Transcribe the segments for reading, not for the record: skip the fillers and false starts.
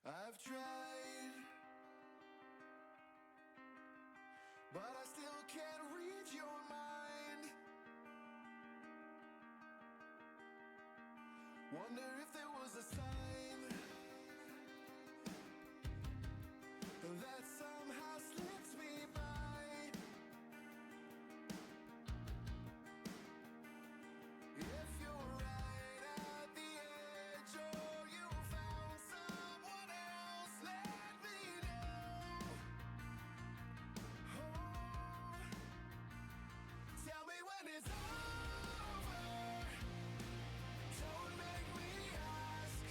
I've tried, but I still can't read your mind. Wonder if there was a sign that somehow slips me by. If you're right at the edge or you found someone else, let me know. Oh, tell me when it's over. Don't make me ask.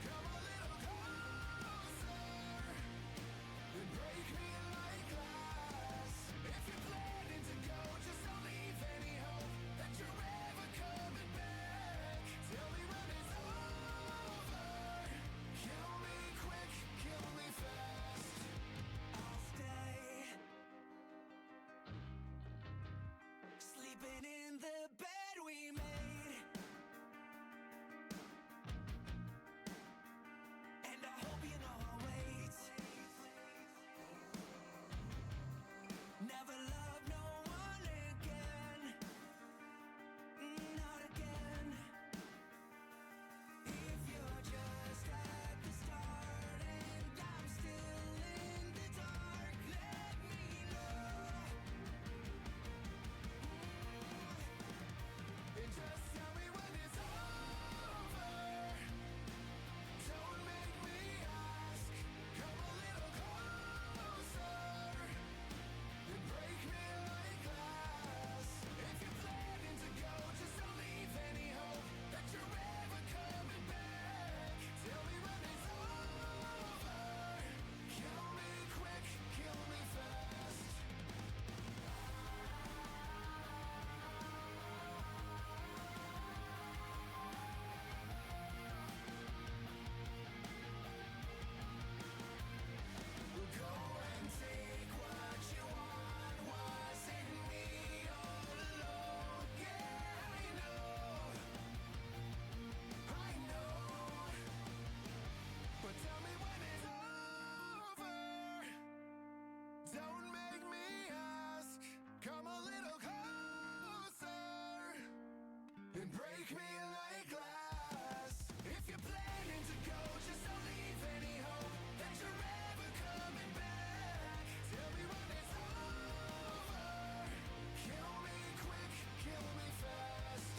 Come a little closer and break me like glass. If you're planning to go, just don't leave any hope that you're ever coming back. Tell me when it's over. Kill me quick, kill me fast. I'll stay sleeping in the bed we made, and I hope you know I'll wait. Never love no one again, not again. If you're just at the start and I'm still in the dark, let me know. And just tell me when it's over. Don't make me ask. Come a little closer and break me like glass. If you're planning to go, just don't leave any hope that you're ever coming back. Tell me when it's over. Kill me quick, kill me fast. Go and take what you want. Wasn't me all alone. Yeah, I know. But tell me when it's over. Don't make me ask. Come a little closer and break me like glass. If you're planning to go, just don't leave any hope that you're ever coming back. Tell me when it's over. Kill me quick, kill me fast.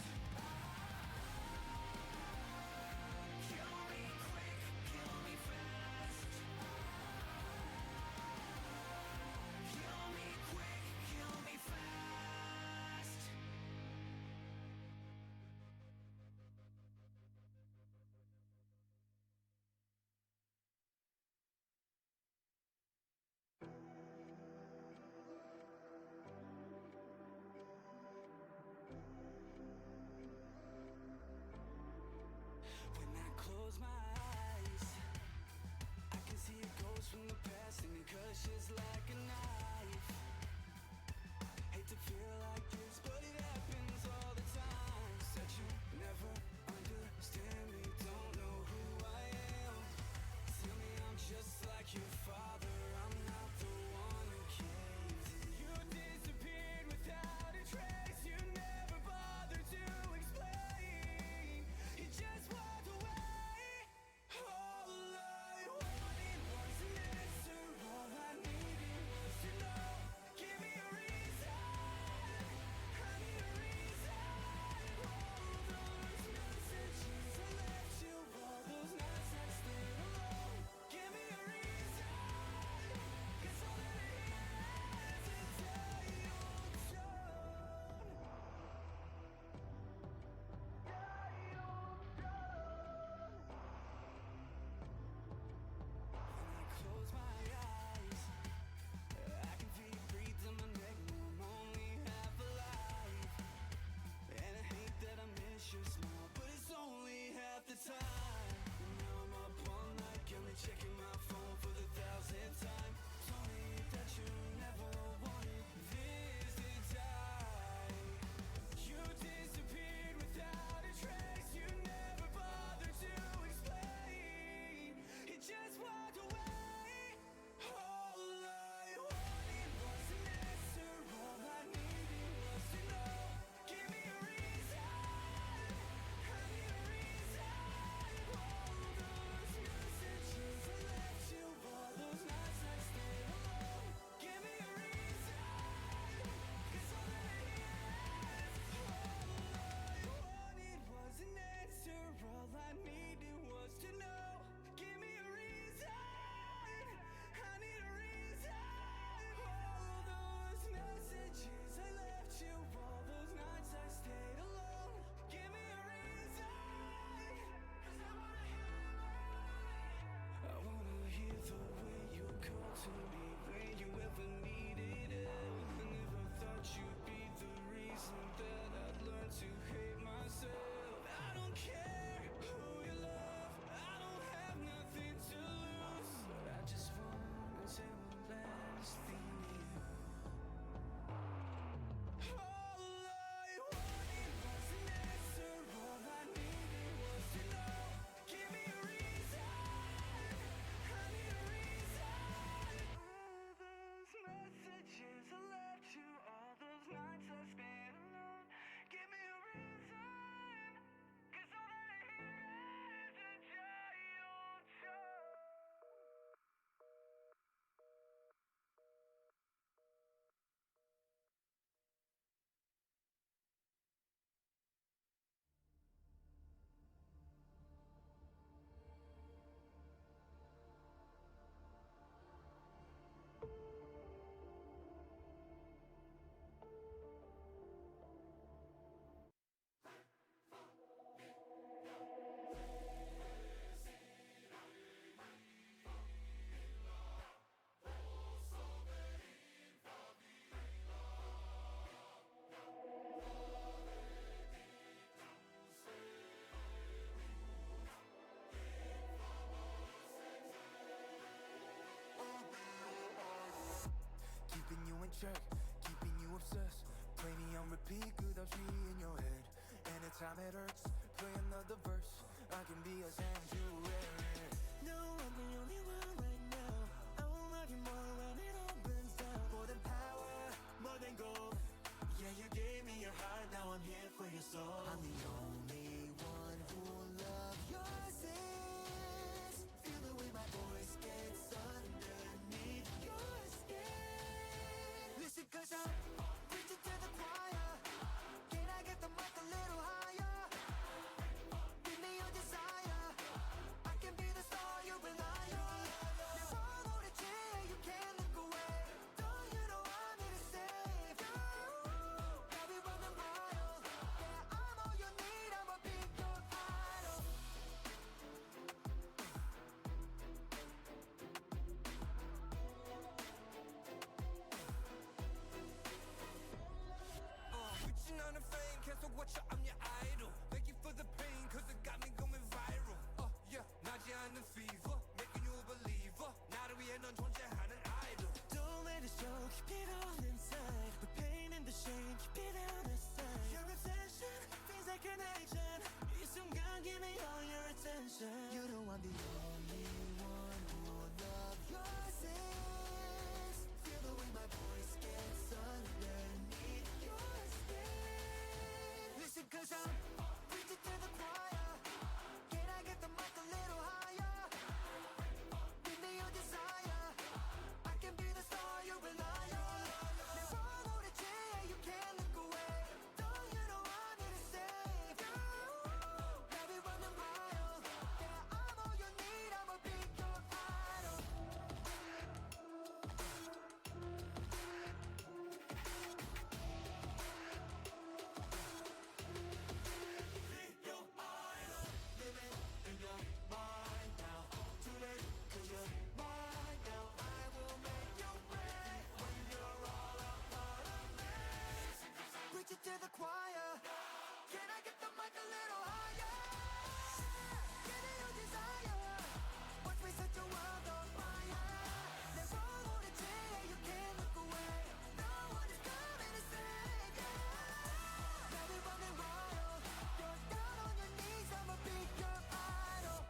Kill me quick, kill me fast. Kill me quick, kill me fast. to me when you ever needed it. I never thought you'd be the reason that I'd learn to hate myself. I don't care who you love, I don't have nothing to lose, but I just wanna say one last thing to you. All I wanted was an answer, all I needed was to know. Give me a reason, I need a reason. All those messages I left you, all those nights I spent alone. Give me a reason, 'cause all that I hear is a giant show. Keeping you in check, keeping you obsessed. Play me on repeat, good I'll see in your head. Anytime it hurts, play another verse. I can be a sanctuary. No, I'm the only one right now. I will love you more when it all burns down. More than power, more than gold. Yeah, you gave me your heart, now I'm here for your soul. I'm the only one who will love your sins. Feel the way my voice gets underneath your skin. Listen, 'cause I'm preaching to the choir. Can I get the mic a little higher? Give me your desire. I can be the star you rely on. Never hold a chair, you can't look away. Don't you know I'm here to save you? Got me running wild. Yeah, I'm all you need, I'ma be your idol. Reaching on the fame, cancel what you, I'm your idol. Thank you for the pain, 'cause it got me going viral. Yeah, 나지 않는 fever, making you a believer. 나를 위해 넌 존재하는 idol. Don't let it show, keep it all inside. The pain and the shame, keep it out of sight. Your obsession feels like an addiction. 이 순간, give me all your attention. You know I'm the only one who will love your sins. Feel the way my voice gets underneath your skin. Listen, 'cause I'm preaching to the choir. Can I get the mic a little higher? Give me your desire. I can be the star you rely on. Never hold a chair, you can't look away. Don't you know I'm here to save you? Got me running wild. Yeah, I'm all you need, I'ma be your idol. Preach it to the choir. Can I get the mic a little higher? Give me your desire. Watch me set your world on fire. Never hold a chair, you can't look away. No one is coming to save you. Got me running wild. You're down on your knees, I'ma be your idol.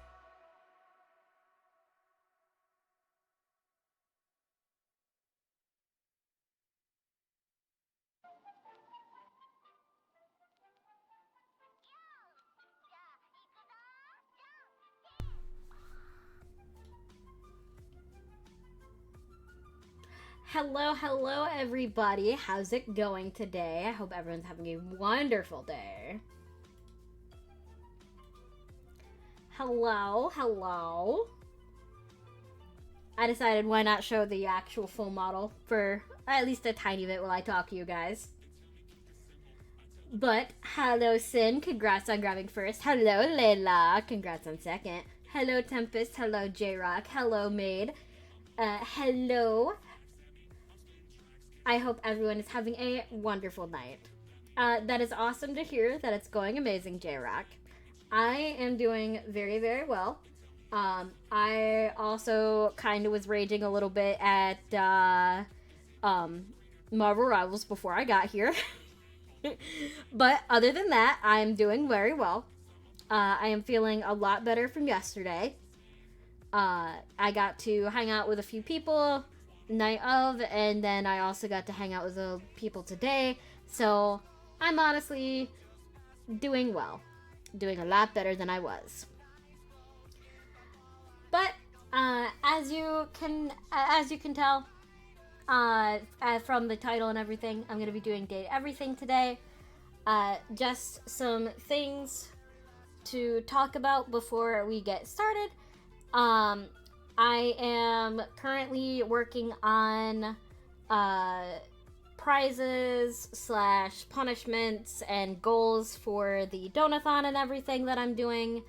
Hello, everybody. How's it going today? I hope everyone's having a wonderful day. Hello. I decided why not show the actual full model for at least a tiny bit while I talk to you guys. But, hello Sin, congrats on grabbing first. Hello Layla, congrats on second. Hello Tempest, hello J-Rock, hello Maid. Hello. I hope everyone is having a wonderful night. That is awesome to hear that it's going amazing, J-Rock. I am doing very, very well. I also kind of was raging a little bit at Marvel Rivals before I got here. But other than that, I'm doing very well. I am feeling a lot better from yesterday. I got to hang out with a few people night of, and then I also got to hang out with the people today. So I'm honestly doing well, doing a lot better than I was. But as you can tell, from the title and everything, I'm gonna be doing Date Everything today. Just some things to talk about before we get started. I am currently working on prizes / punishments and goals for the Donathon and everything that I'm doing.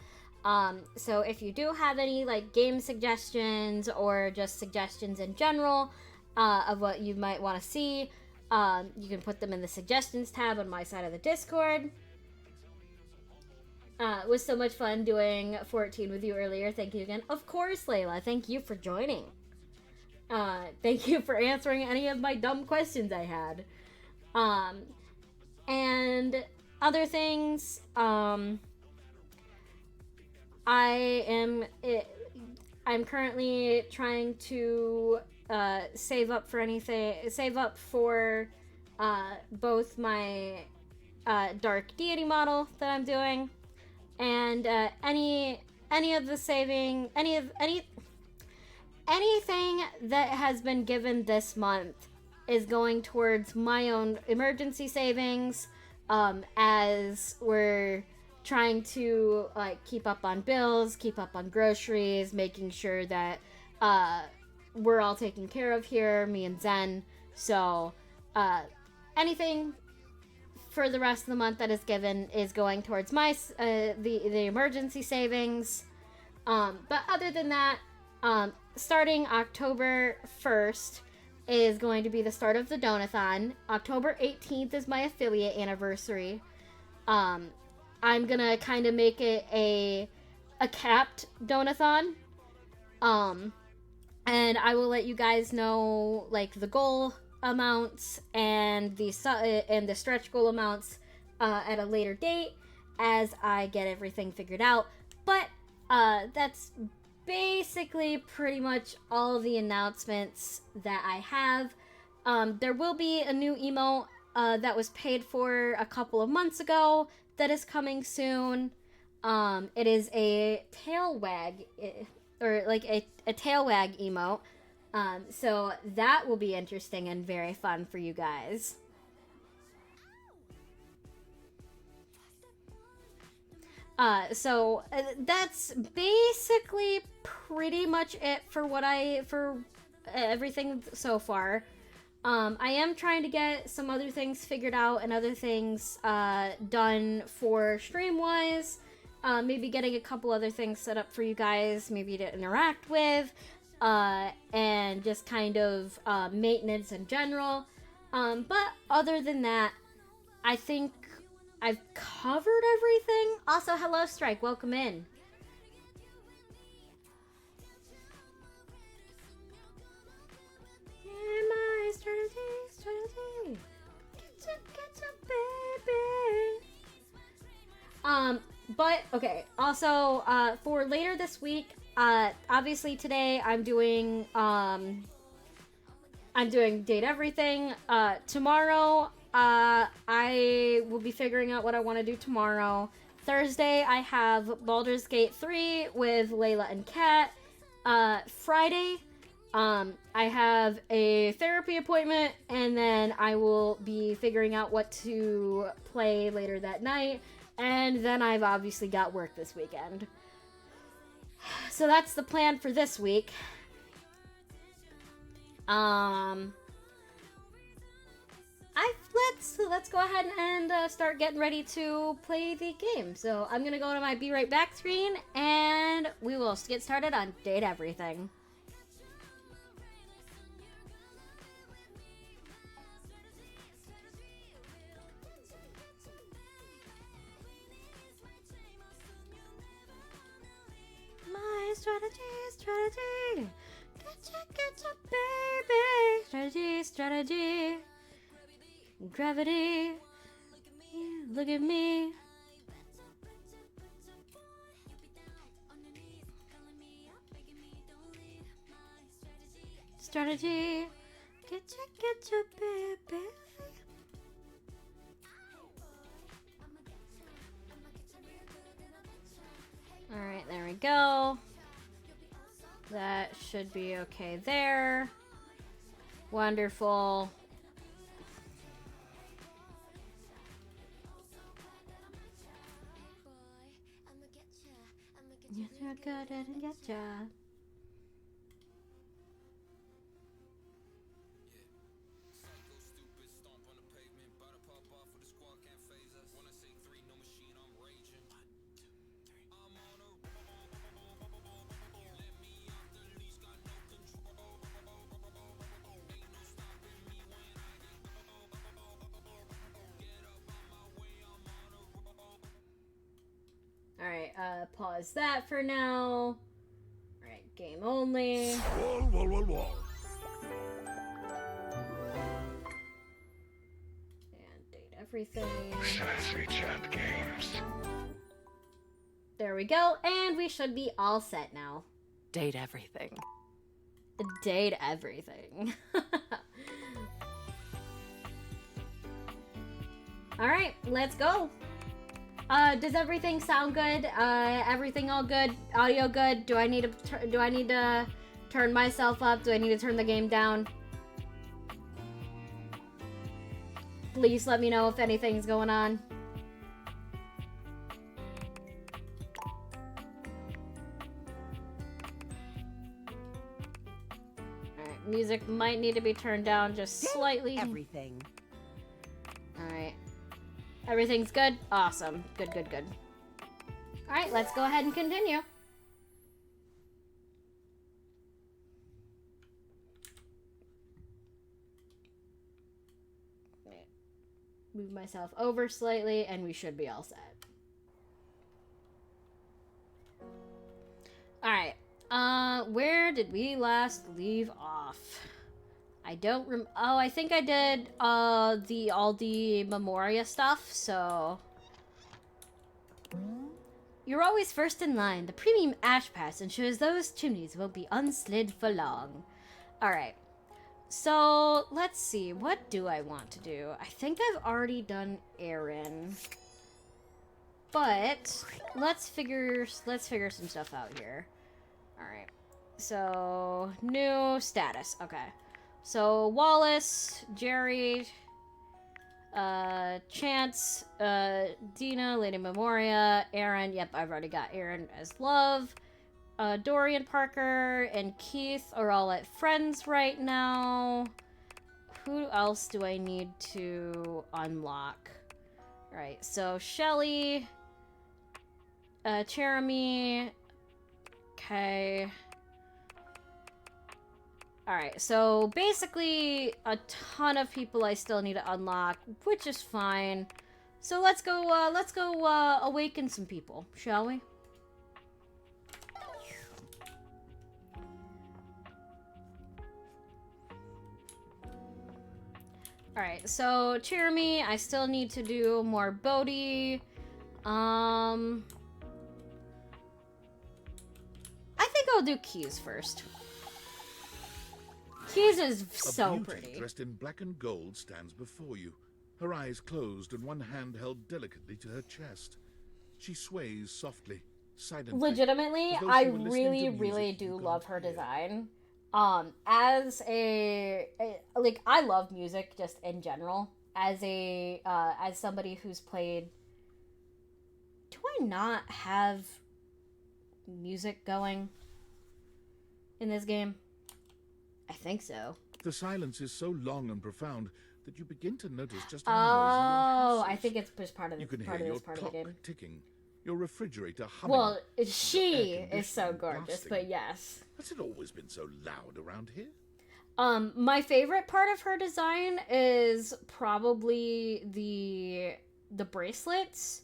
So if you do have any like game suggestions or just suggestions in general of what you might want to see, you can put them in the suggestions tab on my side of the Discord. It was so much fun doing 14 with you earlier. Thank you again. Of course, Layla. Thank you for joining. Thank you for answering any of my dumb questions I had. And other things, I'm currently trying to save up for both my Dark Deity model that I'm doing, and anything that has been given this month is going towards my own emergency savings, as we're trying to keep up on bills, keep up on groceries, making sure that we're all taken care of here, me and Zen. So anything for the rest of the month that is given is going towards my the emergency savings. But other than that, starting October 1st is going to be the start of the Donathon. October 18th is my affiliate anniversary. I'm gonna kind of make it a capped Donathon. And I will let you guys know like the goal amounts and the stretch goal amounts at a later date as I get everything figured out. But that's basically pretty much all the announcements that I have. There will be a new emote that was paid for a couple of months ago that is coming soon. It is a tail wag, or like a tail wag emote. So that will be interesting and very fun for you guys. So that's basically pretty much it for everything so far. I am trying to get some other things figured out and other things done for stream-wise. Maybe getting a couple other things set up for you guys, maybe to interact with, and just kind of maintenance in general. But other than that, I think I've covered everything. Also, hello, Strike. Welcome in. My strategy. Get your baby. But okay. Also, for later this week, obviously today I'm doing Date Everything. Tomorrow, I will be figuring out what I want to do tomorrow. Thursday, I have Baldur's Gate 3 with Layla and Kat. Friday, I have a therapy appointment, and then I will be figuring out what to play later that night. And then I've obviously got work this weekend. So that's the plan for this week. Let's go ahead and start getting ready to play the game. So I'm gonna go to my Be Right Back screen, and we will get started on Date Everything. strategy. Getcha, baby. Strategy. Gravity. Look at me. Strategy. Getcha, baby. Alright, there we go. That should be okay there. Wonderful. You're good at it, getcha. Alright, pause that for now. Alright, game only. Wall. And date everything. Sensory chat games. There we go, and we should be all set now. Date everything. Date everything. Alright, let's go. Does everything sound good? Everything all good? Audio good? Do I need to turn myself up? Do I need to turn the game down? Please let me know if anything's going on. Alright, music might need to be turned down just slightly. Everything. Alright. Everything's good? Awesome. Good. Alright, let's go ahead and continue. Move myself over slightly, and we should be all set. Alright. Where did we last leave off? I don't oh, I think I did, all the Memoria stuff, so... You're always first in line. The premium ash pass ensures those chimneys won't be unslid for long. Alright. So, let's see. What do I want to do? I think I've already done Aaron. But, let's figure some stuff out here. Alright. So, new status. Okay. So, Wallace, Jerry, Chance, Dina, Lady Memoria, Aaron. Yep, I've already got Aaron as love. Dorian Parker and Keith are all at friends right now. Who else do I need to unlock? Right, so Shelly, Jeremy, okay. Alright, so basically a ton of people I still need to unlock, which is fine. So let's go awaken some people, shall we? Alright, so Jeremy, I still need to do more Bodhi. I think I'll do Keys first. Keys is so A beauty pretty. dressed in black and gold stands before you, her eyes closed and one hand held delicately to her chest. She sways softly, silently. Legitimately, as though I she were listening to really, music really you do can't love her hear. design. As like, I love music just in general. As somebody who's played... Do I not have music going in this game? I think so. The silence is so long and profound that you begin to notice just how noisy your house I is. think it's just part of You the can part hear of your this part of the clock game. ticking, your refrigerator humming. Well, she air is so conditioning gorgeous, blasting. but yes. Has it always been so loud around here? My favorite part of her design is probably the bracelets,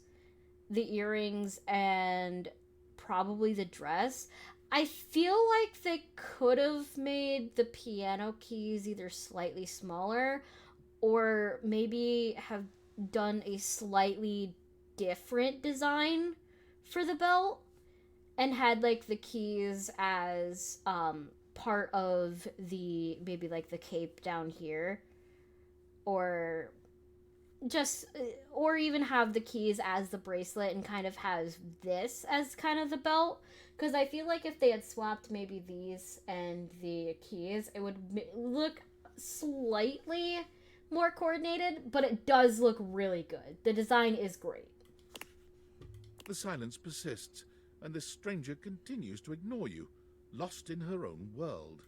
the earrings, and probably the dress. I feel like they could have made the piano keys either slightly smaller or maybe have done a slightly different design for the belt and had like the keys as part of the maybe like the cape down here, or just or even have the keys as the bracelet and kind of has this as kind of the belt, because I feel like if they had swapped maybe these and the keys, it would look slightly more coordinated, but it does look really good. The design is great. The silence persists, and the stranger continues to ignore you, lost in her own world.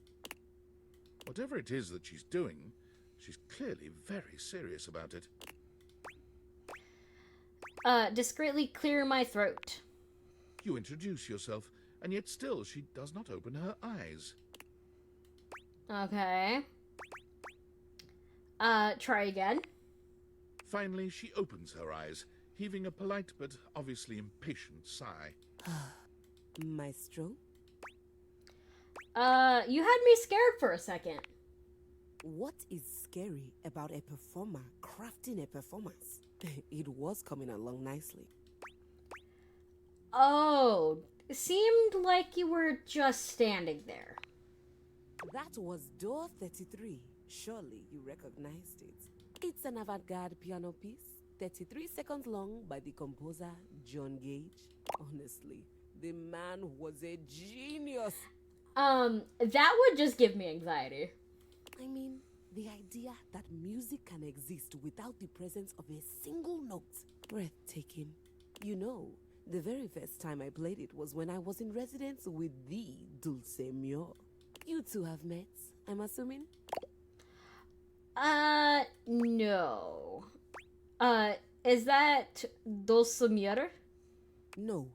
Whatever it is that she's doing, she's clearly very serious about it. Discreetly clear my throat. You introduce yourself, and yet still she does not open her eyes. Okay. Try again. Finally, she opens her eyes, heaving a polite but obviously impatient sigh. Maestro? You had me scared for a second. What is scary about a performer crafting a performance? It was coming along nicely. Oh, it seemed like you were just standing there. That was door 33. Surely you recognized it. It's an avant-garde piano piece, 33 seconds long, by the composer John Gage. Honestly, the man was a genius. That would just give me anxiety. I mean, the idea that music can exist without the presence of a single note. Breathtaking. You know, the very first time I played it was when I was in residence with the Dulce Mio. You two have met, I'm assuming? No. Is that Dulcimer? No.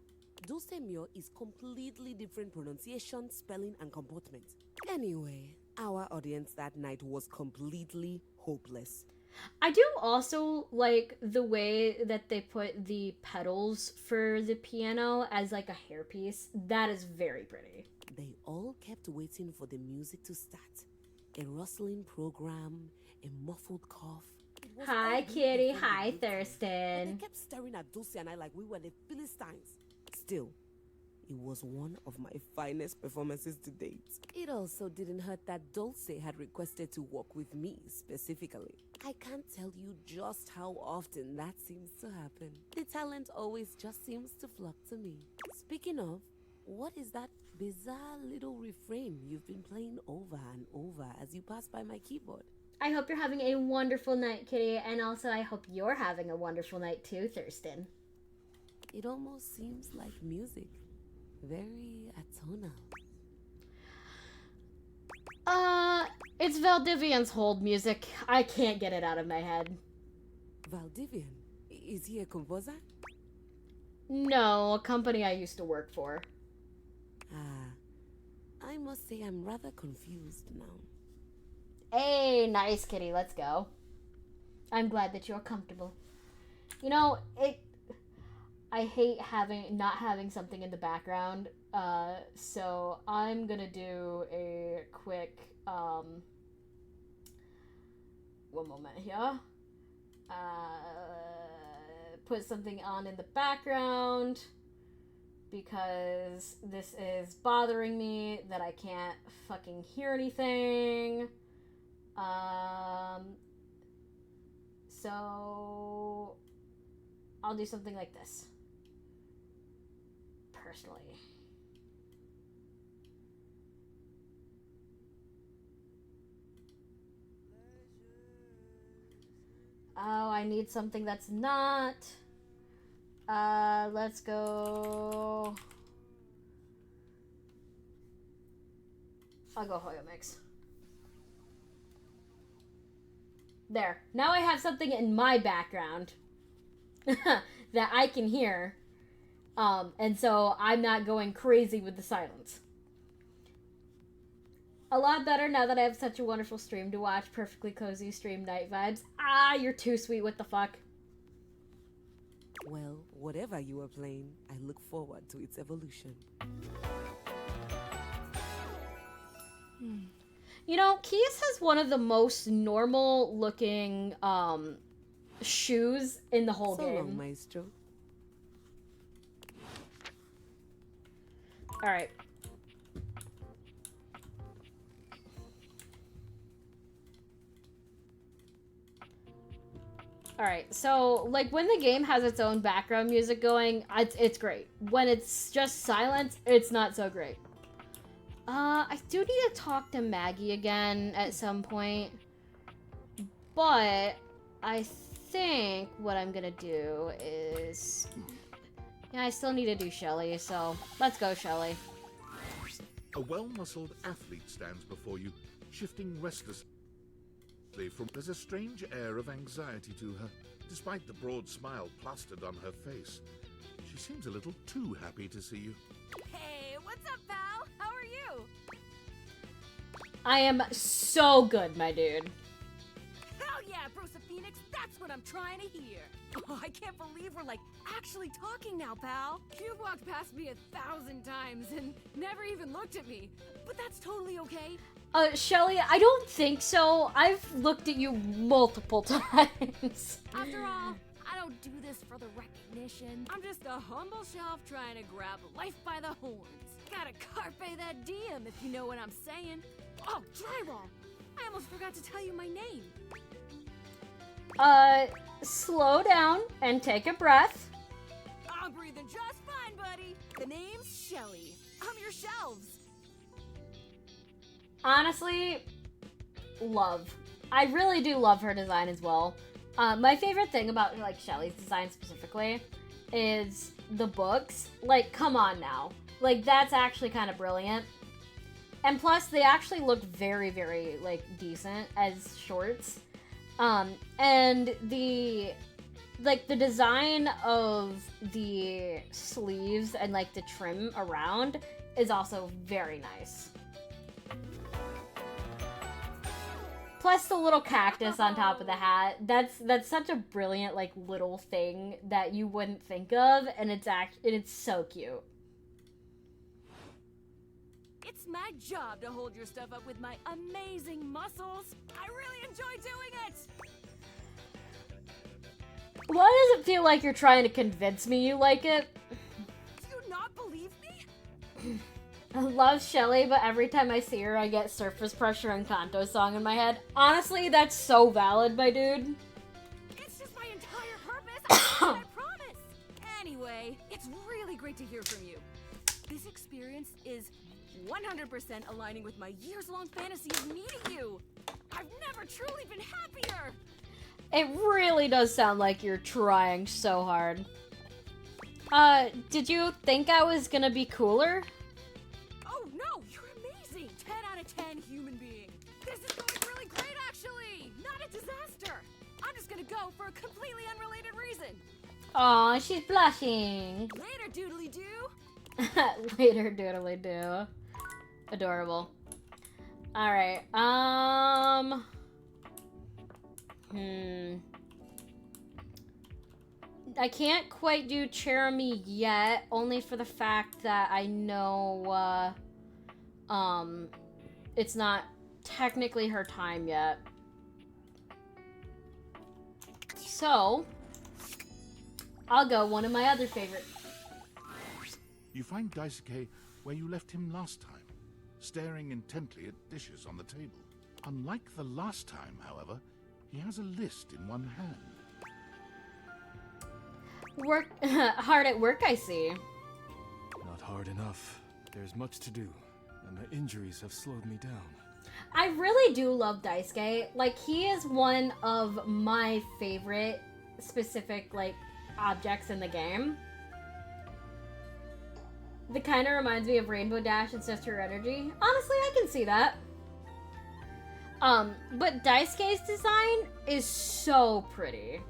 Dulce Mio is completely different pronunciation, spelling, and comportment. Anyway, our audience that night was completely hopeless. I do also like the way that they put the pedals for the piano as like a hairpiece. That is very pretty. They all kept waiting for the music to start. A rustling program, a muffled cough. It was Hi, all Kitty. before the Hi, breakthrough. But Thurston. they kept staring at Dulce and I like we were the Philistines. Still, it was one of my finest performances to date. It also didn't hurt that Dulce had requested to work with me specifically. I can't tell you just how often that seems to happen. The talent always just seems to flock to me. Speaking of, what is that bizarre little refrain you've been playing over and over as you pass by my keyboard? I hope you're having a wonderful night, Kitty, and also I hope you're having a wonderful night too, Thurston. It almost seems like music. Very atonal. It's Valdivian's hold music. I can't get it out of my head. Valdivian? Is he a composer? No, a company I used to work for. I must say I'm rather confused now. Hey, nice, Kitty, let's go. I'm glad that you're comfortable. You know, I hate not having something in the background, so I'm gonna do a quick, one moment here. Put something on in the background, because this is bothering me that I can't fucking hear anything. So I'll do something like this. Personally. Oh, I need something that's not. Let's go. I'll go Hoyo Mix. There. Now I have something in my background that I can hear. And so I'm not going crazy with the silence. A lot better now that I have such a wonderful stream to watch. Perfectly cozy stream night vibes. Ah, you're too sweet. What the fuck? Well, whatever you are playing, I look forward to its evolution. You know, Keys has one of the most normal looking shoes in the whole So game. long, Maestro. Alright. Alright, so, like, when the game has its own background music going, it's great. When it's just silence, it's not so great. I do need to talk to Maggie again at some point. But, I think what I'm gonna do is... Yeah, I still need to do Shelly, so let's go, Shelly. A well-muscled athlete stands before you, shifting restlessly from... There's a strange air of anxiety to her, despite the broad smile plastered on her face. She seems a little too happy to see you. Hey, what's up, pal? How are you? I am so good, my dude. Hell yeah, Bruce Phoenix, that's what I'm trying to hear. Oh, I can't believe we're, like, actually talking now, pal. You've walked past me 1,000 times and never even looked at me. But that's totally okay. Shelly, I don't think so. I've looked at you multiple times. After all, I don't do this for the recognition. I'm just a humble shelf trying to grab life by the horns. Gotta carpe that diem, if you know what I'm saying. Oh, drywall! I almost forgot to tell you my name. Slow down and take a breath. I'm breathing just fine, buddy. The name's Shelly. I'm your shelves. Honestly, love. I really do love her design as well. My favorite thing about, like, Shelly's design specifically is the books. Like, come on now. Like, that's actually kind of brilliant. And plus, they actually look very, very, like, decent as shorts. And the design of the sleeves and, like, the trim around is also very nice. Plus the little cactus on top of the hat. That's such a brilliant, like, little thing that you wouldn't think of, and it's so cute. It's my job to hold your stuff up with my amazing muscles. I really enjoy doing it. Why does it feel like you're trying to convince me you like it? Do you not believe me? I love Shelly, but every time I see her, I get Surface Pressure and Kanto song in my head. Honestly, that's so valid, my dude. It's just my entire purpose. I promise. Anyway, it's really great to hear from you. This experience is 100% aligning with my years-long fantasy of meeting you. I've never truly been happier. It really does sound like you're trying so hard. Did you think I was gonna be cooler? Oh no, you're amazing. 10 out of 10 human being. This is going really great, actually. Not a disaster. I'm just gonna go for a completely unrelated reason. Aw, she's blushing. Later, doodly-doo. Later, doodly do. Adorable. Alright, I can't quite do Cherami yet, only for the fact that I know, it's not technically her time yet. So, I'll go one of my other favorite. You find Daisuke where you left him last time, staring intently at dishes on the table. Unlike the last time, however, he has a list in one hand. Work hard at work, I see. Not hard enough. There's much to do, and my injuries have slowed me down. I really do love Daisuke. Like, he is one of my favorite specific, like, objects in the game. The kind of reminds me of Rainbow Dash and Sister Energy. Honestly, I can see that. But Daisuke's design is so pretty.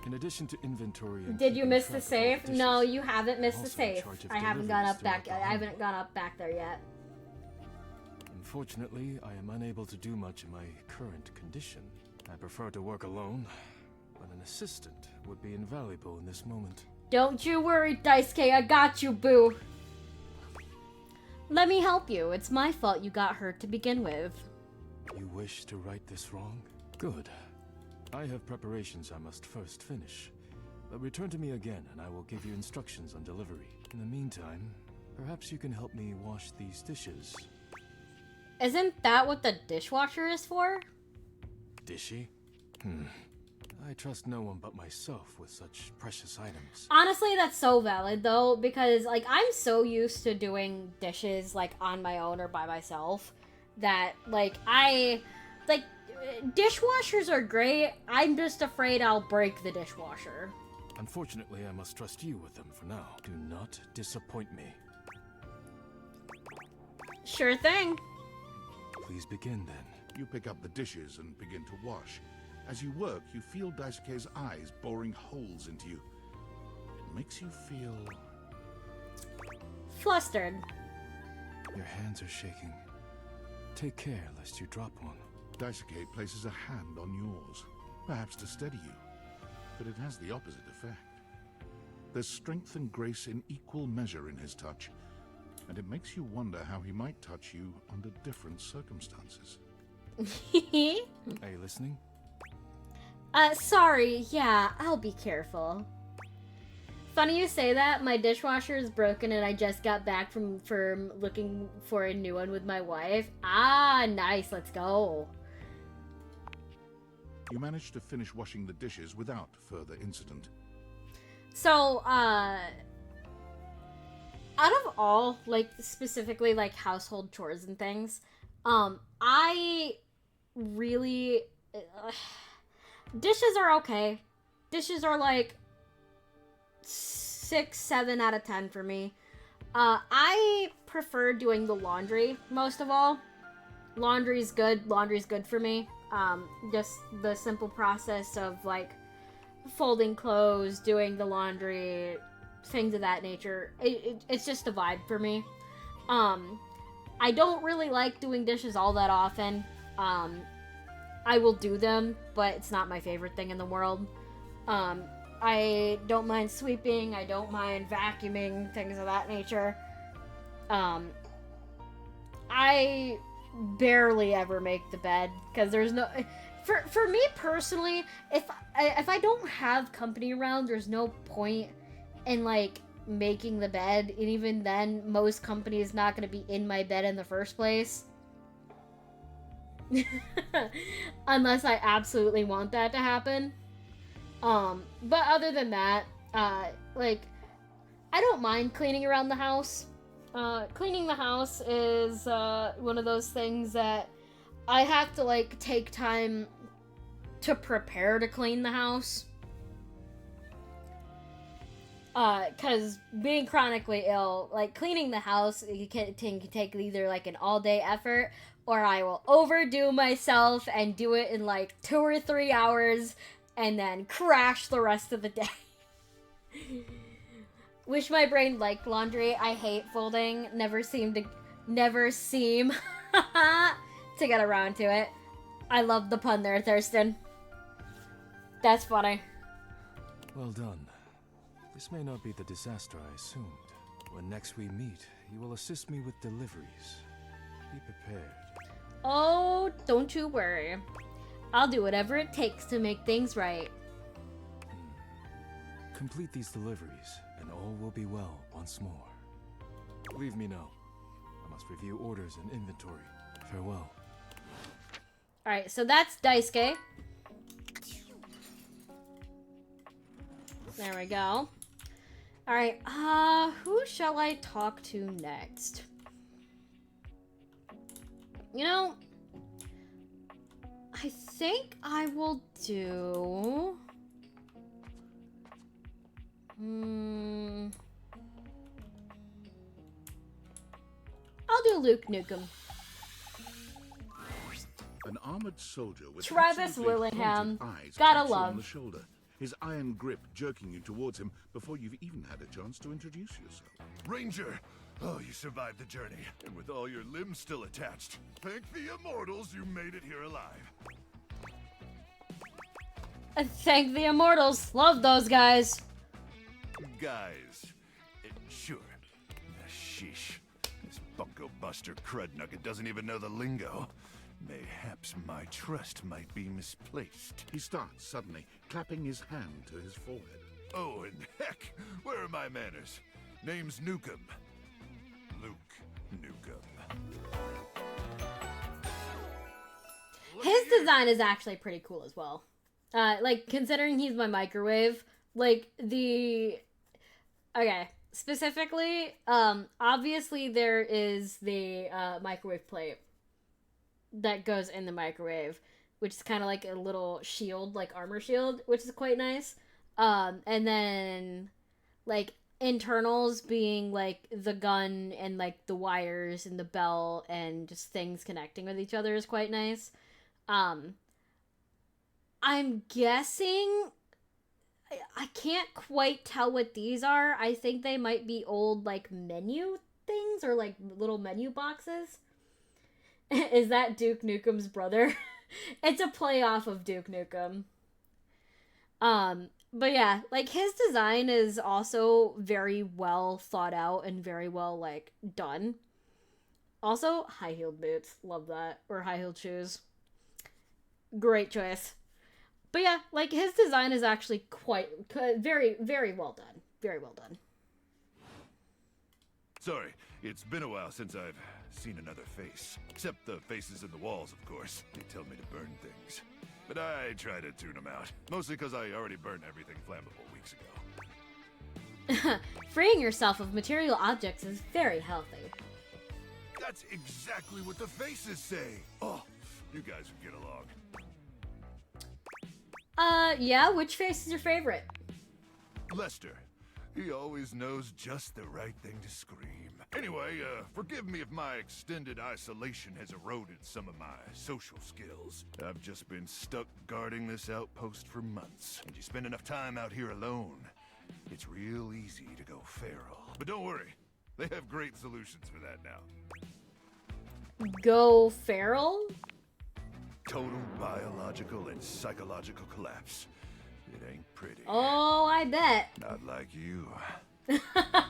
In addition to inventory and Did you keeping miss the track of all safe? dishes, No, you haven't missed I'm the also in safe. charge of I haven't gone deliveries up back. throughout the I haven't gone up back there yet. Unfortunately, I am unable to do much in my current condition. I prefer to work alone, but an assistant would be invaluable in this moment. Don't you worry, Daisuke. I got you, boo. Let me help you. It's my fault you got hurt to begin with. You wish to right this wrong? Good. I have preparations I must first finish. But return to me again, and I will give you instructions on delivery. In the meantime, perhaps you can help me wash these dishes. Isn't that what the dishwasher is for? Dishy? I trust no one but myself with such precious items. Honestly, that's so valid though, because like I'm so used to doing dishes like on my own or by myself that like dishwashers are great. I'm just afraid I'll break the dishwasher. Unfortunately, I must trust you with them for now. Do not disappoint me. Sure thing. Please begin then. You pick up the dishes and begin to wash. As you work, you feel Daisuke's eyes boring holes into you. It makes you feel... Flustered. Your hands are shaking. Take care lest you drop one. Daisuke places a hand on yours, perhaps to steady you, but it has the opposite effect. There's strength and grace in equal measure in his touch, and it makes you wonder how he might touch you under different circumstances. Are you listening? Sorry, yeah, I'll be careful. Funny you say that, my dishwasher is broken and I just got back from looking for a new one with my wife. Ah, nice, let's go. You manage to finish washing the dishes without further incident. So, out of all, like, specifically, like, household chores and things, I really... dishes are okay. Dishes are, like, 6, 7 out of 10 for me. I prefer doing the laundry, most of all. Laundry's good. Laundry's good for me. Just the simple process of, like, folding clothes, doing the laundry, things of that nature. It's just a vibe for me. I don't really like doing dishes all that often. I will do them, but it's not my favorite thing in the world. I don't mind sweeping. I don't mind vacuuming, things of that nature. I barely ever make the bed because there's no... For me personally, if I don't have company around, there's no point in, like, making the bed. And even then, most company is not going to be in my bed in the first place. Unless I absolutely want that to happen. But other than that, like, I don't mind cleaning around the house. Cleaning the house is, one of those things that I have to, like, take time to prepare to clean the house. Cause being chronically ill, like, cleaning the house, it can take either, like, an all-day effort, or I will overdo myself and do it in, like, 2 or 3 hours, and then crash the rest of the day. Wish my brain liked laundry. I hate folding. Never seem to get around to it. I love the pun there, Thurston. That's funny. Well done. This may not be the disaster I assumed. When next we meet, you will assist me with deliveries. Be prepared. Oh, don't you worry. I'll do whatever it takes to make things right. Complete these deliveries, and all will be well once more. Leave me now. I must review orders and inventory. Farewell. Alright, so that's Daisuke. There we go. Alright, who shall I talk to next? You know, I think I will do... I'll do Luke Nukem. An armored soldier with Travis absolutely Willingham. haunted eyes Gotta taps you love. on the shoulder, his iron grip jerking you towards him before you've even had a chance to introduce yourself. Ranger! Oh, you survived the journey, and with all your limbs still attached. Thank the immortals you made it here alive. Thank the immortals. Love those guys. Guys. Sure. Sheesh. This Bunko Buster crud nugget doesn't even know the lingo. Mayhaps my trust might be misplaced. He starts suddenly, clapping his hand to his forehead. Oh, and heck, where are my manners? Name's Nukem. Luke Nukem. His design is actually pretty cool as well. Like, considering he's my microwave, like, okay, specifically, obviously there is the, microwave plate that goes in the microwave, which is kind of like a little shield, like armor shield, which is quite nice. And then, like, internals being, like, the gun and, like, the wires and the bell and just things connecting with each other is quite nice. I'm guessing, I can't quite tell what these are. I think they might be old, like, menu things or, like, little menu boxes. Is that Duke Nukem's brother? It's a play off of Duke Nukem. But yeah, like, his design is also very well thought out and very well, like, done. Also, high-heeled boots. Love that. Or high-heeled shoes. Great choice. But yeah, like, his design is actually very, very well done. Very well done. Sorry, it's been a while since I've seen another face. Except the faces in the walls, of course. They tell me to burn things. But I try to tune them out. Mostly because I already burned everything flammable weeks ago. Freeing yourself of material objects is very healthy. That's exactly what the faces say. Oh, you guys would get along. Yeah, which face is your favorite? Lester. He always knows just the right thing to scream. Anyway, forgive me if my extended isolation has eroded some of my social skills. I've just been stuck guarding this outpost for months. And you spend enough time out here alone, it's real easy to go feral. But don't worry, they have great solutions for that now. Go feral? Total biological and psychological collapse. It ain't pretty. Oh, I bet. Not like you.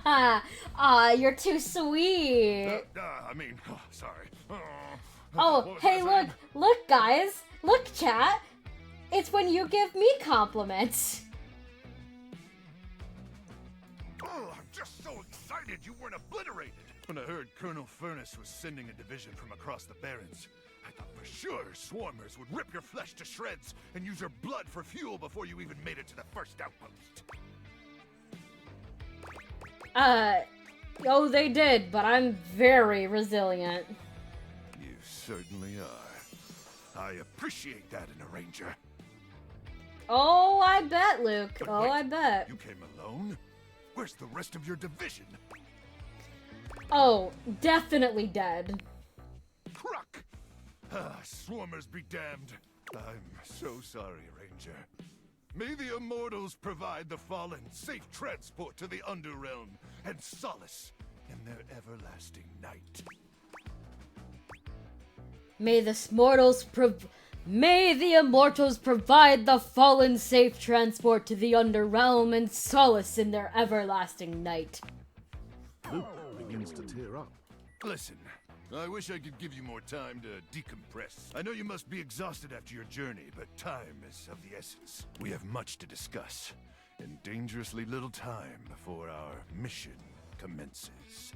Aw, you're too sweet. Sorry. Oh, What was hey, I look, saying? look, guys. Look, chat. It's when you give me compliments. Oh, I'm just so excited you weren't obliterated. When I heard Colonel Furnace was sending a division from across the Barrens, I thought for sure Swarmers would rip your flesh to shreds and use your blood for fuel before you even made it to the first outpost. Oh, they did, but I'm very resilient. You certainly are. I appreciate that in a ranger. Oh, I bet, Luke. But Oh, wait, I bet. You came alone? Where's the rest of your division? Oh, definitely dead. Cruck! Swarmers be damned. I'm so sorry, Ranger. May the Immortals provide the fallen safe transport to the Underrealm and solace in their everlasting night. May the immortals provide the fallen safe transport to the Underrealm and solace in their everlasting night. Luke begins to tear up. Listen, I wish I could give you more time to decompress. I know you must be exhausted after your journey, but time is of the essence. We have much to discuss, and dangerously little time before our mission commences.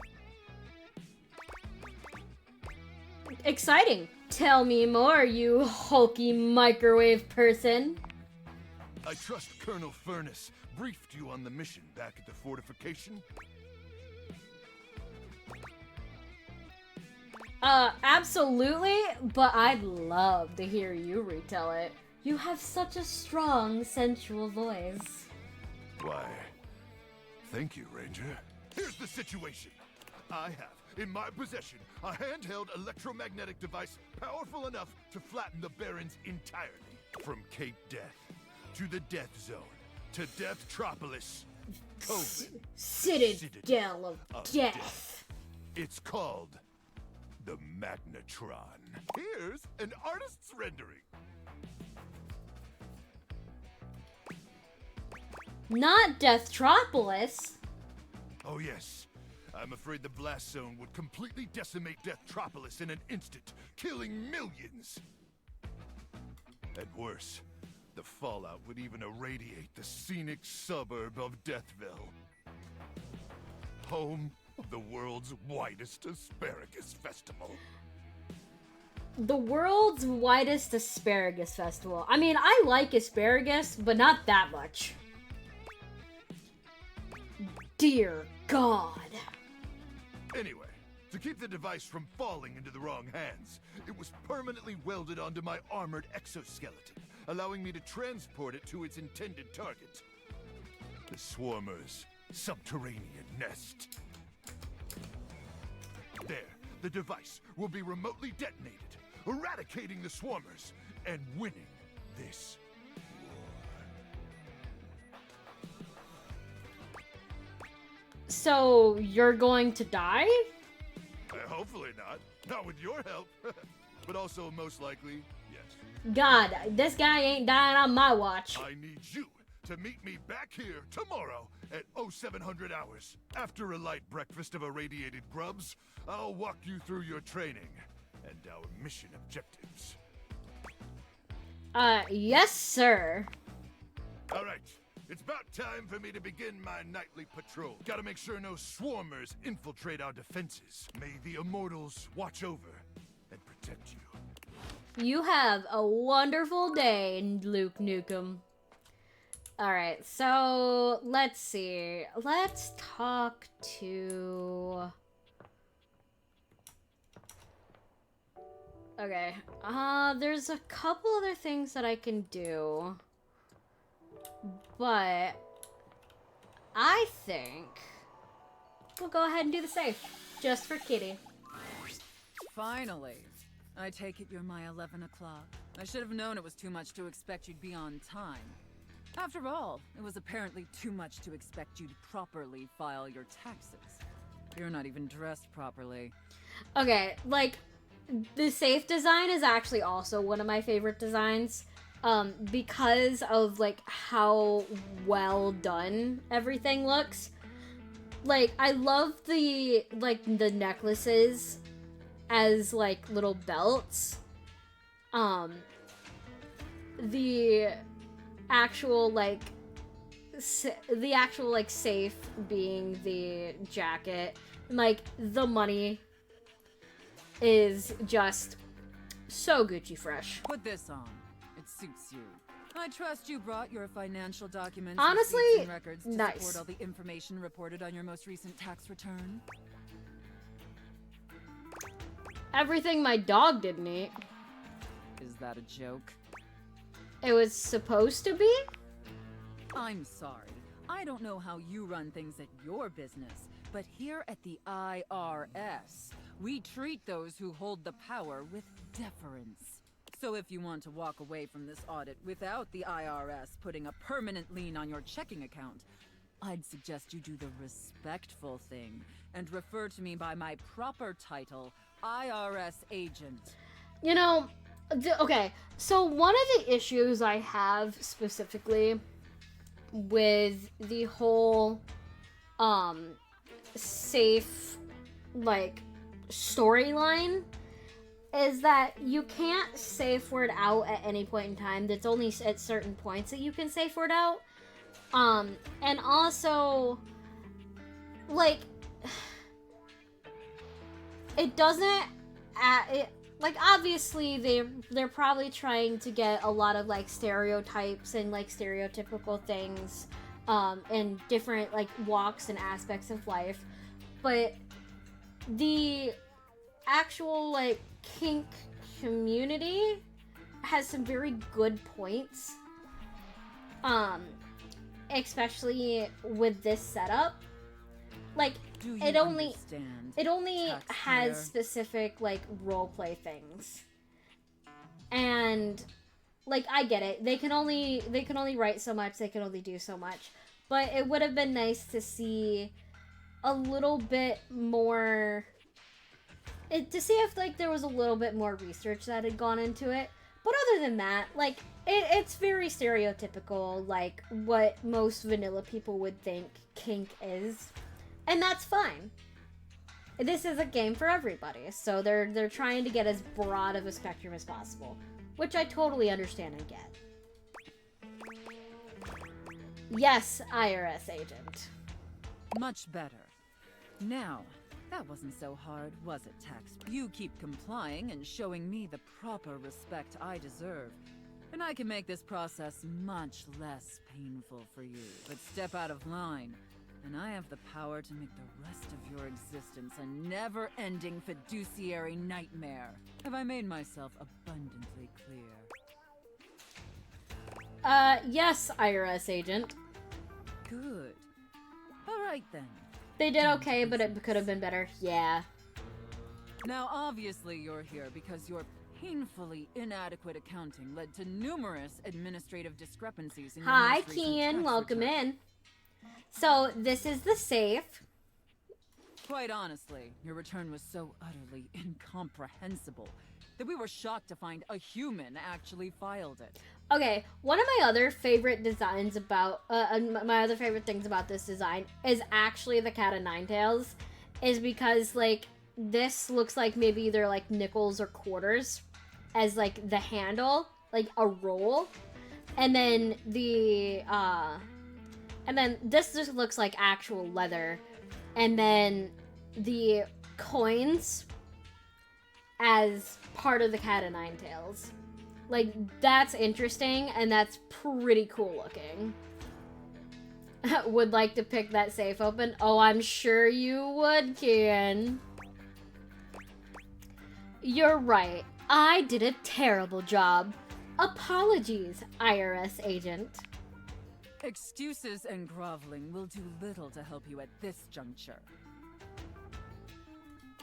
Exciting. Tell me more, you hulky microwave person. I trust Colonel Furnace briefed you on the mission back at the fortification. Absolutely, but I'd love to hear you retell it. You have such a strong, sensual voice. Why, thank you, Ranger. Here's the situation. I have, in my possession, a handheld electromagnetic device powerful enough to flatten the Barrens entirely. From Cape Death, to the Death Zone, to Deathtropolis, Coven, Citadel of Death. It's called the Magnetron. Here's an artist's rendering. Not Deathtropolis. Oh yes, I'm afraid the blast zone would completely decimate Deathtropolis in an instant, killing millions. And worse, the fallout would even irradiate the scenic suburb of Deathville. Home of the world's widest asparagus festival. The world's widest asparagus festival. I mean, I like asparagus, but not that much. Dear God. Anyway, to keep the device from falling into the wrong hands, it was permanently welded onto my armored exoskeleton, allowing me to transport it to its intended target. The Swarmer's subterranean nest. There, the device will be remotely detonated, eradicating the Swarmers and winning this war. So, you're going to die? Hopefully not. Not with your help. But also, most likely, yes. God, this guy ain't dying on my watch. I need you to meet me back here tomorrow at 0700 hours. After a light breakfast of irradiated grubs, I'll walk you through your training and our mission objectives. Yes, sir. All right, it's about time for me to begin my nightly patrol. Gotta make sure no swarmers infiltrate our defenses. May the immortals watch over and protect you. You have a wonderful day, Luke Nukem. Alright, so let's see. Let's talk to... Okay, there's a couple other things that I can do. But I think we'll go ahead and do the safe. Just for Kitty. Finally. I take it you're my 11 o'clock. I should have known it was too much to expect you'd be on time. After all, it was apparently too much to expect you'd properly file your taxes. You're not even dressed properly. Okay, like, the safe design is actually also one of my favorite designs. Because of, like, how well done everything looks. Like, I love the necklaces as, like, little belts. The actual, like, safe being the jacket. Like, the money is just so Gucci fresh. Put this on. It suits you. I trust you brought your financial documents, honestly, receipts, and records to nice. support all the information reported on your most recent tax return. Everything my dog didn't eat. Is that a joke? It was supposed to be? I'm sorry. I don't know how you run things at your business, but here at the IRS, we treat those who hold the power with deference. So if you want to walk away from this audit without the IRS putting a permanent lien on your checking account, I'd suggest you do the respectful thing and refer to me by my proper title, IRS agent. You know, okay, so one of the issues I have specifically with the whole, safe, like, storyline is that you can't safe word out at any point in time. That's only at certain points that you can safe word out. And also, like, it doesn't, like, obviously they're probably trying to get a lot of, like, stereotypes and, like, stereotypical things, in different, like, walks and aspects of life, but the actual, like, kink community has some very good points, especially with this setup. Like, it only has specific, like, roleplay things, and, like, I get it. They can only write so much. They can only do so much. But it would have been nice to see a little bit more. To see if, like, there was a little bit more research that had gone into it. But other than that, like, it's very stereotypical, like, what most vanilla people would think kink is. And that's fine. this is a game for everybody, so they're trying to get as broad of a spectrum as possible, which I totally understand and get. Yes, IRS agent. Much better. Now, that wasn't so hard, was it, Tax? You keep complying and showing me the proper respect I deserve. And I can make this process much less painful for you. But step out of line, and I have the power to make the rest of your existence a never-ending fiduciary nightmare. Have I made myself abundantly clear? Yes, IRS agent. Good. Alright then. They did okay, but it could have been better. Yeah. Now obviously you're here because your painfully inadequate accounting led to numerous administrative discrepancies in your Hi, most recent Kian. tax Welcome return. in. So, this is the safe. Quite honestly, your return was so utterly incomprehensible that we were shocked to find a human actually filed it. Okay, one of my other favorite designs about, my other favorite things about this design is actually the Cat of Nine Tails, is because, like, this looks like maybe either, like, nickels or quarters as, like, the handle, like, a roll, and then and then this just looks like actual leather, and then the coins as part of the Cat of Nine Tails. Like, that's interesting, and that's pretty cool looking. Would like to pick that safe open? Oh, I'm sure you would, Kian. You're right. I did a terrible job. Apologies, IRS agent. Excuses and groveling will do little to help you at this juncture.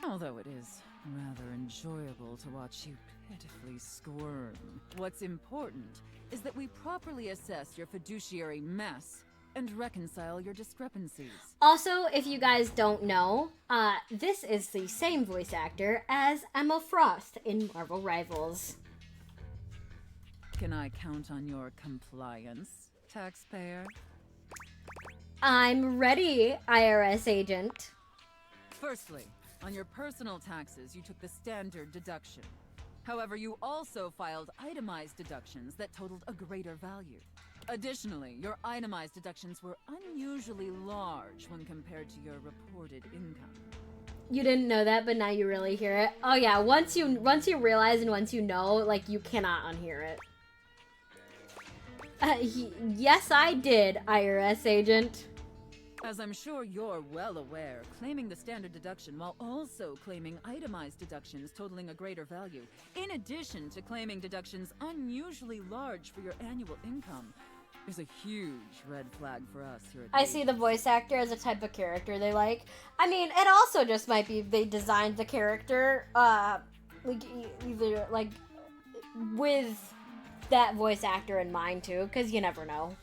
Although it is rather enjoyable to watch you pitifully squirm. What's important is that we properly assess your fiduciary mess and reconcile your discrepancies. Also, if you guys don't know, this is the same voice actor as Emma Frost in Marvel Rivals. Can I count on your compliance, taxpayer? I'm ready, IRS agent. Firstly, on your personal taxes, you took the standard deduction. However, you also filed itemized deductions that totaled a greater value. Additionally, your itemized deductions were unusually large when compared to your reported income. You didn't know that, but now you really hear it. Oh yeah, once you realize and once you know, like, you cannot unhear it. Yes, I did, IRS agent. As I'm sure you're well aware, claiming the standard deduction while also claiming itemized deductions totaling a greater value, in addition to claiming deductions unusually large for your annual income, is a huge red flag for us here at I see the voice actor as a type of character they like. I mean, it also just might be they designed the character, like, either, like, with that voice actor in mind, too, because you never know.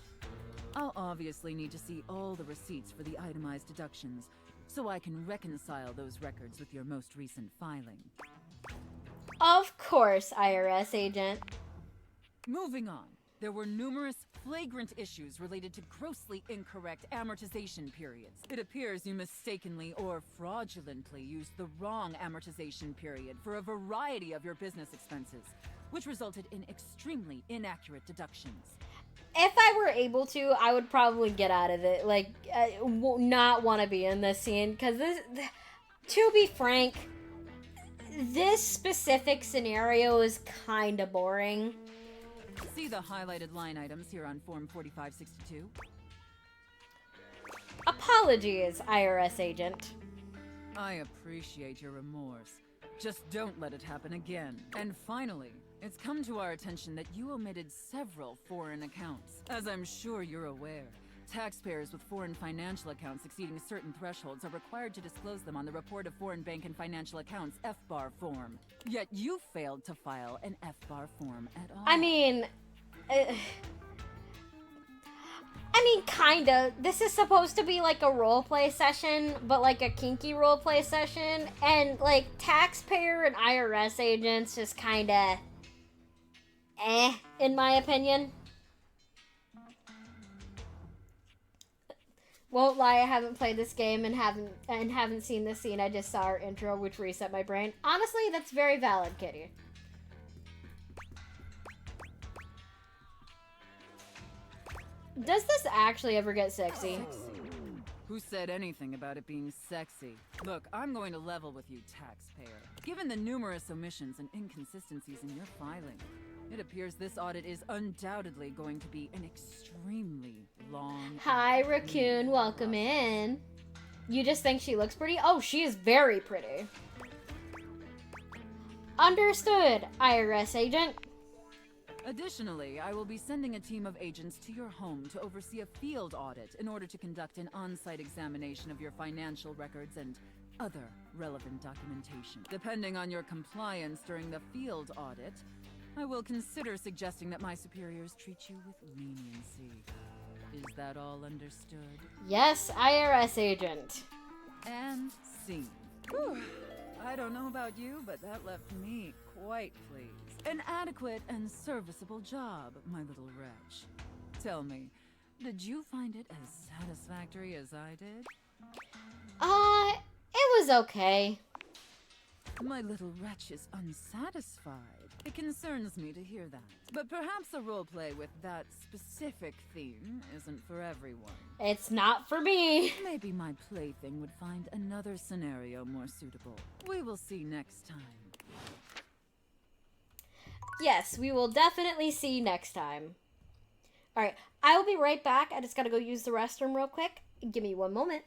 I'll obviously need to see all the receipts for the itemized deductions, so I can reconcile those records with your most recent filing. Of course, IRS agent. Moving on, there were numerous flagrant issues related to grossly incorrect amortization periods. It appears you mistakenly or fraudulently used the wrong amortization period for a variety of your business expenses, which resulted in extremely inaccurate deductions. If I were able to, I would probably get out of it. Like, not want to be in this scene. Because this, to be frank, this specific scenario is kind of boring. See the highlighted line items here on Form 4562? Apologies, IRS agent. I appreciate your remorse. Just don't let it happen again. And finally, it's come to our attention that you omitted several foreign accounts. As I'm sure you're aware, taxpayers with foreign financial accounts exceeding certain thresholds are required to disclose them on the Report of Foreign Bank and Financial Accounts FBAR form. Yet you failed to file an FBAR form at all. I mean, kinda. This is supposed to be like a roleplay session, but like a kinky roleplay session. And like taxpayer and IRS agents just kinda in my opinion. Won't lie, I haven't played this game and haven't seen this scene. I just saw our intro, which reset my brain. Honestly, that's very valid, Kitty. Does this actually ever get sexy? Who said anything about it being sexy? Look, I'm going to level with you, taxpayer. Given the numerous omissions and inconsistencies in your filing, it appears this audit is undoubtedly going to be an extremely long... Hi, Raccoon. Welcome in. You just think she looks pretty? Oh, she is very pretty. Understood, IRS agent. Additionally, I will be sending a team of agents to your home to oversee a field audit in order to conduct an on-site examination of your financial records and other relevant documentation. Depending on your compliance during the field audit, I will consider suggesting that my superiors treat you with leniency. Is that all understood? Yes, IRS agent. And scene. Whew. I don't know about you, but that left me quite pleased. An adequate and serviceable job, my little wretch. Tell me, did you find it as satisfactory as I did? It was okay. My little wretch is unsatisfied. It concerns me to hear that. But perhaps a roleplay with that specific theme isn't for everyone. It's not for me. Maybe my plaything would find another scenario more suitable. We will see next time. Yes, we will definitely see next time. Alright, I will be right back. I just gotta go use the restroom real quick. Give me one moment.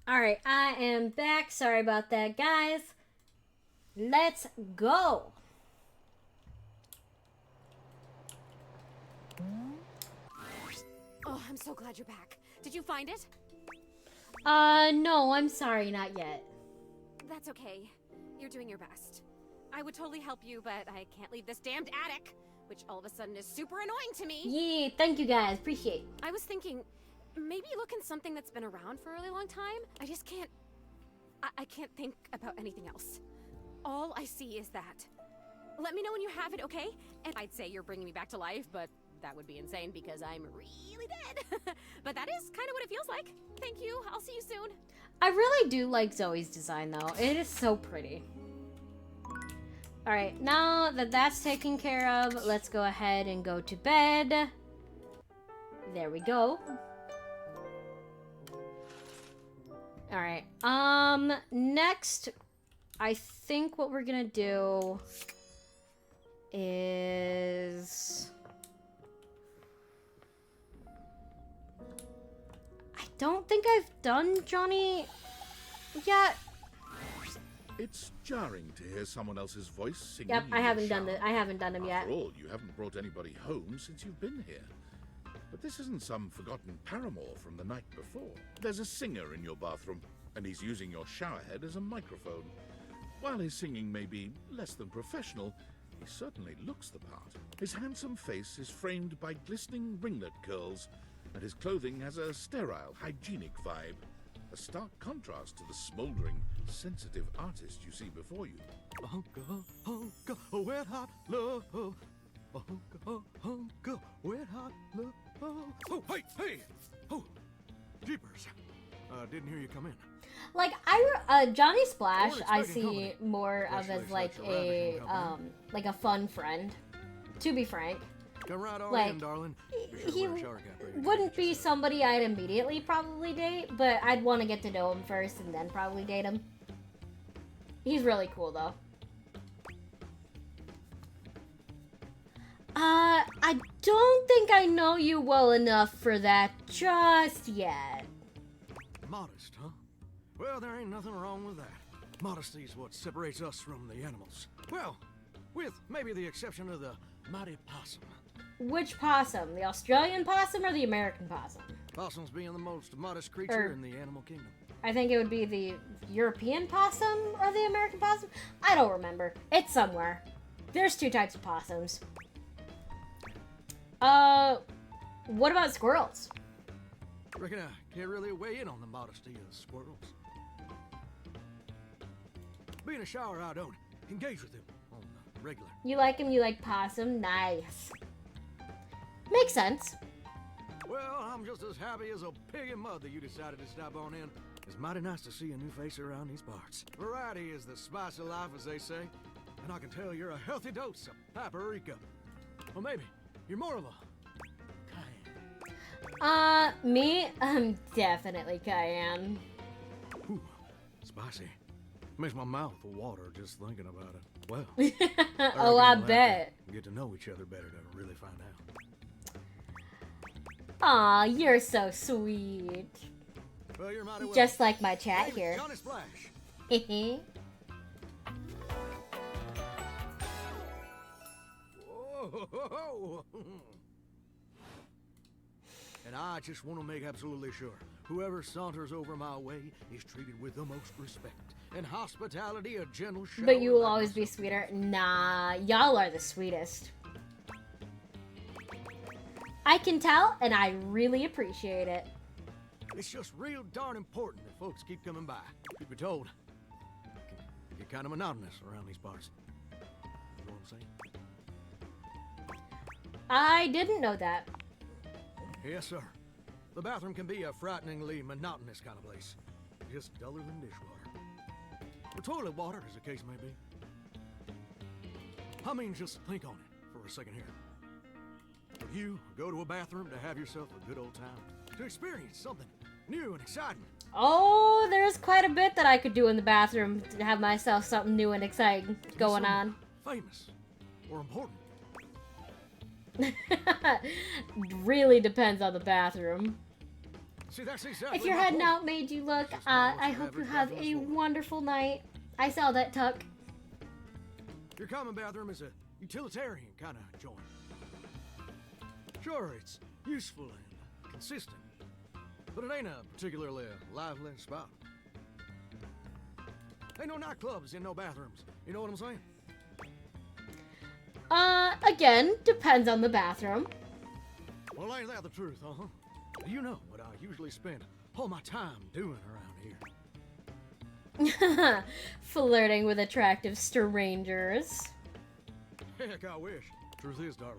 Alright, I am back. Sorry about that, guys. Let's go. Oh, I'm so glad you're back. Did you find it? No, I'm sorry, not yet. That's okay. You're doing your best. I would totally help you, but I can't leave this damned attic, which all of a sudden is super annoying to me. Yeah, thank you guys, appreciate. I was thinking, maybe look in something that's been around for a really long time. I just can't... I can't think about anything else. All I see is that. Let me know when you have it, okay? And I'd say you're bringing me back to life, but that would be insane because I'm really dead. But that is kind of what it feels like. Thank you. I'll see you soon. I really do like Zoe's design, though. It is so pretty. Alright, now that that's taken care of, let's go ahead and go to bed. There we go. Alright, next, I think what we're gonna do is... I don't think I've done Johnny yet. It's jarring to hear someone else's voice singing. Yep, in I your haven't done shower. it. I haven't done him yet. After all, you haven't brought anybody home since you've been here. But this isn't some forgotten paramour from the night before. There's a singer in your bathroom, and he's using your showerhead as a microphone. While his singing may be less than professional, he certainly looks the part. His handsome face is framed by glistening ringlet curls, and his clothing has a sterile, hygienic vibe. A stark contrast to the smouldering, sensitive artist you see before you. Wet hot love. Wet hot love. Oh, hey! Oh, jeepers. Didn't hear you come in. Like Johnny Splash, I expecting see company. more of as like a fun friend. To be frank, Come right on Like, in, darling. Be sure to he wear a shower cap or you're gonna wouldn't get be yourself- somebody I'd immediately probably date, but I'd want to get to know him first and then probably date him. He's really cool though. I don't think I know you well enough for that just yet. Modest, huh? Well, there ain't nothing wrong with that. Modesty is what separates us from the animals. Well, with maybe the exception of the mighty possum. Which possum? The Australian possum or the American possum? Possums being the most modest creature in the animal kingdom. I think it would be the European possum or the American possum. I don't remember. It's somewhere. There's two types of possums. What about squirrels? Reckon I can't really weigh in on the modesty of squirrels. Being a shower, I don't engage with them on the regular. You like him, you like possum? Nice. Makes sense. Well, I'm just as happy as a pig in mud that you decided to stop on in. It's mighty nice to see a new face around these parts. Variety is the spice of life, as they say. And I can tell you're a healthy dose of paprika. Or maybe you're more of a cayenne. Me? I'm definitely Cayenne. Ooh, spicy. Makes my mouth water just thinking about it. Well, Oh, reckon I we'll have bet. to get to know each other better to really find out. Aw, you're so sweet. Well, you're mighty well. Just like my chat Hey, here. Johnny Splash. Whoa. And I just want to make absolutely sure whoever saunters over my way is treated with the most respect and hospitality, a gentle shower. But you will like always be myself. sweeter. Nah, y'all are the sweetest. I can tell, and I really appreciate it. It's just real darn important that folks keep coming by. You've been told. It can get kind of monotonous around these parts. You know what I'm saying? I didn't know that. Yes, sir. The bathroom can be a frighteningly monotonous kind of place. Just duller than dishwater. Or toilet water, as the case may be. I mean, just think on it for a second here. If you go to a bathroom to have yourself a good old time, to experience something new and exciting, Oh, there's quite a bit that I could do in the bathroom to have myself something new and exciting going on. famous or important. Really depends on the bathroom. See, that's exactly If your my heading point. out made you look, Just not I what your hope you average have bathroom a is for. wonderful night. I saw that, Tuck. Your common bathroom is a utilitarian kind of joint. Sure, it's useful and consistent. But it ain't a particularly lively spot. Ain't no nightclubs and no bathrooms. You know what I'm saying? Again, depends on the bathroom. Well, ain't that the truth, You know what I usually spend all my time doing around here. Flirting with attractive strangers. Heck, I wish. Truth is, darling,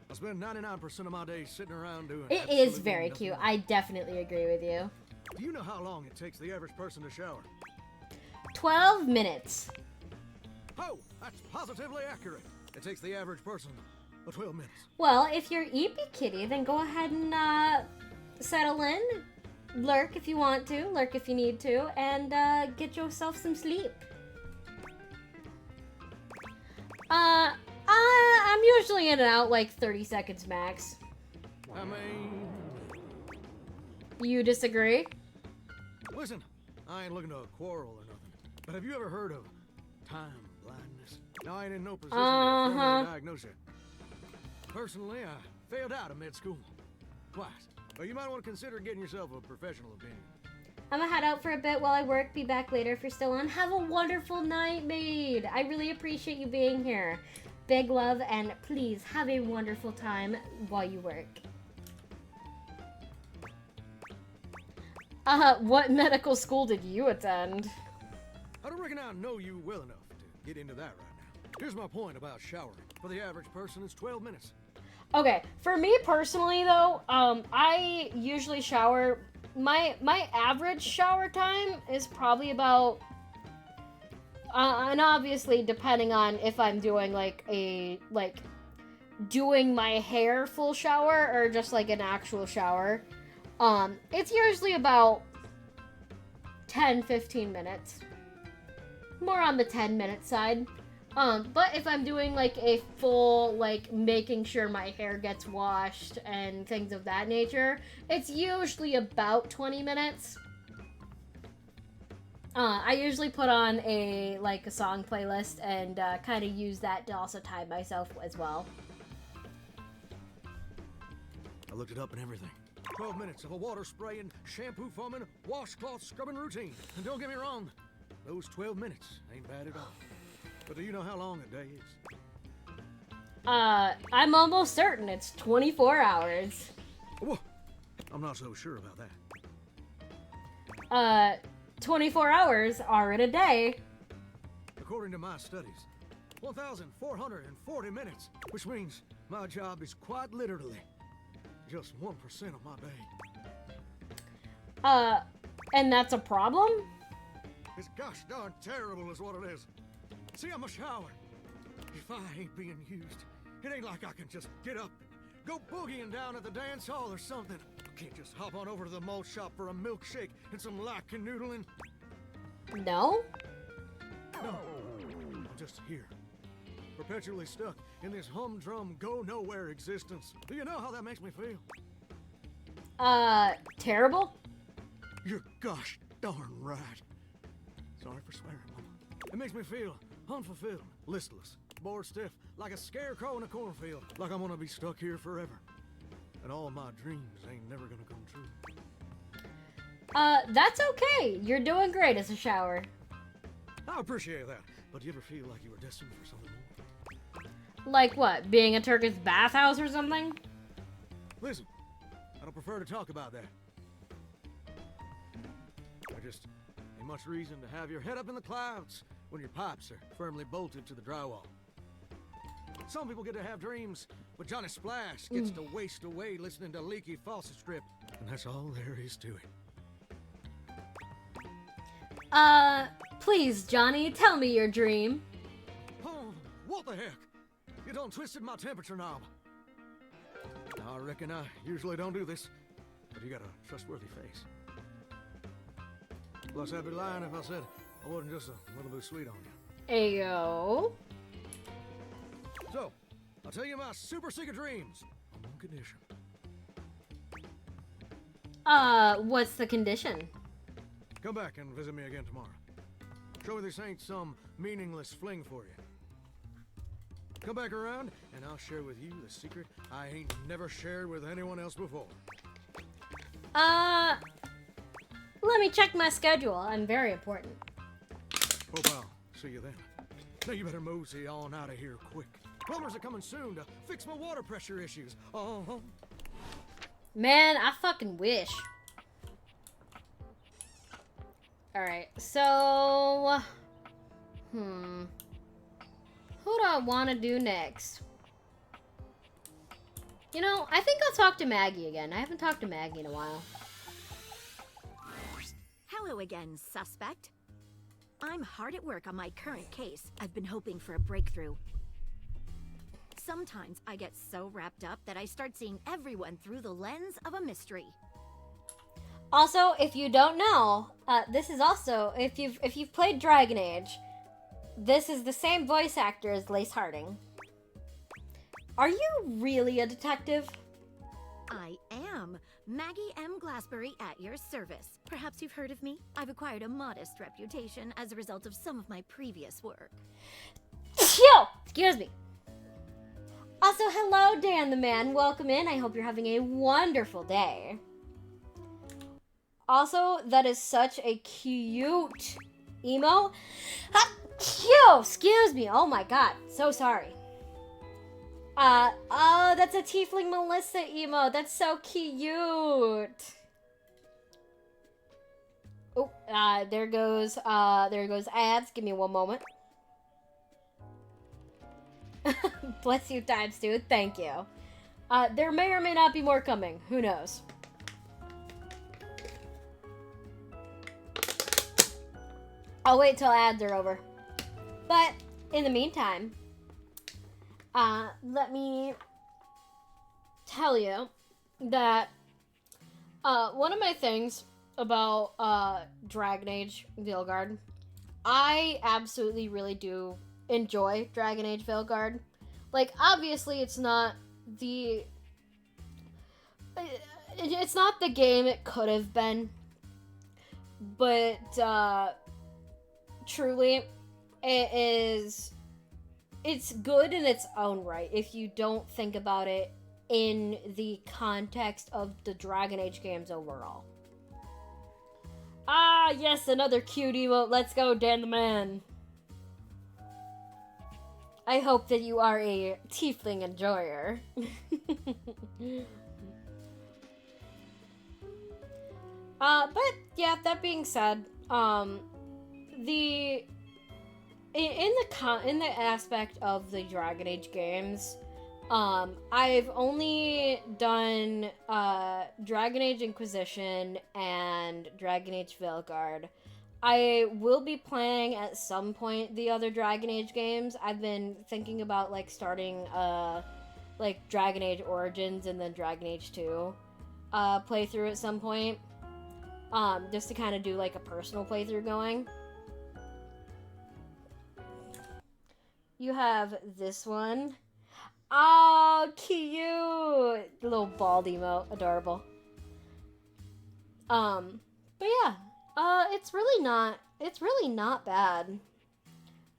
I spend 99% of my days sitting around doing It is absolutely very nothing cute. else. I definitely agree with you. Do you know how long it takes the average person to shower? 12 minutes. Oh, that's positively accurate. It takes the average person 12 minutes. Well, if you're Eepy Kitty, then go ahead and settle in. Lurk if you want to, lurk if you need to, and get yourself some sleep. I'm usually in and out like 30 seconds max. I mean, You disagree? listen, I ain't looking to quarrel or nothing, but have you ever heard of time blindness? Now, I ain't in no position to formally diagnose it. Personally, I failed out of med school twice, but you might want to consider getting yourself a professional opinion. I'm gonna head out for a bit while I work. Be back later if you're still on. Have a wonderful night, maid. I really appreciate you being here. Big love, and please have a wonderful time while you work. What medical school did you attend? I don't reckon I know you well enough to get into that right now. Here's my point about showering. For the average person, it's 12 minutes. Okay, for me personally though, I usually shower. My average shower time is probably about, and obviously depending on if I'm doing doing my hair full shower or just like an actual shower. It's usually about 10-15 minutes. More on the 10-minute side. But if I'm doing like a full, like making sure my hair gets washed and things of that nature, it's usually about 20 minutes. I usually put on a song playlist and kind of use that to also time myself as well. I looked it up and everything. 12 minutes of a water spraying, shampoo foaming, washcloth scrubbing routine. And don't get me wrong, those 12 minutes ain't bad at all. But do you know how long a day is? I'm almost certain it's 24 hours. Whoa, I'm not so sure about that. 24 hours are in a day. According to my studies, 1,440 minutes, which means my job is quite literally just 1% of my day. And that's a problem? It's gosh darn terrible is what it is. See, I'm a shower. If I ain't being used, it ain't like I can just get up, go boogieing down at the dance hall or something. I can't just hop on over to the malt shop for a milkshake and some light canoodling. No? No, I'm just here, perpetually stuck in this humdrum, go-nowhere existence. Do you know how that makes me feel? Terrible? You're gosh darn right. Sorry for swearing, Mama. It makes me feel unfulfilled, listless, bored stiff, like a scarecrow in a cornfield, like I'm gonna be stuck here forever. And all my dreams ain't never gonna come true. That's okay. You're doing great as a shower. I appreciate that, but do you ever feel like you were destined for something more? Like what? Being a Turkish bathhouse or something? Listen, I don't prefer to talk about that. I just ain't much reason to have your head up in the clouds when your pipes are firmly bolted to the drywall. Some people get to have dreams, but Johnny Splash gets to waste away listening to Leaky Faucet Strip, and that's all there is to it. Please, Johnny, tell me your dream. Oh, what the heck? You done twisted my temperature knob. I reckon I usually don't do this, but you got a trustworthy face. Plus, I'd be lying if I said I wasn't just a little bit sweet on you. Ayo. So, I'll tell you my super secret dreams on one condition. What's the condition? Come back and visit me again tomorrow. Show me this ain't some meaningless fling for you. Come back around, and I'll share with you the secret I ain't never shared with anyone else before. Let me check my schedule. I'm very important. Hope I'll see you then. Now you better mosey on out of here quick. Plumbers are coming soon to fix my water pressure issues. Man, I fucking wish. Alright, so... Who do I want to do next? You know, I think I'll talk to Maggie again. I haven't talked to Maggie in a while. Hello again, suspect. I'm hard at work on my current case. I've been hoping for a breakthrough. Sometimes I get so wrapped up that I start seeing everyone through the lens of a mystery. Also, if you don't know, this is also if you've played Dragon Age, this is the same voice actor as Lace Harding. Are you really a detective? I am Maggie M. Glassbury at your service. Perhaps you've heard of me? I've acquired a modest reputation as a result of some of my previous work. Yo! Excuse me. Also, hello, Dan the Man. Welcome in. I hope you're having a wonderful day. Also, that is such a cute emo. Yo! Excuse me. Oh my god. So sorry. Oh, that's a Tiefling Melissa emo. That's so cute. Oh, there goes ads. Give me one moment. Bless you, Times 2. Thank you. There may or may not be more coming. Who knows? I'll wait till ads are over. But, in the meantime, let me tell you that one of my things about Dragon Age Veilguard, I absolutely really do enjoy Dragon Age Veilguard. Like, obviously it's not the game it could have been, but truly it's good in its own right if you don't think about it in the context of the Dragon Age games overall. Ah, yes, another cute emote. Let's go, Dan the Man. I hope that you are a tiefling enjoyer. But yeah, that being said, in the aspect of the Dragon Age games, I've only done Dragon Age Inquisition and Dragon Age Veilguard. I will be playing at some point the other Dragon Age games. I've been thinking about like starting like Dragon Age Origins and then Dragon Age 2 playthrough at some point. Just to kind of do like a personal playthrough going. You have this one. Oh, cute! Little bald emote, adorable. But yeah, it's really not bad.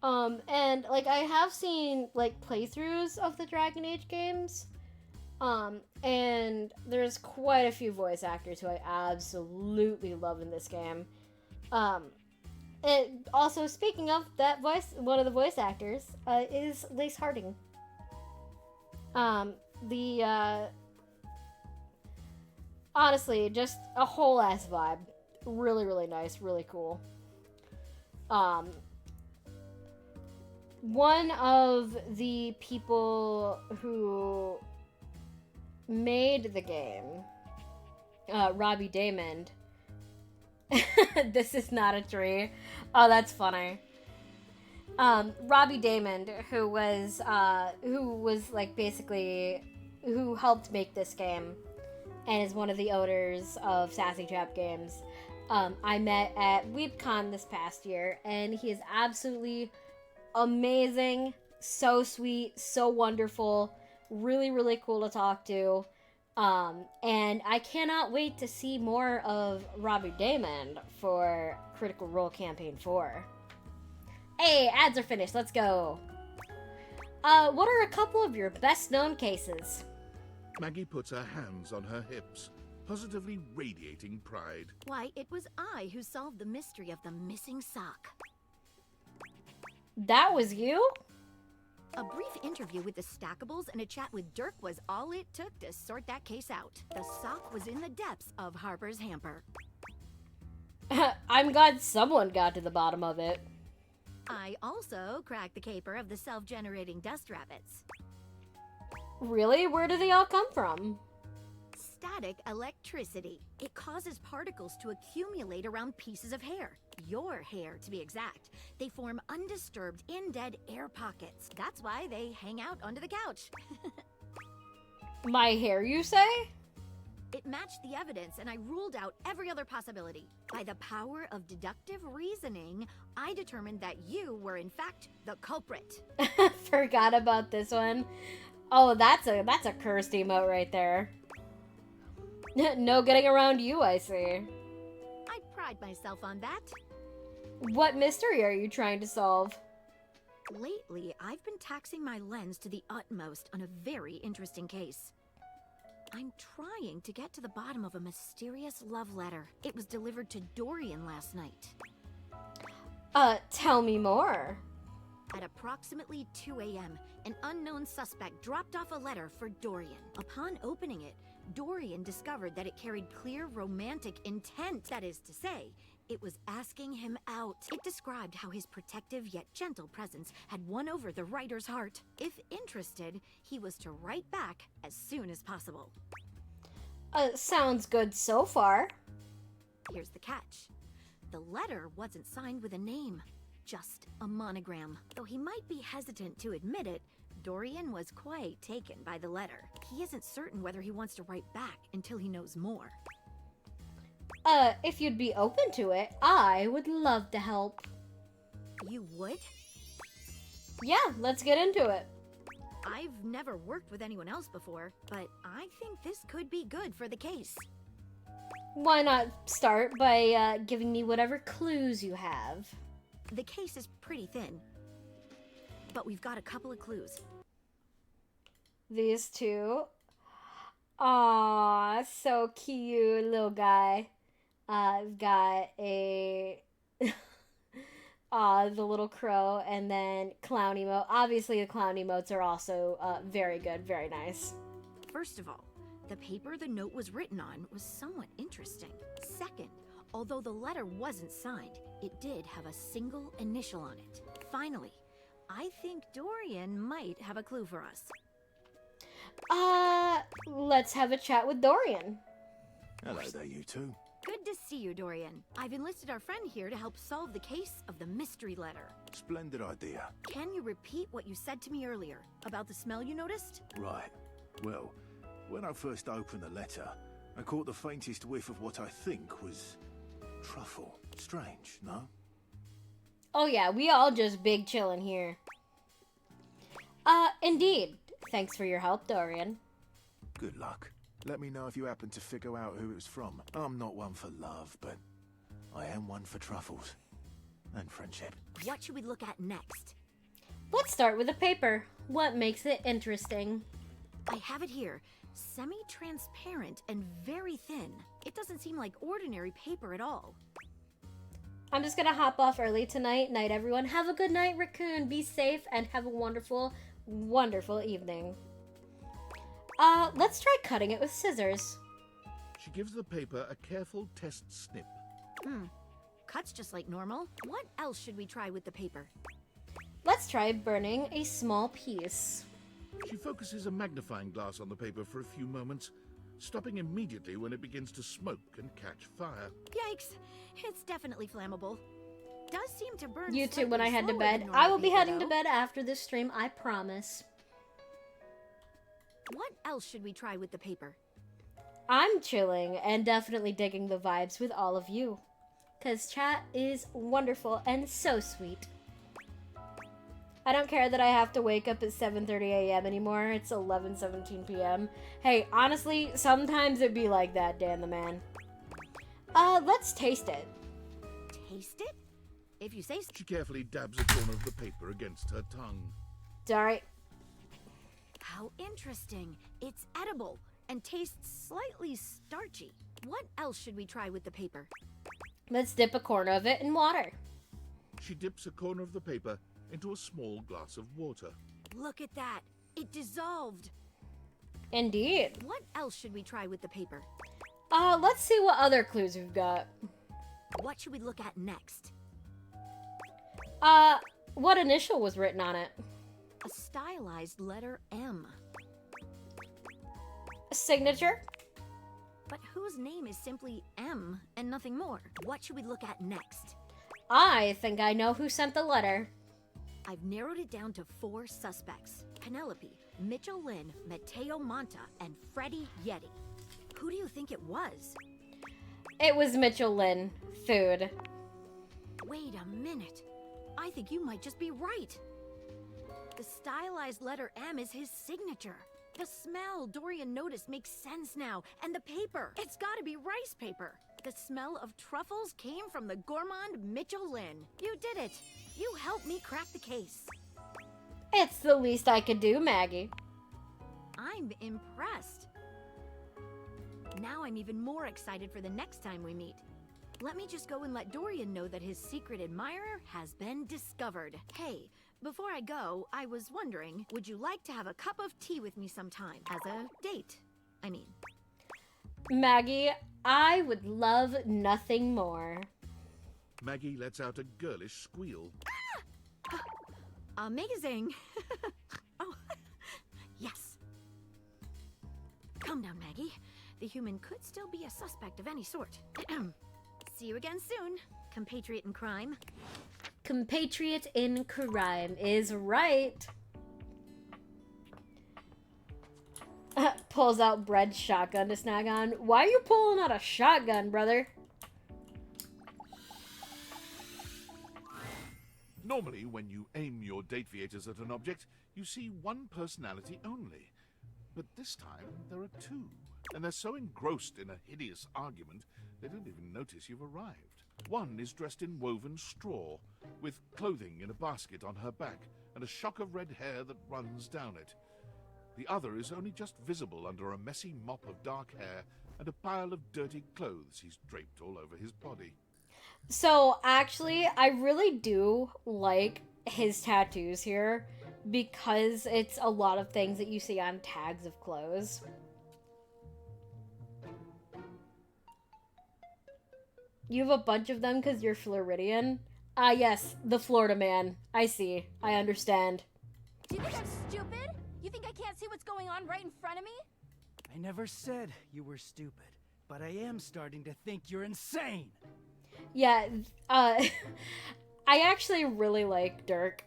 And like I have seen like playthroughs of the Dragon Age games. And there's quite a few voice actors who I absolutely love in this game. And also, speaking of that voice, one of the voice actors is Lace Harding. Honestly, just a whole ass vibe. Really, really nice, really cool. One of the people who made the game, Robbie Daymond. This is not a tree. Oh, that's funny. Robbie Daymond, who was like basically who helped make this game and is one of the owners of Sassy Trap Games. I met at WeebCon this past year, and he is absolutely amazing, so sweet, so wonderful, really, really cool to talk to. And I cannot wait to see more of Robbie Daymond for Critical Role Campaign 4. Hey, ads are finished, let's go. What are a couple of your best known cases? Maggie puts her hands on her hips. positively radiating pride. Why, it was I who solved the mystery of the missing sock. That was you? A brief interview with the Stackables and a chat with Dirk was all it took to sort that case out. The sock was in the depths of Harper's hamper. I'm glad someone got to the bottom of it. I also cracked the caper of the self-generating dust rabbits. Really? Where do they all come from? Static electricity. It causes particles to accumulate around pieces of hair. Your hair, to be exact. They form undisturbed, in-dead air pockets. That's why they hang out under the couch. My hair, you say? It matched the evidence, and I ruled out every other possibility. By the power of deductive reasoning, I determined that you were, in fact, the culprit. Forgot about this one. Oh, that's a cursed emote right there. No getting around you, I see. I pride myself on that. What mystery are you trying to solve? Lately, I've been taxing my lens to the utmost on a very interesting case. I'm trying to get to the bottom of a mysterious love letter. It was delivered to Dorian last night. Tell me more. At approximately 2 a.m., an unknown suspect dropped off a letter for Dorian. Upon opening it, Dorian discovered that it carried clear romantic intent. That is to say, it was asking him out. It described how his protective yet gentle presence had won over the writer's heart. If interested, he was to write back as soon as possible. Sounds good so far. Here's the catch. The letter wasn't signed with a name, just a monogram. Though he might be hesitant to admit it, Dorian was quite taken by the letter. He isn't certain whether he wants to write back until he knows more. If you'd be open to it, I would love to help. You would? Yeah, let's get into it. I've never worked with anyone else before, but I think this could be good for the case. Why not start by giving me whatever clues you have? The case is pretty thin, but we've got a couple of clues. These two. Aww, so cute, little guy. I've got a... the little crow, and then clown emote. Obviously, the clown emotes are also very good, very nice. First of all, the paper the note was written on was somewhat interesting. Second, although the letter wasn't signed, it did have a single initial on it. Finally, I think Dorian might have a clue for us. Let's have a chat with Dorian. Hello there, you two. Good to see you, Dorian. I've enlisted our friend here to help solve the case of the mystery letter. Splendid idea. Can you repeat what you said to me earlier about the smell you noticed? Right. Well, when I first opened the letter, I caught the faintest whiff of what I think was truffle. Strange, no? Oh yeah, we all just big chillin' here. Indeed. Thanks for your help, Dorian. Good luck. Let me know if you happen to figure out who it was from. I'm not one for love, but I am one for truffles. And friendship. What should we look at next? Let's start with the paper. What makes it interesting? I have it here. Semi-transparent and very thin. It doesn't seem like ordinary paper at all. I'm just gonna hop off early tonight. Night, everyone. Have a good night, Raccoon. Be safe and have a wonderful, wonderful evening. Let's try cutting it with scissors. She gives the paper a careful test snip. Cuts just like normal. What else should we try with the paper? Let's try burning a small piece. She focuses a magnifying glass on the paper for a few moments, stopping immediately when it begins to smoke and catch fire. Yikes! It's definitely flammable. Does seem to burn. You too, when I head to slower bed. than normal I will be paper, heading to though. bed after this stream, I promise. What else should we try with the paper? I'm chilling and definitely digging the vibes with all of you. Because chat is wonderful and so sweet. I don't care that I have to wake up at 7:30 a.m. anymore. It's 11:17 p.m. Hey, honestly, sometimes it'd be like that, Dan the Man. Let's taste it. Taste it? If you say so. She carefully dabs a corner of the paper against her tongue. Alright. How interesting. It's edible. and tastes slightly starchy. What else should we try with the paper? Let's dip a corner of it in water. She dips a corner of the paper into a small glass of water. Look at that. It dissolved. Indeed. What else should we try with the paper? Let's see what other clues we've got. What should we look at next? What initial was written on it? A stylized letter M. A signature? But whose name is simply M and nothing more? What should we look at next? I think I know who sent the letter. I've narrowed it down to 4 suspects. Penelope, Mitchell Lynn, Mateo Monta, and Freddie Yeti. Who do you think it was? It was Mitchell Lynn. Food. Wait a minute. I think you might just be right. The stylized letter M is his signature. The smell Dorian noticed makes sense now. And the paper. It's gotta be rice paper. The smell of truffles came from the gourmand Mitchell Lynn. You did it. You helped me crack the case. It's the least I could do, Maggie. I'm impressed. Now I'm even more excited for the next time we meet. Let me just go and let Dorian know that his secret admirer has been discovered. Hey, before I go, I was wondering, would you like to have a cup of tea with me sometime? As a date, I mean. Maggie, I would love nothing more. Maggie lets out a girlish squeal. Amazing. Oh, yes. Calm down, Maggie. The human could still be a suspect of any sort. See you again soon, compatriot in crime. Compatriot in crime is right. Pulls out Bread's shotgun to snag on. Why are you pulling out a shotgun, brother? Normally, when you aim your date viators at an object, you see one personality only. But this time, there are 2. And they're so engrossed in a hideous argument, they don't even notice you've arrived. One is dressed in woven straw, with clothing in a basket on her back, and a shock of red hair that runs down it. The other is only just visible under a messy mop of dark hair and a pile of dirty clothes he's draped all over his body. So, actually, I really do like his tattoos here, because it's a lot of things that you see on tags of clothes. You have a bunch of them because you're Floridian? Ah, yes, the Florida man. I see. I understand. Do you think I'm stupid? You think I can't see what's going on right in front of me? I never said you were stupid, but I am starting to think you're insane. Yeah, I actually really like Dirk.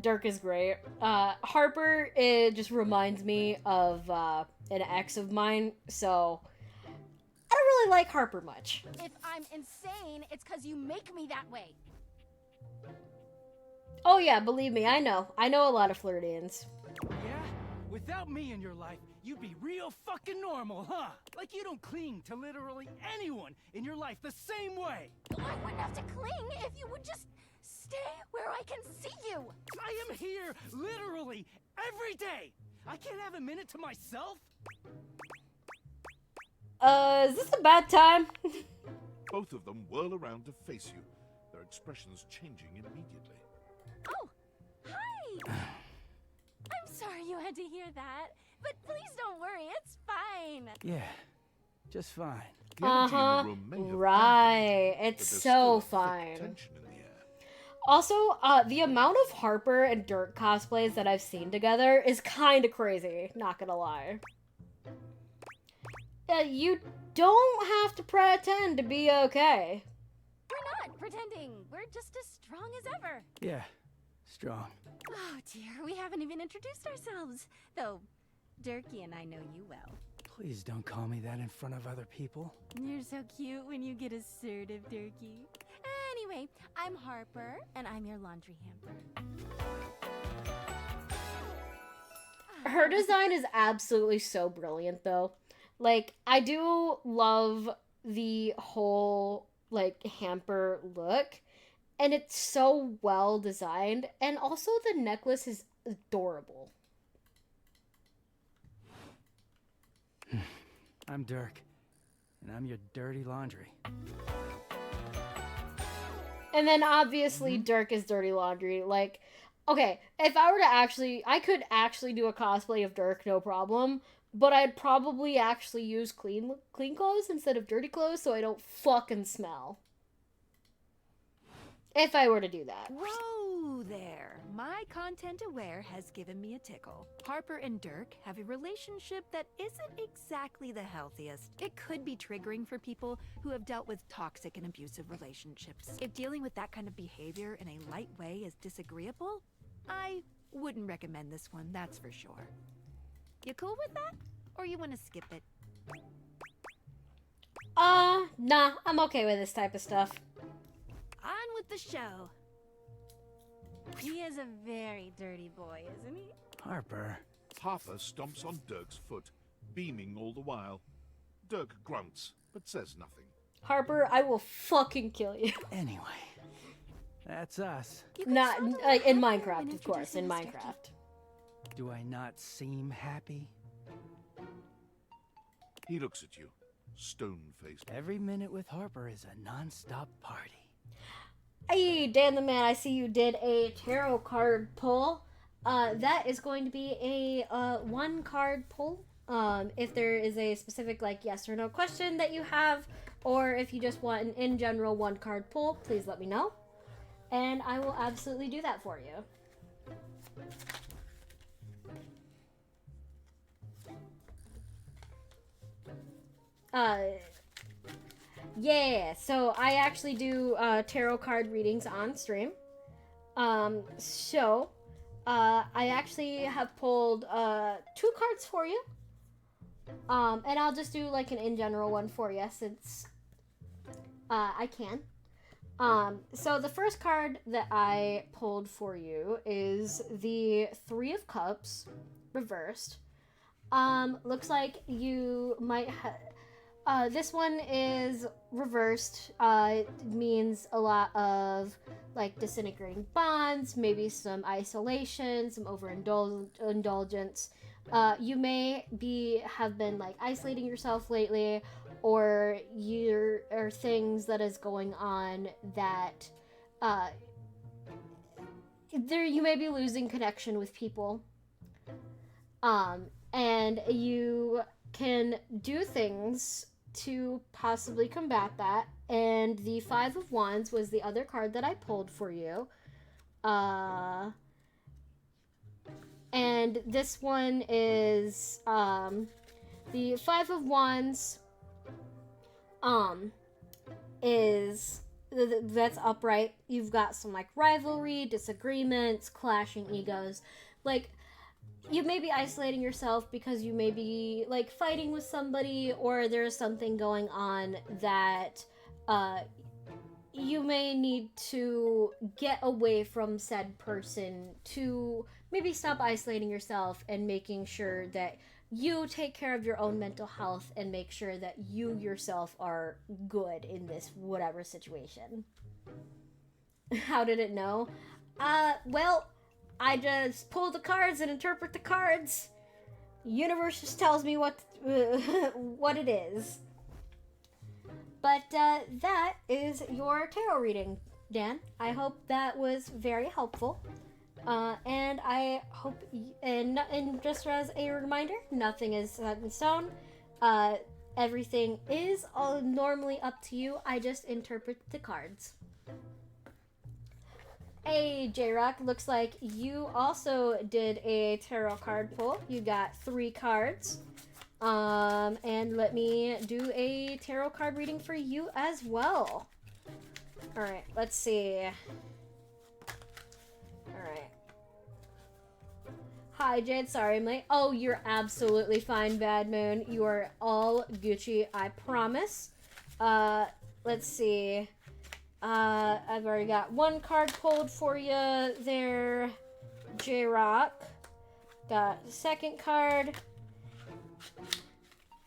Dirk is great. Harper, it just reminds me of an ex of mine, so I don't really like Harper much. If I'm insane, it's because you make me that way. Oh yeah, believe me, I know. I know a lot of Floridians. Yeah? Without me in your life, you'd be real fucking normal, huh? Like you don't cling to literally anyone in your life the same way. I wouldn't have to cling if you would just stay where I can see you. I am here literally every day. I can't have a minute to myself. Is this a bad time? Both of them whirl around to face you, their expressions changing immediately. Oh, hi! I'm sorry you had to hear that, but please don't worry, it's fine. Yeah, just fine. The energy in the room may have Right. dampened, It's but there's so still a thick fine. tension in the air. Also, the amount of Harper and Dirk cosplays that I've seen together is kind of crazy, not gonna lie. You don't have to pretend to be okay. We're not pretending, we're just as strong as ever. Yeah, strong. Oh dear, we haven't even introduced ourselves. Though, Durkee and I know you well. Please don't call me that in front of other people. You're so cute when you get assertive, Durkee. Anyway, I'm Harper, and I'm your laundry hamper. Her design is absolutely so brilliant, though. Like, I do love the whole, like, hamper look. And it's so well designed. And also the necklace is adorable. I'm Dirk, and I'm your dirty laundry. And then obviously Dirk is dirty laundry. Like, okay, if I were to I could actually do a cosplay of Dirk, no problem. But I'd probably actually use clean clothes instead of dirty clothes so I don't fucking smell. If I were to do that. Whoa there. My content aware has given me a tickle. Harper and Dirk have a relationship that isn't exactly the healthiest. It could be triggering for people who have dealt with toxic and abusive relationships. If dealing with that kind of behavior in a light way is disagreeable, I wouldn't recommend this one, that's for sure. You cool with that? Or you want to skip it? Nah, I'm okay with this type of stuff. On with the show. He is a very dirty boy, isn't he? Harper. Harper stomps on Dirk's foot, beaming all the while. Dirk grunts, but says nothing. Harper, I will fucking kill you. Anyway, that's us. Not in Minecraft, of course, in Minecraft. Do I not seem happy? He looks at you, stone-faced. Every minute with Harper is a non-stop party. Hey, Dan the Man, I see you did a tarot card pull. That is going to be a one card pull. If there is a specific like yes or no question that you have, or if you just want an in general one card pull, please let me know. And I will absolutely do that for you. Yeah, so I actually do tarot card readings on stream. I actually have pulled 2 cards for you. And I'll just do like an in general one for you since I can. So the first card that I pulled for you is the 3 of Cups reversed. Looks like you might have... this one is reversed. It means a lot of like disintegrating bonds, maybe some isolation, some overindulgence. You may have been like isolating yourself lately, or there are things that is going on that you may be losing connection with people. And you can do things to possibly combat that, and the 5 of Wands was the other card that I pulled for you. And this one is the 5 of Wands that's upright. You've got some like rivalry, disagreements, clashing egos. Like, you may be isolating yourself because you may be like fighting with somebody, or there's something going on that you may need to get away from said person to maybe stop isolating yourself and making sure that you take care of your own mental health and make sure that you yourself are good in this whatever situation. How did it know? Well, I just pull the cards and interpret the cards. Universe just tells me what it is. But that is your tarot reading, Dan. I hope that was very helpful. And I hope, and just as a reminder, nothing is set in stone. Everything is all normally up to you. I just interpret the cards. Hey, J-Rock, looks like you also did a tarot card pull. You got 3 cards. And let me do a tarot card reading for you as well. Alright, let's see. Alright. Hi, Jade, sorry I'm late. Oh, you're absolutely fine, Bad Moon. You are all Gucci, I promise. Let's see. I've already got 1 card pulled for you there, J-Rock. Got the 2nd card.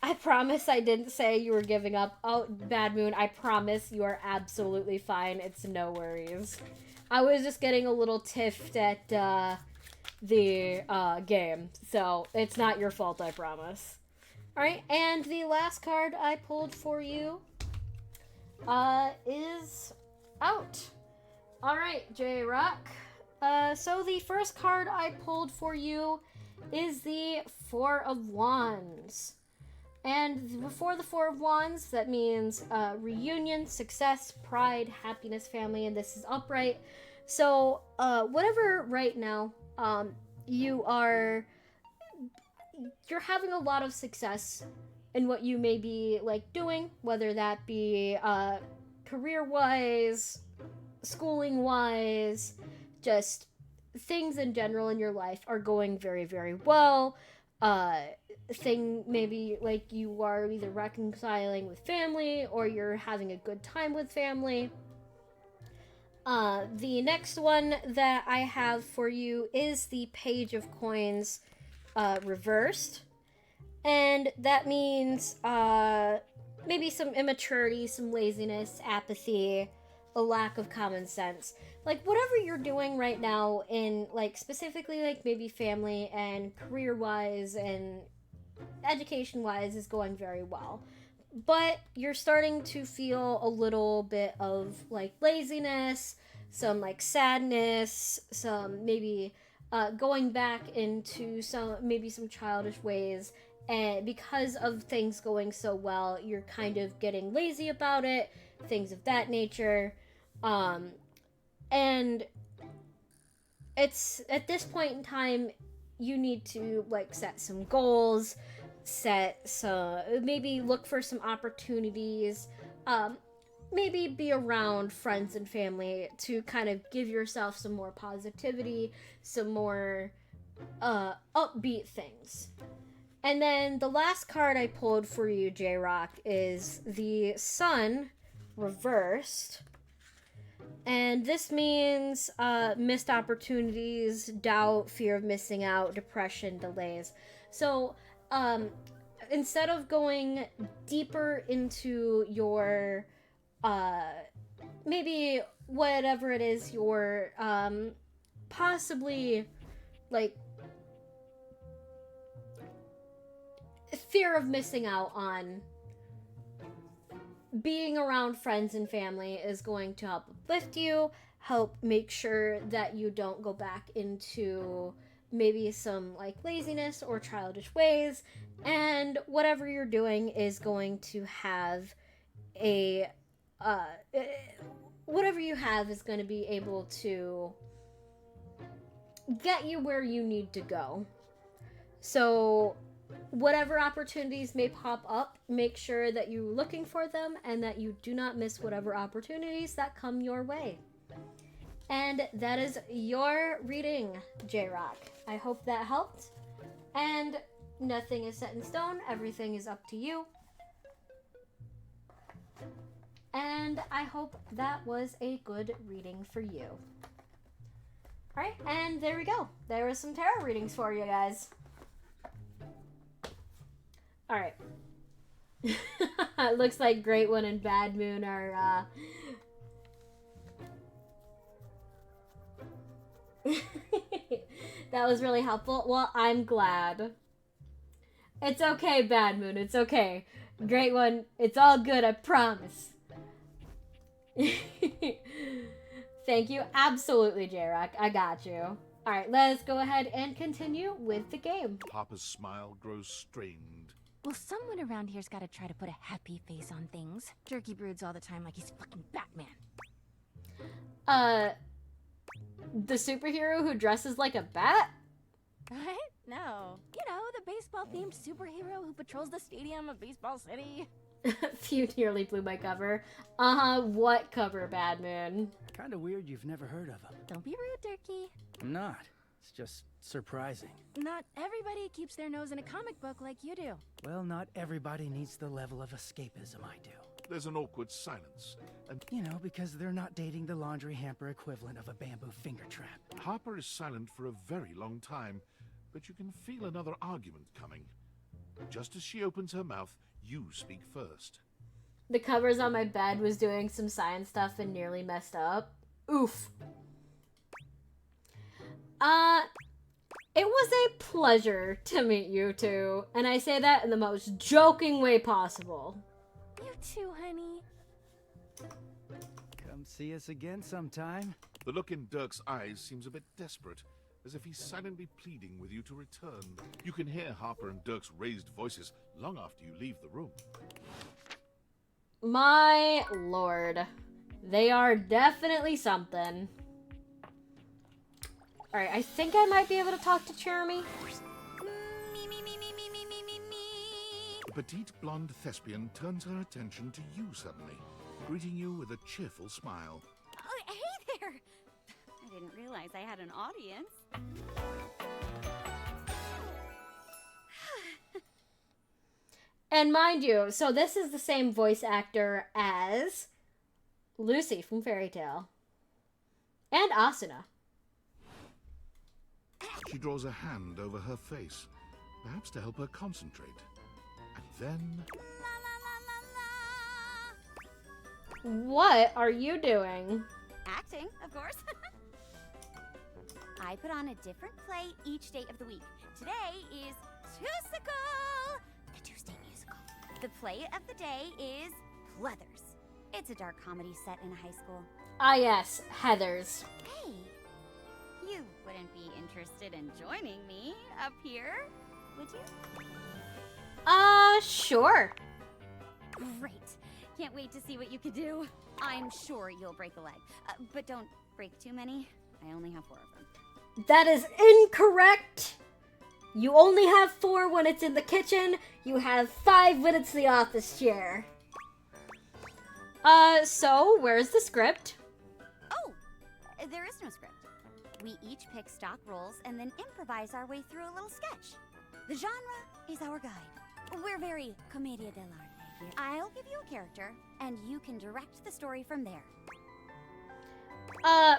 I promise I didn't say you were giving up. Oh, Bad Moon, I promise you are absolutely fine. It's no worries. I was just getting a little tiffed at the game, so it's not your fault, I promise. Alright, and the last card I pulled for you is out. Alright, J-Rock. So the first card I pulled for you is the Four of Wands. And before the Four of Wands, that means reunion, success, pride, happiness, family, and this is upright. So, whatever right now, you're having a lot of success in what you may be like doing, whether that be career-wise, schooling-wise, just things in general in your life are going very, very well. Maybe like you are either reconciling with family or you're having a good time with family. The next one that I have for you is the Page of Coins reversed. And that means maybe some immaturity, some laziness, apathy, a lack of common sense. Like, whatever you're doing right now in, like, specifically, like, maybe family and career-wise and education-wise is going very well. But you're starting to feel a little bit of, like, laziness, some, like, sadness, some maybe going back into some childish ways. And because of things going so well, you're kind of getting lazy about it, things of that nature. And it's at this point in time, you need to like set some goals, maybe look for some opportunities, maybe be around friends and family to kind of give yourself some more positivity, some more upbeat things. And then the last card I pulled for you, J-Rock, is the Sun reversed. And this means missed opportunities, doubt, fear of missing out, depression, delays. So instead of going deeper into your maybe whatever it is you're possibly like fear of missing out on, being around friends and family is going to help uplift you, help make sure that you don't go back into maybe some like laziness or childish ways, and whatever you're doing is going to have whatever you have is going to be able to get you where you need to go. So whatever opportunities may pop up, make sure that you're looking for them and that you do not miss whatever opportunities that come your way. And that is your reading, J-Rock. I hope that helped. And nothing is set in stone. Everything is up to you. And I hope that was a good reading for you. Alright, and there we go. There was some tarot readings for you guys. Alright. It looks like Great One and Bad Moon are, that was really helpful. Well, I'm glad. It's okay, Bad Moon. It's okay. Great One, it's all good, I promise. Thank you. Absolutely, J-Rock. I got you. Alright, let's go ahead and continue with the game. Papa's smile grows strained. Well, someone around here's gotta try to put a happy face on things. Jerky broods all the time like he's fucking Batman. The superhero who dresses like a bat? What? No. You know, the baseball-themed superhero who patrols the stadium of Baseball City. You nearly blew my cover. What cover, Bad Moon? Kinda weird you've never heard of him. Don't be rude, Turkey. I'm not. It's just surprising. Not everybody keeps their nose in a comic book like you do. Well, not everybody needs the level of escapism I do. There's an awkward silence, and You know, because they're not dating the laundry hamper equivalent of a bamboo finger trap. Harper is silent for a very long time, but you can feel another argument coming. Just as she opens her mouth, you speak first. The covers on my bed was doing some science stuff and nearly messed up. Oof. It was a pleasure to meet you two, and I say that in the most joking way possible. You too, honey. Come see us again sometime. The look in Dirk's eyes seems a bit desperate, as if he's silently pleading with you to return. You can hear Harper and Dirk's raised voices long after you leave the room. My lord. They are definitely something. Alright, I think I might be able to talk to Jeremy. The petite blonde thespian turns her attention to you suddenly, greeting you with a cheerful smile. Oh, hey there! I didn't realize I had an audience. And mind you, so this is the same voice actor as Lucy from Fairy Tail. And Asuna. She draws a hand over her face, perhaps to help her concentrate. And then... What are you doing? Acting, of course. I put on a different play each day of the week. Today is Tusical, the Tuesday musical. The play of the day is Pleathers. It's a dark comedy set in a high school. Ah yes, Heathers. Hey, you wouldn't be interested in joining me up here, would you? Sure. Great. Can't wait to see what you can do. I'm sure you'll break a leg, but don't break too many. I only have 4 of them. That is incorrect. You only have 4 when it's in the kitchen. You have 5 when it's the office chair. So where's the script? Oh, there is no script. We each pick stock roles and then improvise our way through a little sketch. The genre is our guide. We're very commedia dell'arte here. I'll give you a character, and you can direct the story from there.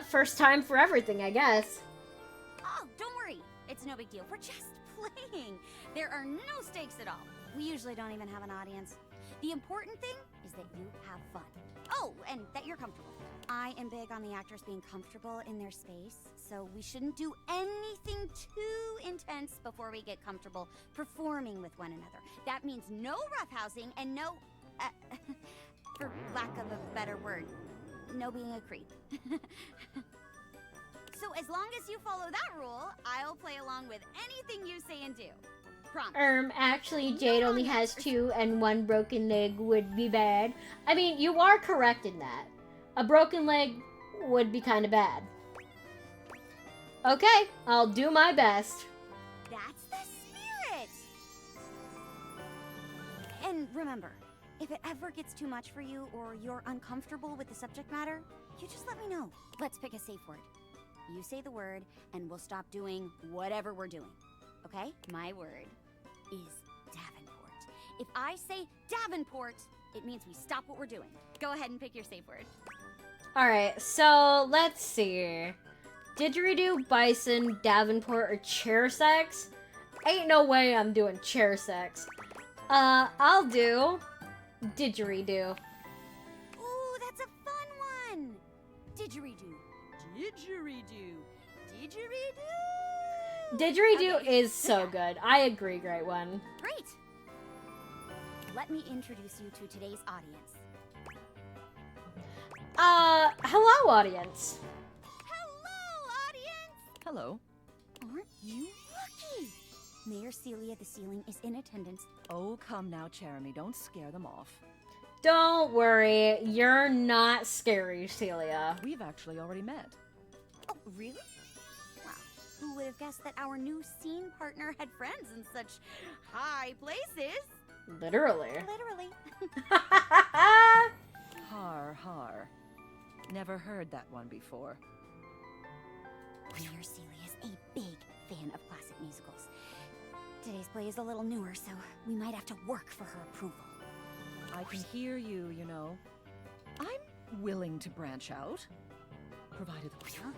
First time for everything, I guess. Oh, don't worry. It's no big deal. We're just playing. There are no stakes at all. We usually don't even have an audience. The important thing is that you have fun. Oh, and that you're comfortable. I am big on the actors being comfortable in their space, so we shouldn't do anything too intense before we get comfortable performing with one another. That means no roughhousing and no, for lack of a better word, no being a creep. So as long as you follow that rule, I'll play along with anything you say and do. Promise. Actually, Jade only has 2 and 1 broken leg would be bad. I mean, you are correct in that. A broken leg would be kind of bad. Okay, I'll do my best. That's the spirit! And remember, if it ever gets too much for you or you're uncomfortable with the subject matter, you just let me know. Let's pick a safe word. You say the word, and we'll stop doing whatever we're doing. Okay? My word is Davenport. If I say Davenport, it means we stop what we're doing. Go ahead and pick your safe word. Alright, so let's see. Didgeridoo, Bison, Davenport, or chair sex? Ain't no way I'm doing chair sex. I'll do didgeridoo. Ooh, that's a fun one! Didgeridoo. Didgeridoo. Didgeridoo. Didgeridoo Okay. is so good. I agree, great one. Great. Let me introduce you to today's audience. Hello, audience. Hello, audience! Hello. Aren't you lucky? Mayor Celia the Ceiling is in attendance. Oh, come now, Jeremy. Don't scare them off. Don't worry, you're not scary, Celia. We've actually already met. Oh, really? Wow. Who would have guessed that our new scene partner had friends in such high places? Literally. Literally. Har, har. Never heard that one before. Mayor Celia is a big fan of classic musicals. Today's play is a little newer, so we might have to work for her approval. I can hear you, you know. I'm willing to branch out. Provided the Huh?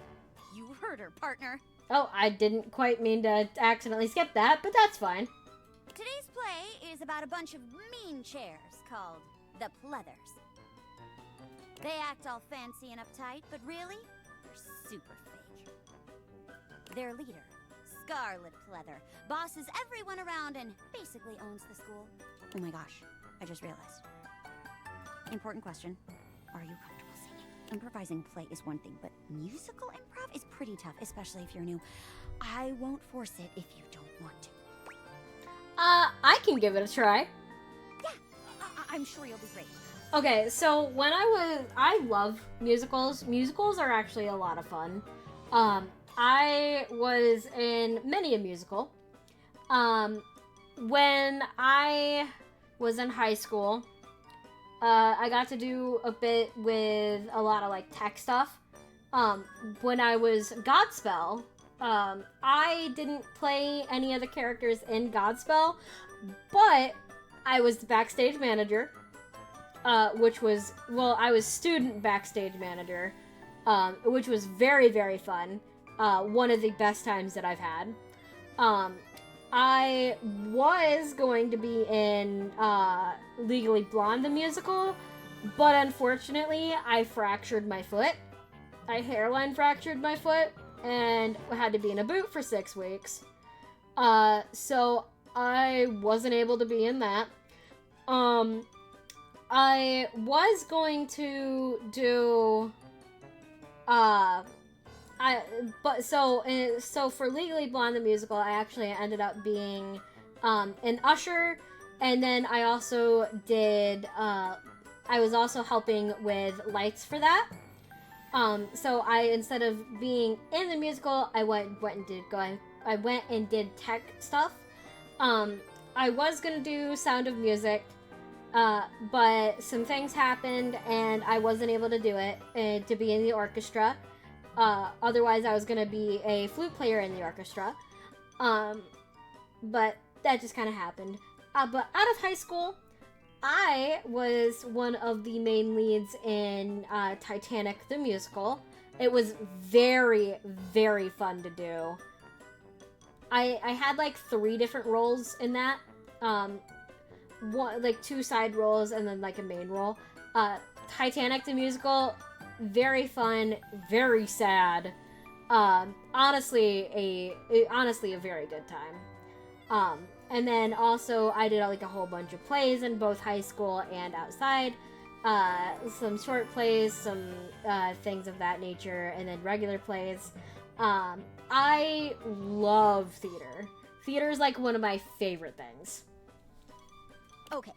You heard her, partner. Oh, I didn't quite mean to accidentally skip that, but that's fine. Today's play is about a bunch of mean chairs called the Pleathers. They act all fancy and uptight, but really, they're super fake. Their leader, Scarlet Pleather. Bosses everyone around and basically owns the school. Oh my gosh, I just realized. Important question. Are you comfortable singing? Improvising play is one thing, but musical improv is pretty tough, especially if you're new. I won't force it if you don't want to. I can give it a try. Yeah, I'm sure you'll be great. Okay, so when I love musicals. Musicals are actually a lot of fun. I was in many a musical. When I was in high school, I got to do a bit with a lot of like tech stuff. When I was Godspell, I didn't play any of the characters in Godspell, but I was the backstage manager, which was, well, I was student backstage manager, which was very, very fun. One of the best times that I've had. I was going to be in Legally Blonde, the musical, but unfortunately, I fractured my foot. I hairline fractured my foot and had to be in a boot for 6 weeks. So I wasn't able to be in that. I was going to do so for Legally Blonde the musical, I actually ended up being an usher, and then I also did I was also helping with lights for that. So I, instead of being in the musical, I went and did tech stuff. I was gonna do Sound of Music, but some things happened and I wasn't able to do it to be in the orchestra. Otherwise, I was gonna be a flute player in the orchestra. But that just kind of happened. But out of high school, I was one of the main leads in Titanic the musical. It was very, very fun to do. I had like 3 different roles in that. One, like 2 side roles and then like a main role. Titanic the musical, very fun, very sad. Honestly a very good time. And then also I did like a whole bunch of plays in both high school and outside. Some short plays, some things of that nature, and then regular plays. I love theater. Theater is like one of my favorite things. Okay,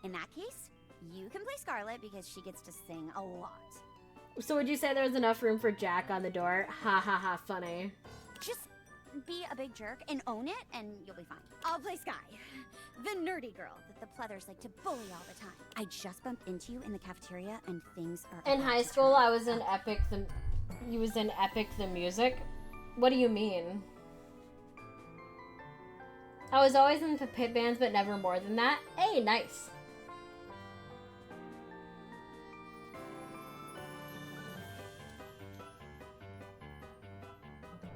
in that case, you can play Scarlet because she gets to sing a lot. So would you say there's enough room for Jack on the door? Ha ha ha, funny. Just be a big jerk and own it, and you'll be fine. I'll play Sky, the nerdy girl that the Pleathers like to bully all the time. I just bumped into you in the cafeteria, and things are. In high school, I was in Epic the. You was in Epic the music. What do you mean? I was always in the pit bands, but never more than that. Hey, nice.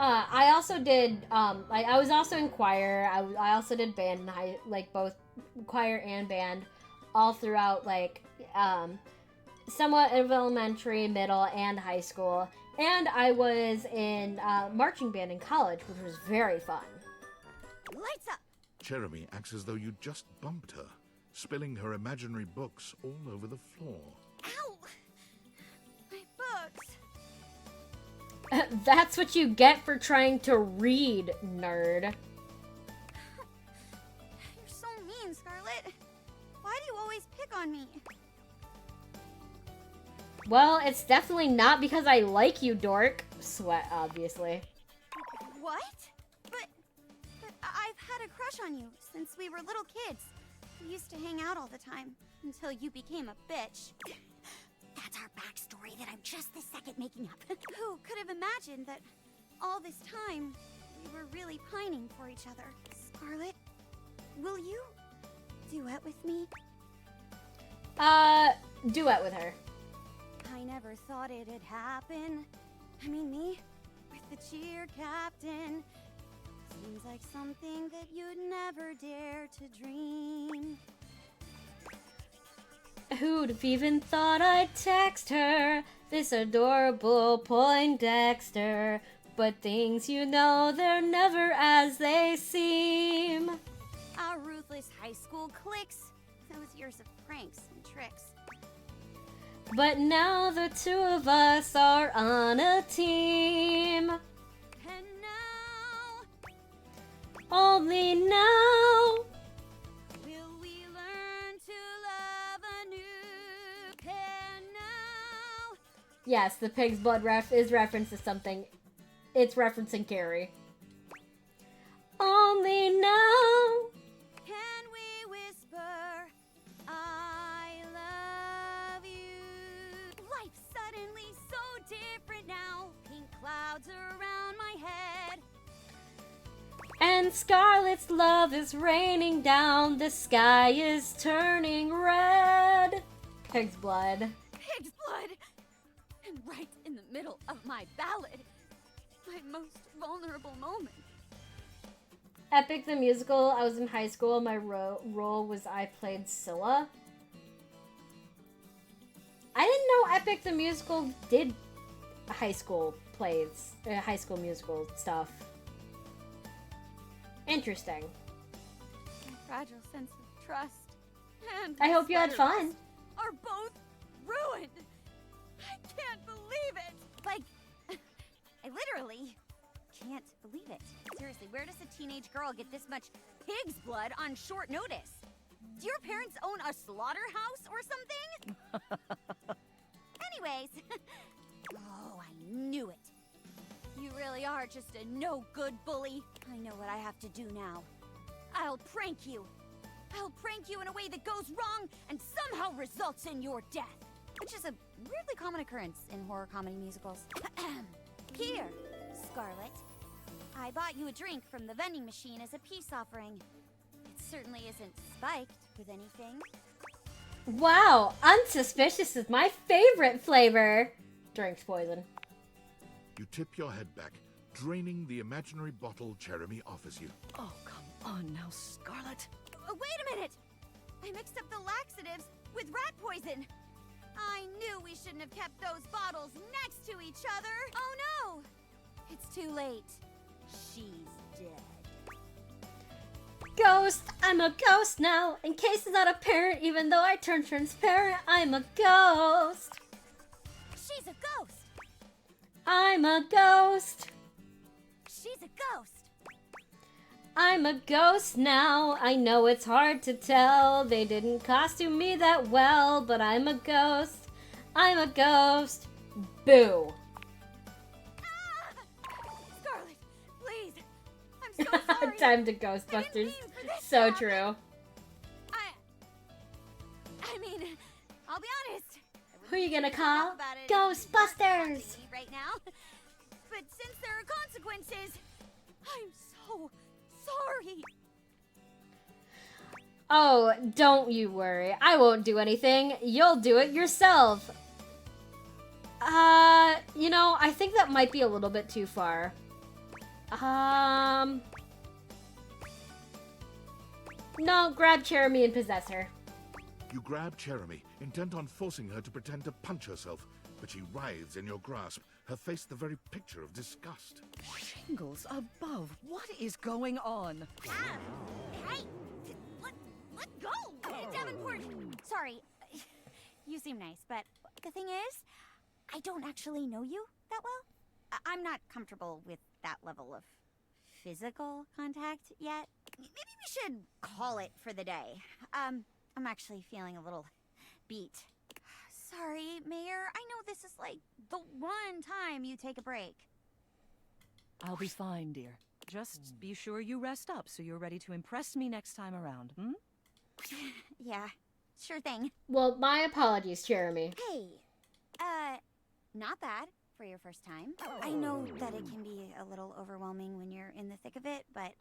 I also did, I was also in choir. I also did band in high, like both choir and band, all throughout like, somewhat of elementary, middle, and high school. And I was in marching band in college, which was very fun. Lights up! Jeremy acts as though you just bumped her, spilling her imaginary books all over the floor. Ow! My books! That's what you get for trying to read, nerd. You're so mean, Scarlet. Why do you always pick on me? Well, it's definitely not because I like you, dork. Sweat, obviously. What? But I've had a crush on you since we were little kids. We used to hang out all the time until you became a bitch. That's our backstory that I'm just this second making up. Who could have imagined that all this time we were really pining for each other? Scarlet, will you duet with me? Duet with her. I never thought it'd happen. I mean, me with the cheer captain. Seems like something that you'd never dare to dream. Who'd have even thought I'd text her? This adorable Poindexter. But things you know, they're never as they seem. Our ruthless high school cliques. Those years of pranks and tricks. But now the two of us are on a team. And now, Only now. will we learn to love anew? And now, Yes, the pig's blood is reference to something. It's referencing Carrie. Only now. can we whisper, I love you? Life's suddenly so different now. Pink clouds around my head. And Scarlet's love is raining down. The sky is turning red. Pig's blood. Pig's blood! And right in the middle of my ballad. My most vulnerable moment. Epic the Musical. I was in high school. My role was I played Scylla. I didn't know Epic the Musical did high school plays, high school musical stuff. Interesting. My fragile sense of trust and I hope you had better fun. rest are both ruined. I can't believe it. Like, I literally can't believe it. Seriously, where does a teenage girl get this much pig's blood on short notice? Do your parents own a slaughterhouse or something? Anyways, oh, I knew it. You really are just a no-good bully. I know what I have to do now. I'll prank you. I'll prank you in a way that goes wrong and somehow results in your death. Which is a weirdly common occurrence in horror comedy musicals. Here, Scarlet. I bought you a drink from the vending machine as a peace offering. It certainly isn't spiked with anything. Wow, unsuspicious is my favorite flavor. Drink's poison. You tip your head back, draining the imaginary bottle Jeremy offers you. Oh, come on now, Scarlet. Wait a minute! I mixed up the laxatives with rat poison. I knew we shouldn't have kept those bottles next to each other. Oh no! It's too late. She's dead. Ghost, I'm a ghost now. In case it's not apparent, even though I turn transparent, I'm a ghost. She's a ghost. I'm a ghost. She's a ghost. I'm a ghost now. I know it's hard to tell. They didn't costume me that well, but I'm a ghost. I'm a ghost. Boo. Scarlet, please. I'm so sorry. Time to Ghostbusters. So true. I mean, I'll be honest. Who are you gonna call? About it Ghostbusters. right now. But since there are consequences, I'm so sorry. Oh, don't you worry. I won't do anything. You'll do it yourself. You know, I think that might be a little bit too far. No, grab Jeremy and possess her. You grab Jeremy, intent on forcing her to pretend to punch herself, but she writhes in your grasp, her face the very picture of disgust. Shingles above, what is going on? Hey, let go, Davenport. Sorry, you seem nice, but the thing is, I don't actually know you that well. I'm not comfortable with that level of physical contact yet. Maybe we should call it for the day. I'm actually feeling a little beat. Sorry, Mayor. I know this is like the one time you take a break. I'll be fine, dear. Just be sure you rest up so you're ready to impress me next time around, hmm? Yeah, sure thing. Well, my apologies, Jeremy. Hey, not bad for your first time. I know that it can be a little overwhelming when you're in the thick of it, but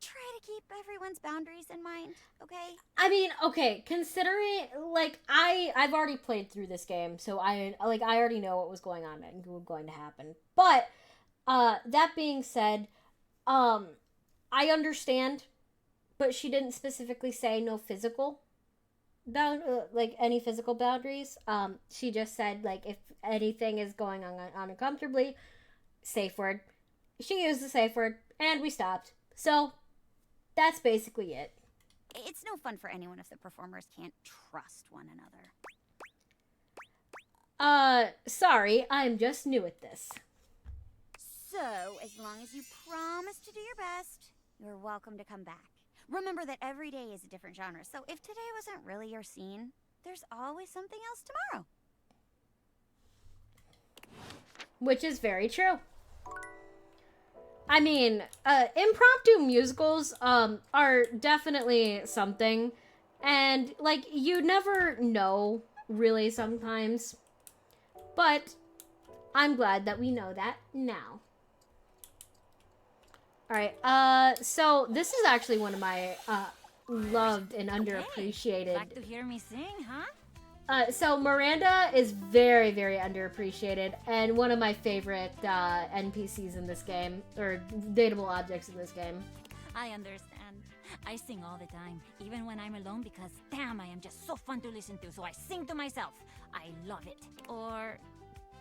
try to keep everyone's boundaries in mind, okay? I mean, okay, considering, like, I've already played through this game, so I already know what was going on and what was going to happen. But, that being said, I understand, but she didn't specifically say no physical any physical boundaries. She just said, like, if anything is going on uncomfortably, safe word. She used the safe word, and we stopped. So, that's basically it. It's no fun for anyone if the performers can't trust one another. Sorry, I'm just new at this. So, as long as you promise to do your best, you're welcome to come back. Remember that every day is a different genre, so if today wasn't really your scene, there's always something else tomorrow. Which is very true. I mean, impromptu musicals, are definitely something. And, like, you never know, really, sometimes. But, I'm glad that we know that now. Alright, so this is actually one of my, loved and underappreciated. Back to hear me sing, huh? So Miranda is very, very underappreciated, and one of my favorite NPCs in this game, or dateable objects in this game. I understand. I sing all the time, even when I'm alone, because damn, I am just so fun to listen to, so I sing to myself. I love it. Or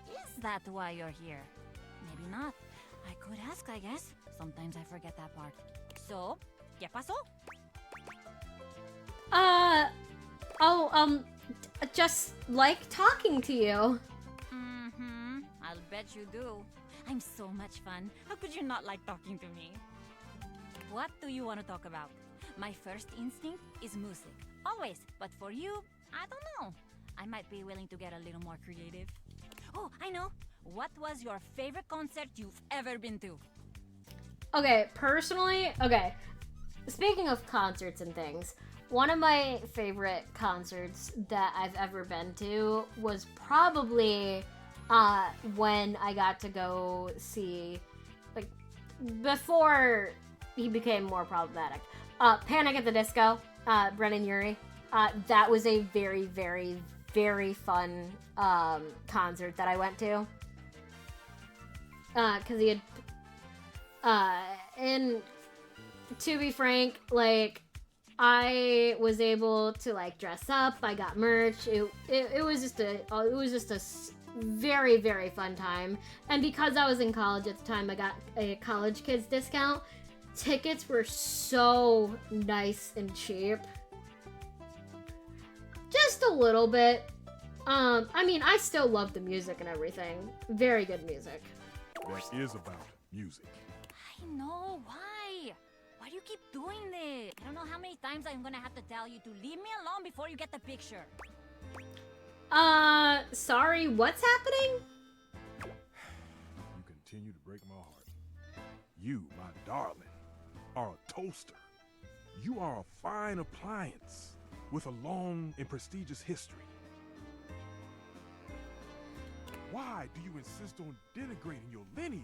is that why you're here? Maybe not. I could ask, I guess. Sometimes I forget that part. So, ¿qué pasó? Just like talking to you. Mm-hmm. I'll bet you do. I'm so much fun. How could you not like talking to me? What do you want to talk about? My first instinct is music. Always. But for you, I don't know. I might be willing to get a little more creative. Oh, I know. What was your favorite concert you've ever been to? Okay, personally, speaking of concerts and things, one of my favorite concerts that I've ever been to was probably when I got to go see, like, before he became more problematic, Panic at the Disco, Brennan Urie. That was a very, very, very fun concert that I went to. Because he had... and to be frank, like, I was able to, like, dress up. I got merch. It was just a very, very fun time. And because I was in college at the time, I got a college kids discount. Tickets were so nice and cheap. Just a little bit. I mean, I still love the music and everything. Very good music. That is about music. I know. Why? Why do you keep doing this? I don't know how many times I'm gonna have to tell you to leave me alone before you get the picture. Sorry, what's happening? You continue to break my heart. You, my darling, are a toaster. You are a fine appliance with a long and prestigious history. Why do you insist on denigrating your lineage?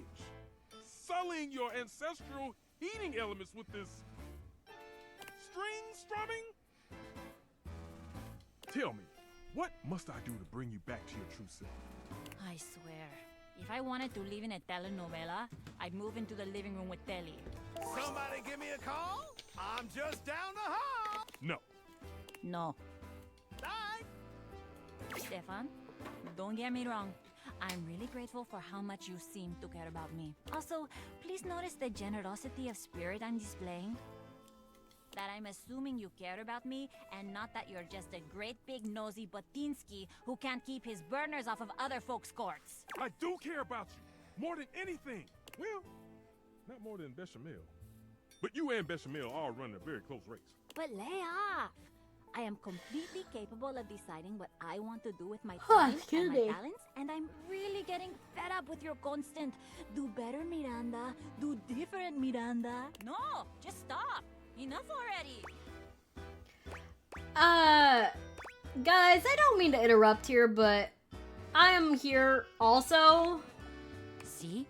Sullying your ancestral heating elements with this string strumming? Tell me, what must I do to bring you back to your true self? I swear, if I wanted to live in a telenovela, I'd move into the living room with Telly. Somebody give me a call? I'm just down the hall. No. No. Stefan, don't get me wrong. I'm really grateful for how much you seem to care about me. Also, please notice the generosity of spirit I'm displaying. That I'm assuming you care about me, and not that you're just a great big nosy Botinsky who can't keep his burners off of other folks' courts. I do care about you, more than anything. Well, not more than Bechamel. But you and Bechamel are running a very close race. But lay off! I am completely capable of deciding what I want to do with my time and my talents, and I'm really getting fed up with your constant do better, Miranda, do different, Miranda. No, just stop. Enough already. Guys, I don't mean to interrupt here, but I am here also. See?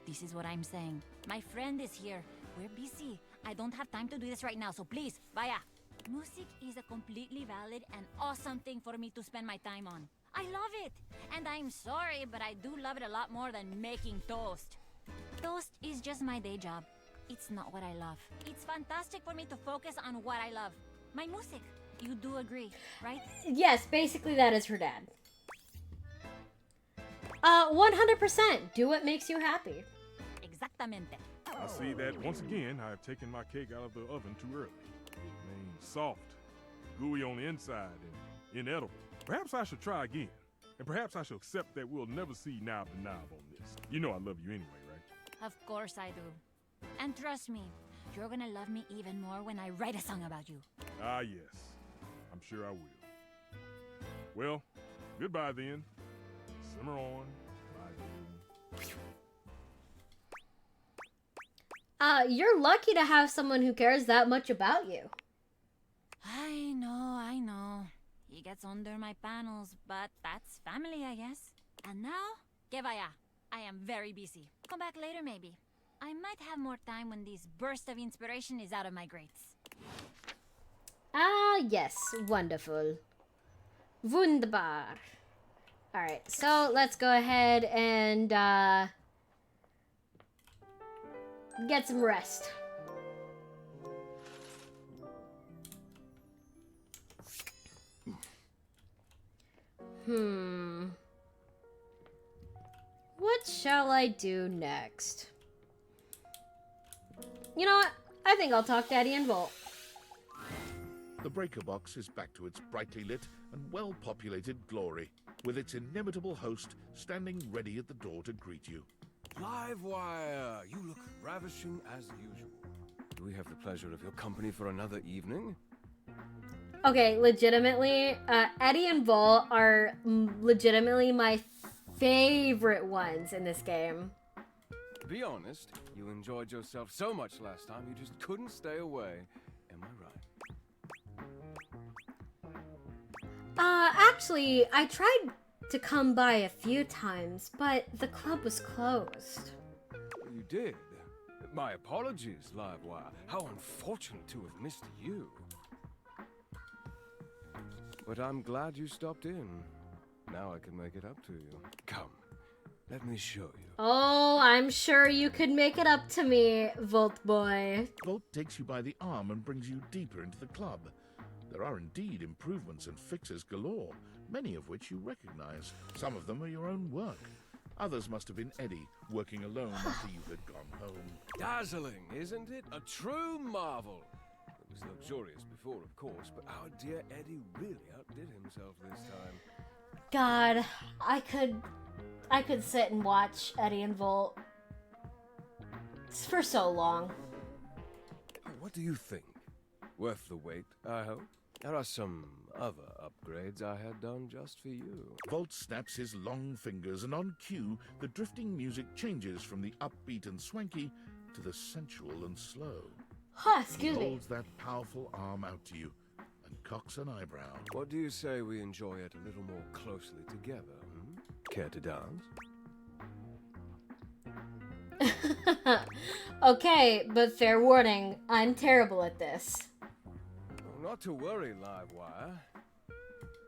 This is what I'm saying. My friend is here. We're busy. I don't have time to do this right now, so please, vaya. Music is a completely valid and awesome thing for me to spend my time on. I love it! And I'm sorry, but I do love it a lot more than making toast. Toast is just my day job. It's not what I love. It's fantastic for me to focus on what I love. My music. You do agree, right? Yes, basically that is her dad. 100%. Do what makes you happy. Exactamente. I see that once again I have taken my cake out of the oven too early. It remains soft, gooey on the inside, and inedible. Perhaps I should try again. And perhaps I shall accept that we'll never see knob to knob on this. You know I love you anyway, right? Of course I do. And trust me, you're gonna love me even more when I write a song about you. Ah, yes. I'm sure I will. Well, goodbye then. Simmer on, my dear. You're lucky to have someone who cares that much about you. I know. He gets under my panels, but that's family, I guess. And now, que vaya. I am very busy. Come back later, maybe. I might have more time when this burst of inspiration is out of my grates. Ah, yes. Wonderful. Wunderbar. Alright, so let's go ahead and get some rest. What shall I do next? You know what? I think I'll talk to Eddie and Volt. The breaker box is back to its brightly lit and well-populated glory, with its inimitable host standing ready at the door to greet you. Livewire, you look ravishing as usual. Do we have the pleasure of your company for another evening? Okay, legitimately, Eddie and Vol are legitimately my favorite ones in this game. Be honest, you enjoyed yourself so much last time you just couldn't stay away. Am I right? Actually, I tried to come by a few times, but the club was closed. You did? My apologies, Livewire. How unfortunate to have missed you. But I'm glad you stopped in. Now I can make it up to you. Come, let me show you. Oh, I'm sure you could make it up to me, Volt Boy. Volt takes you by the arm and brings you deeper into the club. There are indeed improvements and fixes galore, many of which you recognize. Some of them are your own work. Others must have been Eddie, working alone after you had gone home. Dazzling, isn't it? A true marvel. It was luxurious before, of course, but our dear Eddie really outdid himself this time. God, I could sit and watch Eddie and Volt for so long. What do you think? Worth the wait, I hope? There are some other upgrades I had done just for you. Volt snaps his long fingers, and on cue, the drifting music changes from the upbeat and swanky to the sensual and slow. Excuse he me. holds that powerful arm out to you and cocks an eyebrow. What do you say we enjoy it a little more closely together, hmm? Care to dance? Okay, but fair warning, I'm terrible at this. Oh, not to worry, Livewire.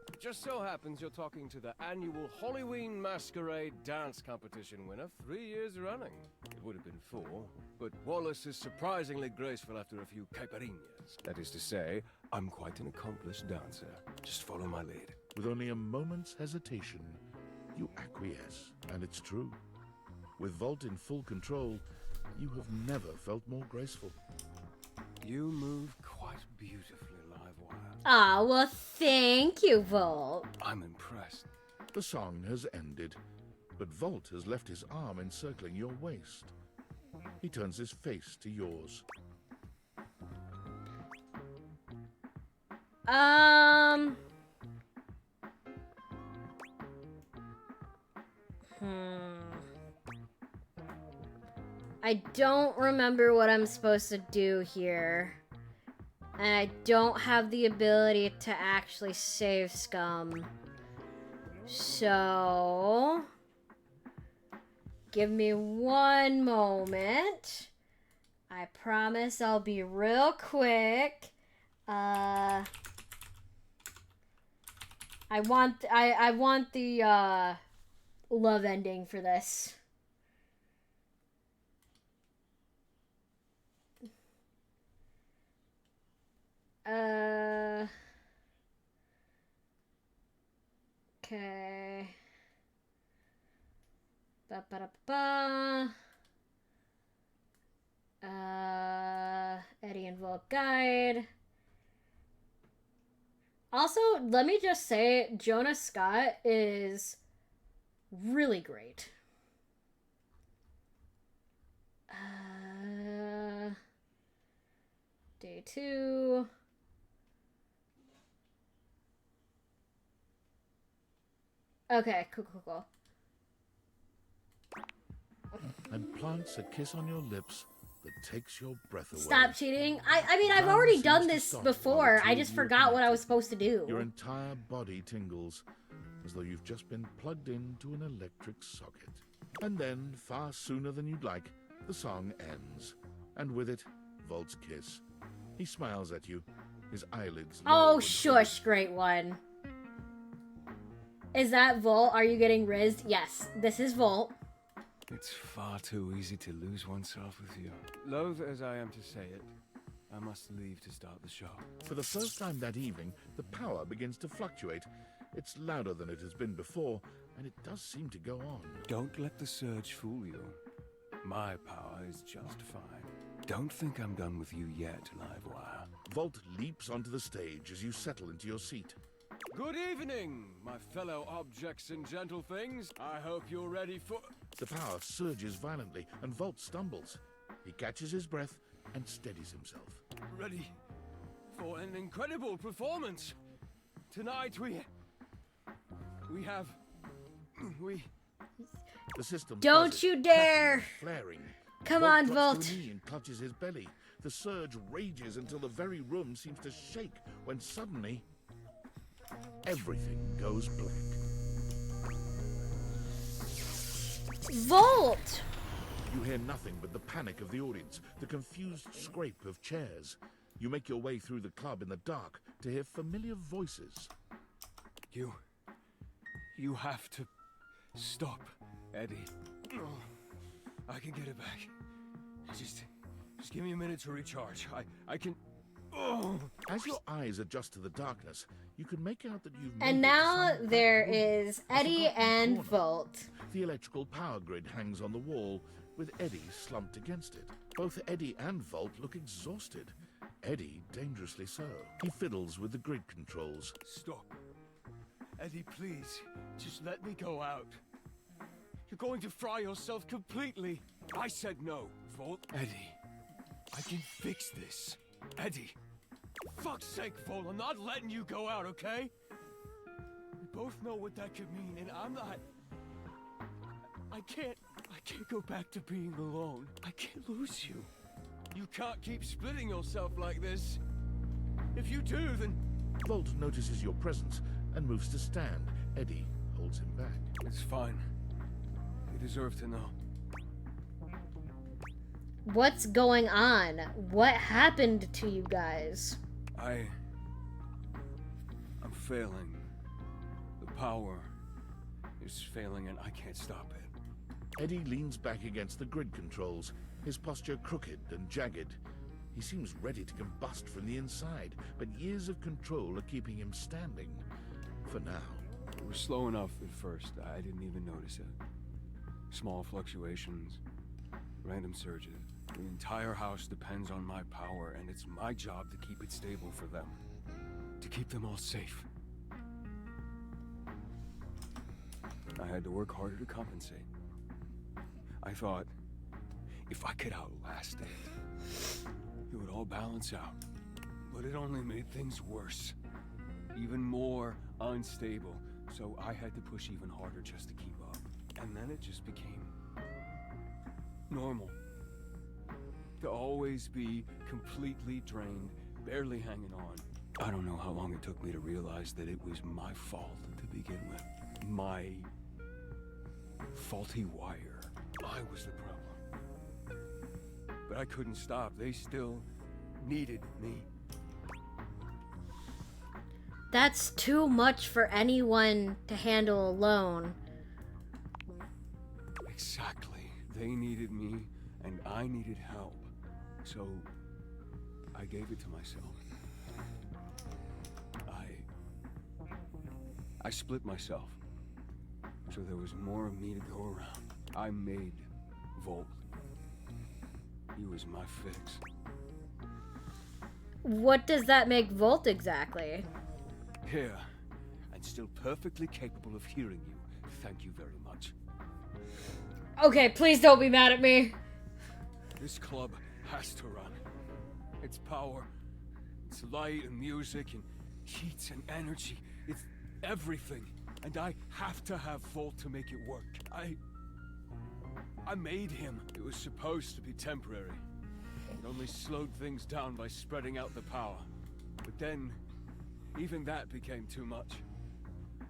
It just so happens you're talking to the annual Halloween Masquerade Dance Competition winner 3 years running. It would have been 4, but Wallace is surprisingly graceful after a few caipirinhas. That is to say, I'm quite an accomplished dancer. Just follow my lead. With only a moment's hesitation, you acquiesce, and it's true. With Volt in full control, you have never felt more graceful. You move quite beautifully, Livewire. Ah, well, thank you, Volt. I'm impressed. The song has ended, but Volt has left his arm encircling your waist. He turns his face to yours. I don't remember what I'm supposed to do here. And I don't have the ability to actually save Scum. So... give me one moment. I promise I'll be real quick. I want the love ending for this. Okay. Ba-ba-da-ba. Vault Guide. Also, let me just say, Jonah Scott is really great. Day 2. Okay, cool. And plants a kiss on your lips that takes your breath away. Stop cheating. I mean, I've Time already seems done to this stop before. while the two I of just you are forgot what I connected. was supposed to do. Your entire body tingles, as though you've just been plugged into an electric socket. And then, far sooner than you'd like, the song ends. And with it, Volt's kiss. He smiles at you, his eyelids low Oh, and shush, great one. Is that Volt? Are you getting rizzed? Yes, this is Volt. It's far too easy to lose oneself with you. Loath as I am to say it, I must leave to start the show. For the first time that evening, the power begins to fluctuate. It's louder than it has been before, and it does seem to go on. Don't let the surge fool you. My power is just fine. Don't think I'm done with you yet, Livewire. Volt leaps onto the stage as you settle into your seat. Good evening, my fellow objects and gentle things. I hope you're ready for... The power surges violently, and Volt stumbles. He catches his breath and steadies himself. Ready for an incredible performance. Tonight we have... The system Don't buzzes, you dare! flaring. Come on, drops Volt. to a knee and clutches his belly. The surge rages until the very room seems to shake, when suddenly everything goes black. Volt! You hear nothing but the panic of the audience, the confused scrape of chairs. You make your way through the club in the dark to hear familiar voices. You have to stop, Eddie. I can get it back. Just give me a minute to recharge. I can... As your eyes adjust to the darkness, you can make out that you've And made it to now some there back room, is a Eddie forgotten and corner. Volt. The electrical power grid hangs on the wall, with Eddie slumped against it. Both Eddie and Volt look exhausted. Eddie dangerously so. He fiddles with the grid controls. Stop. Eddie, please. Just let me go out. You're going to fry yourself completely. I said no, Volt. Eddie, I can fix this. Eddie. Fuck's sake, Volt, I'm not letting you go out, okay? We both know what that could mean, and I'm not... I can't go back to being alone. I can't lose you. You can't keep splitting yourself like this. If you do, then... Volt notices your presence and moves to stand. Eddie holds him back. It's fine. You deserve to know. What's going on? What happened to you guys? I'm failing. The power is failing and I can't stop it. Eddie leans back against the grid controls, his posture crooked and jagged. He seems ready to combust from the inside, but years of control are keeping him standing. For now. It was slow enough at first. I didn't even notice it. Small fluctuations, random surges. The entire house depends on my power, and it's my job to keep it stable for them. To keep them all safe. I had to work harder to compensate. I thought, if I could outlast it, it would all balance out. But it only made things worse. Even more unstable. So I had to push even harder just to keep up. And then it just became normal. To always be completely drained, barely hanging on. I don't know how long it took me to realize that it was my fault to begin with. My faulty wire. I was the problem. But I couldn't stop. They still needed me. That's too much for anyone to handle alone. Exactly. They needed me, and I needed help. So, I gave it to myself. I split myself. So there was more of me to go around. I made Volt. He was my fix. What does that make Volt exactly? Here, and still perfectly capable of hearing you. Thank you very much. Okay, please don't be mad at me. This club has to run. Its power, its light and music and heat and energy, it's everything. And I have to have Volt to make it work. I made him. It was supposed to be temporary. It only slowed things down by spreading out the power. But then, even that became too much.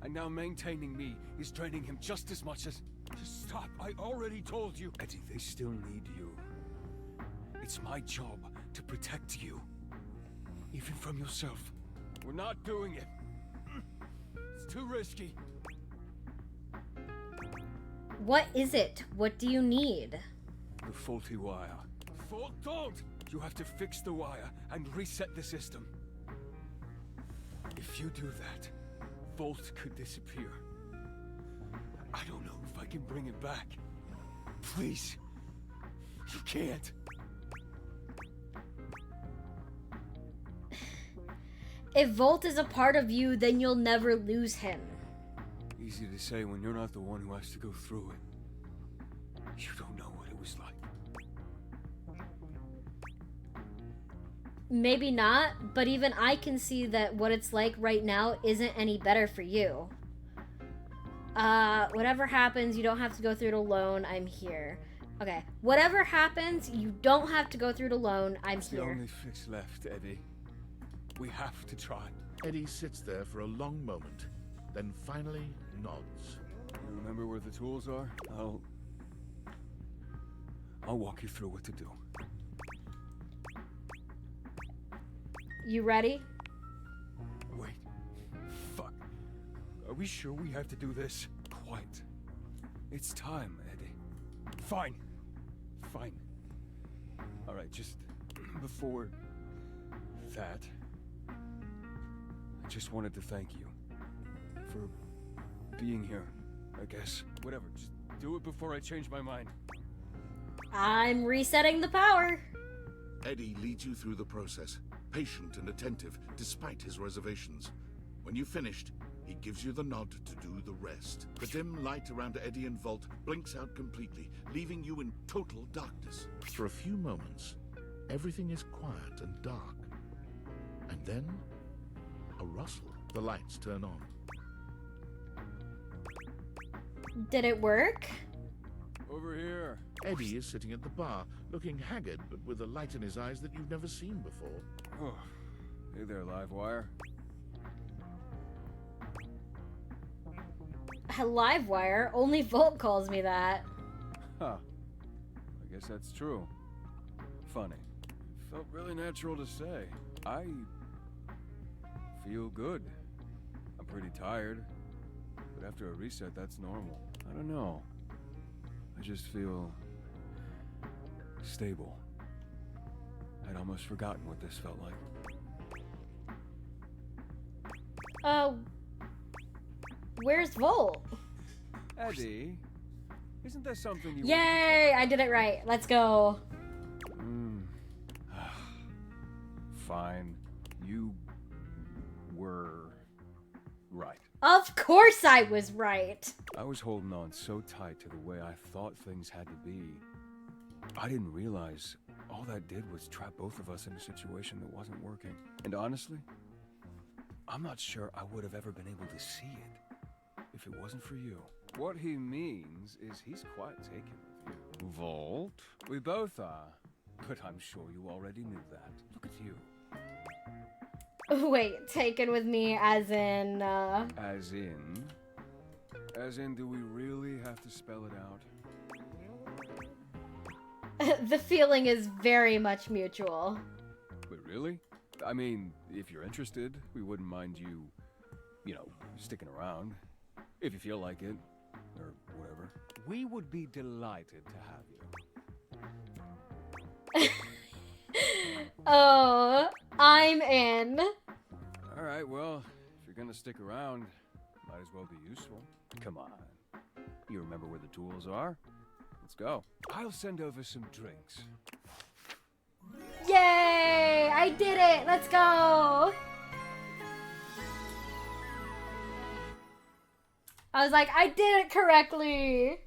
And now maintaining me is draining him just as much as... Just stop, I already told you. Eddie, they still need you. It's my job to protect you. Even from yourself. We're not doing it. It's too risky. What is it? What do you need? The faulty wire. Fault, don't! You have to fix the wire and reset the system. If you do that, Volt could disappear. I don't know if I can bring it back. Please. You can't. If Volt is a part of you, then you'll never lose him. Easy to say when you're not the one who has to go through it. You don't know what it was like. Maybe not, but even I can see that what it's like right now isn't any better for you. Whatever happens, you don't have to go through it alone. I'm here. Okay, whatever happens, you don't have to go through it alone. I'm It's here. the only fix left, Eddie. We have to try. Eddie sits there for a long moment, then finally nods. You remember where the tools are? I'll walk you through what to do. You ready? Wait. Fuck. Are we sure we have to do this? Quite. It's time, Eddie. Fine. Fine. Alright, just before that, I just wanted to thank you for being here, I guess. Whatever, just do it before I change my mind. I'm resetting the power. Eddie leads you through the process, patient and attentive despite his reservations. When you've finished, he gives you the nod to do the rest. The dim light around Eddie and Volt blinks out completely, leaving you in total darkness. For a few moments, everything is quiet and dark. And then, a rustle. The lights turn on. Did it work? Over here. Eddie is sitting at the bar, looking haggard but with a light in his eyes that you've never seen before. Oh, hey there, Livewire. Livewire? Only Volt calls me that. Huh. I guess that's true. Funny. Felt really natural to say. I feel good. I'm pretty tired. But after a reset, that's normal. I don't know. I just feel stable. I'd almost forgotten what this felt like. Where's Volt? Eddie, isn't there something you... Yay! I did it right. Let's go. Fine. You were right. Of course I was right. I was holding on so tight to the way I thought things had to be. I didn't realize all that did was trap both of us in a situation that wasn't working. And honestly, I'm not sure I would have ever been able to see it if it wasn't for you. What he means is he's quite taken with you. Volt? We both are. But I'm sure you already knew that. Look at you. Wait, taken with me as in, As in, do we really have to spell it out? The feeling is very much mutual. But really? I mean, if you're interested, we wouldn't mind you, sticking around. If you feel like it, or whatever. We would be delighted to have you. Oh, I'm in. Alright, well, if you're gonna stick around, might as well be useful. Come on. You remember where the tools are? Let's go. I'll send over some drinks. Yay! I I did it! Let's go! I was like, I did it correctly!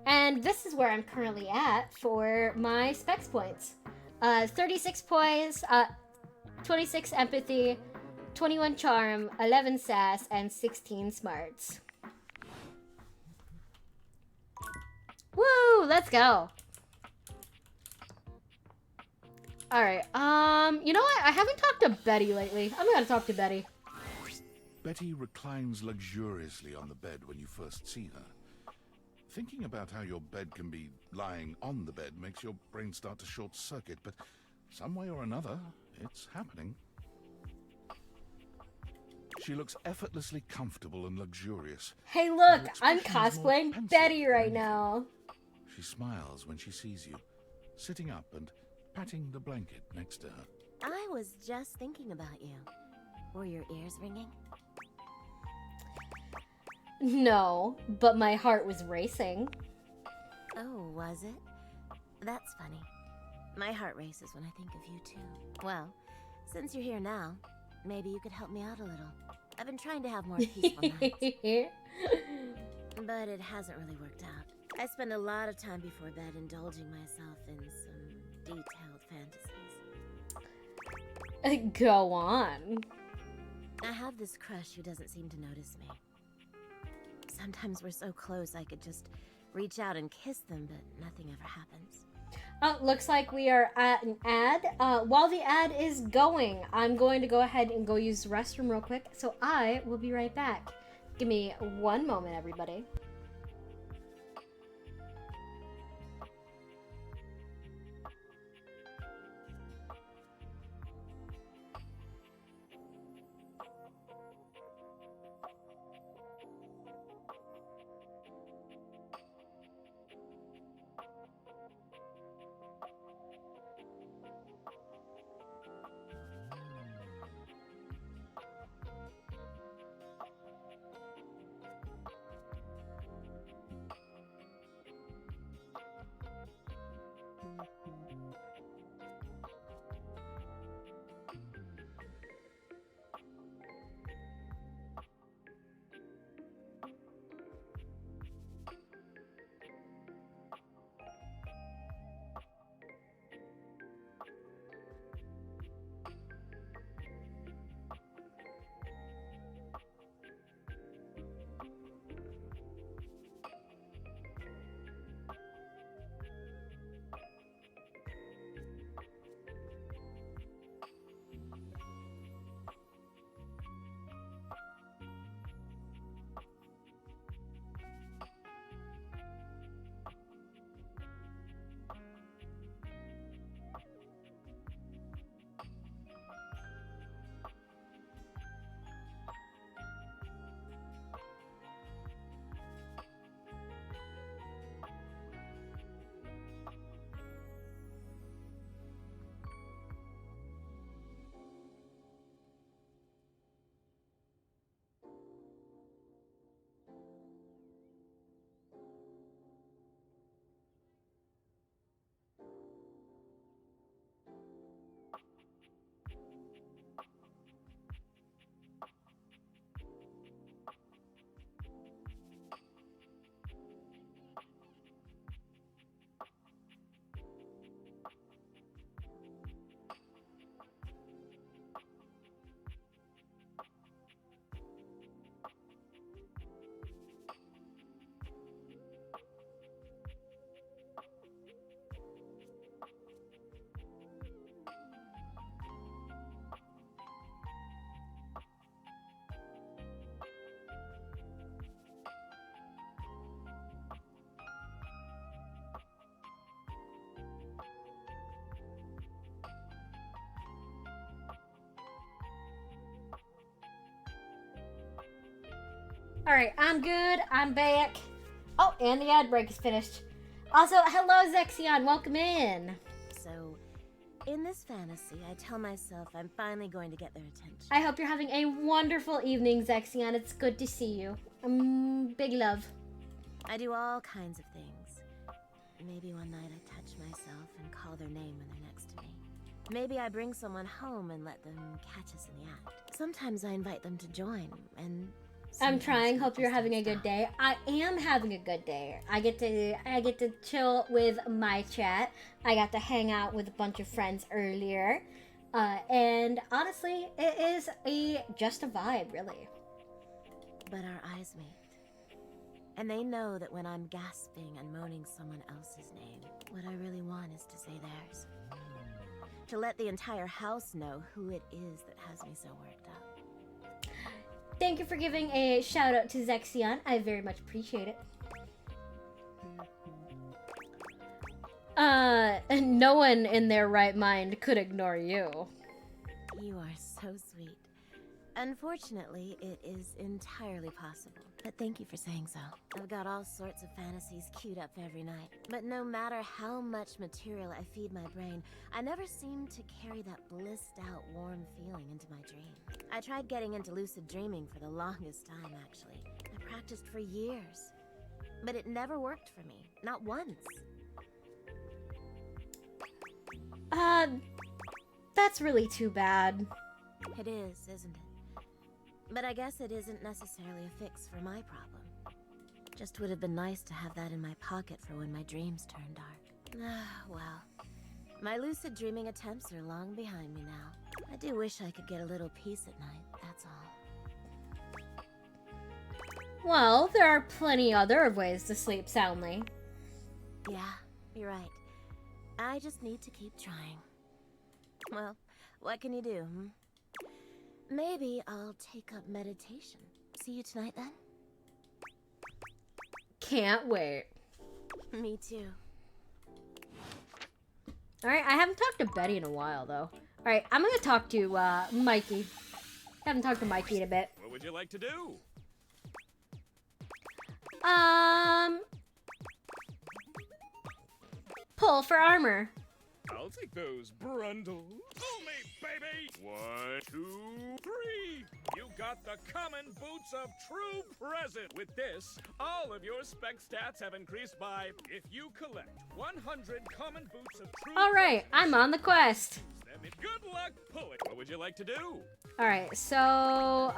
And this is where I'm currently at for my specs points. 36 poise, 26 empathy, 21 charm, 11 sass, and 16 smarts. Woo! Let's go. Alright, you know what? I haven't talked to Betty lately. I'm gonna talk to Betty. Betty reclines luxuriously on the bed when you first see her. Thinking about how your bed can be lying on the bed makes your brain start to short circuit, but some way or another, it's happening. She looks effortlessly comfortable and luxurious. Hey look, I'm cosplaying Betty right now. She smiles when she sees you, sitting up and patting the blanket next to her. I was just thinking about you. Were your ears ringing? No, but my heart was racing. Oh, was it? That's funny. My heart races when I think of you too. Well, since you're here now, maybe you could help me out a little. I've been trying to have more peaceful nights. But it hasn't really worked out. I spend a lot of time before bed indulging myself in some detailed fantasies. Go on. I have this crush who doesn't seem to notice me. Sometimes we're so close I could just reach out and kiss them, but nothing ever happens. Looks like we are at an ad. While the ad is going, I'm going to go ahead and go use the restroom real quick, so I will be right back. Give me one moment, everybody. Alright, I'm good. I'm back. Oh, and the ad break is finished. Also, hello, Zexion. Welcome in. So, in this fantasy, I tell myself I'm finally going to get their attention. I hope you're having a wonderful evening, Zexion. It's good to see you. Big love. I do all kinds of things. Maybe one night I touch myself and call their name when they're next to me. Maybe I bring someone home and let them catch us in the act. Sometimes I invite them to join, and I'm trying. Hope you're having a good day. I am having a good day. I get to chill with my chat. I got to hang out with a bunch of friends earlier, and honestly, it is just a vibe, really. But our eyes meet, and they know that when I'm gasping and moaning someone else's name, what I really want is to say theirs. To let the entire house know who it is that has me so worked up. Thank you for giving a shout out to Zexion. I very much appreciate it. No one in their right mind could ignore you. You are so sweet. Unfortunately, it is entirely possible. But thank you for saying so. I've got all sorts of fantasies queued up every night. But no matter how much material I feed my brain, I never seem to carry that blissed out, warm feeling into my dream. I tried getting into lucid dreaming for the longest time, actually. I practiced for years. But it never worked for me. Not once. That's really too bad. It is, isn't it? But I guess it isn't necessarily a fix for my problem. Just would have been nice to have that in my pocket for when my dreams turn dark. Well, my lucid dreaming attempts are long behind me now. I do wish I could get a little peace at night, that's all. Well, there are plenty other ways to sleep soundly. Yeah, you're right. I just need to keep trying. Well, what can you do, hmm? Maybe I'll take up meditation. See you tonight, then? Can't wait. Me too. Alright, I haven't talked to Betty in a while, though. Alright, I'm gonna talk to, Mikey. Haven't talked to Mikey in a bit. What would you like to do? Pull for armor. I'll take those Brundles. Fool me, baby! 1, 2, 3! You got the common boots of true present. With this, all of your spec stats have increased by, if you collect 100 common boots of true Alright, I'm on the quest. Good luck, pull it. What would you like to do? Alright, so,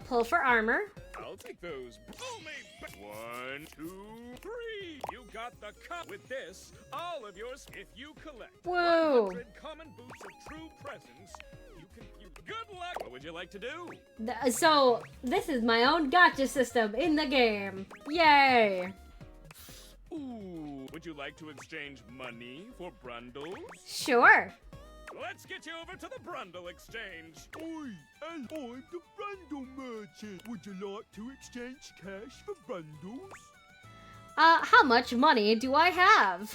pull for armor. I'll take those. Fool me, 1, 2, 3! You got the with this, all of yours, if you collect Whoa. 100 common boots of true presents, good luck. What would you like to do? So, this is my own gotcha system in the game. Yay! Ooh, would you like to exchange money for Brundles? Sure. Let's get you over to the Brundle Exchange. Oi, and I'm the Brundle Merchant. Would you like to exchange cash for Brundles? How much money do I have?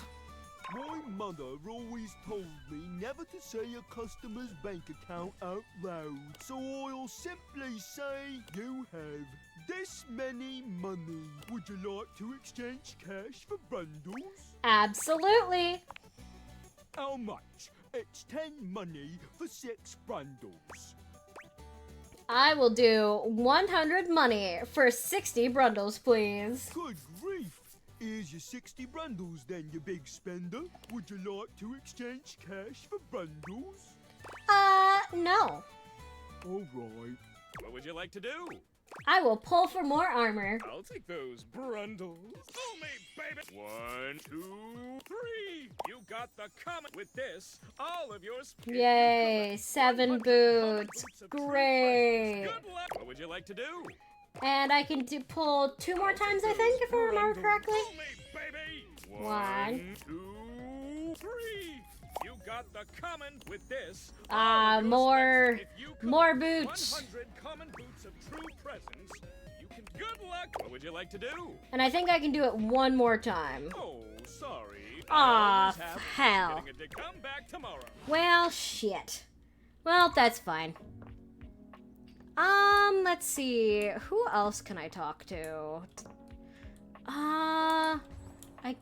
My mother always told me never to say a customer's bank account out loud. So I'll simply say you have this many money. Would you like to exchange cash for Brundles? Absolutely. How much? It's 10 money for 6 Brundles. I will do 100 money for 60 Brundles, please. Good grief! Here's your 60 Brundles then, you big spender. Would you like to exchange cash for Brundles? No. Alright. What would you like to do? I will pull for more armor. I'll take those Brundles. Fool me, baby. 1, 2, 3! You got the common with this, all of yours. Yay, 7 boots. Great. Good luck. What would you like to do? And I can pull 2 more times, I think, if I remember correctly. 1, 2, 3! You got the common with this. More boots. 100 common boots of true presence. You can good luck. What would you like to do? And I think I can do it 1 more time. Oh, sorry. Aw, hell. Come back tomorrow. Well, shit. Well, that's fine. Let's see. Who else can I talk to? I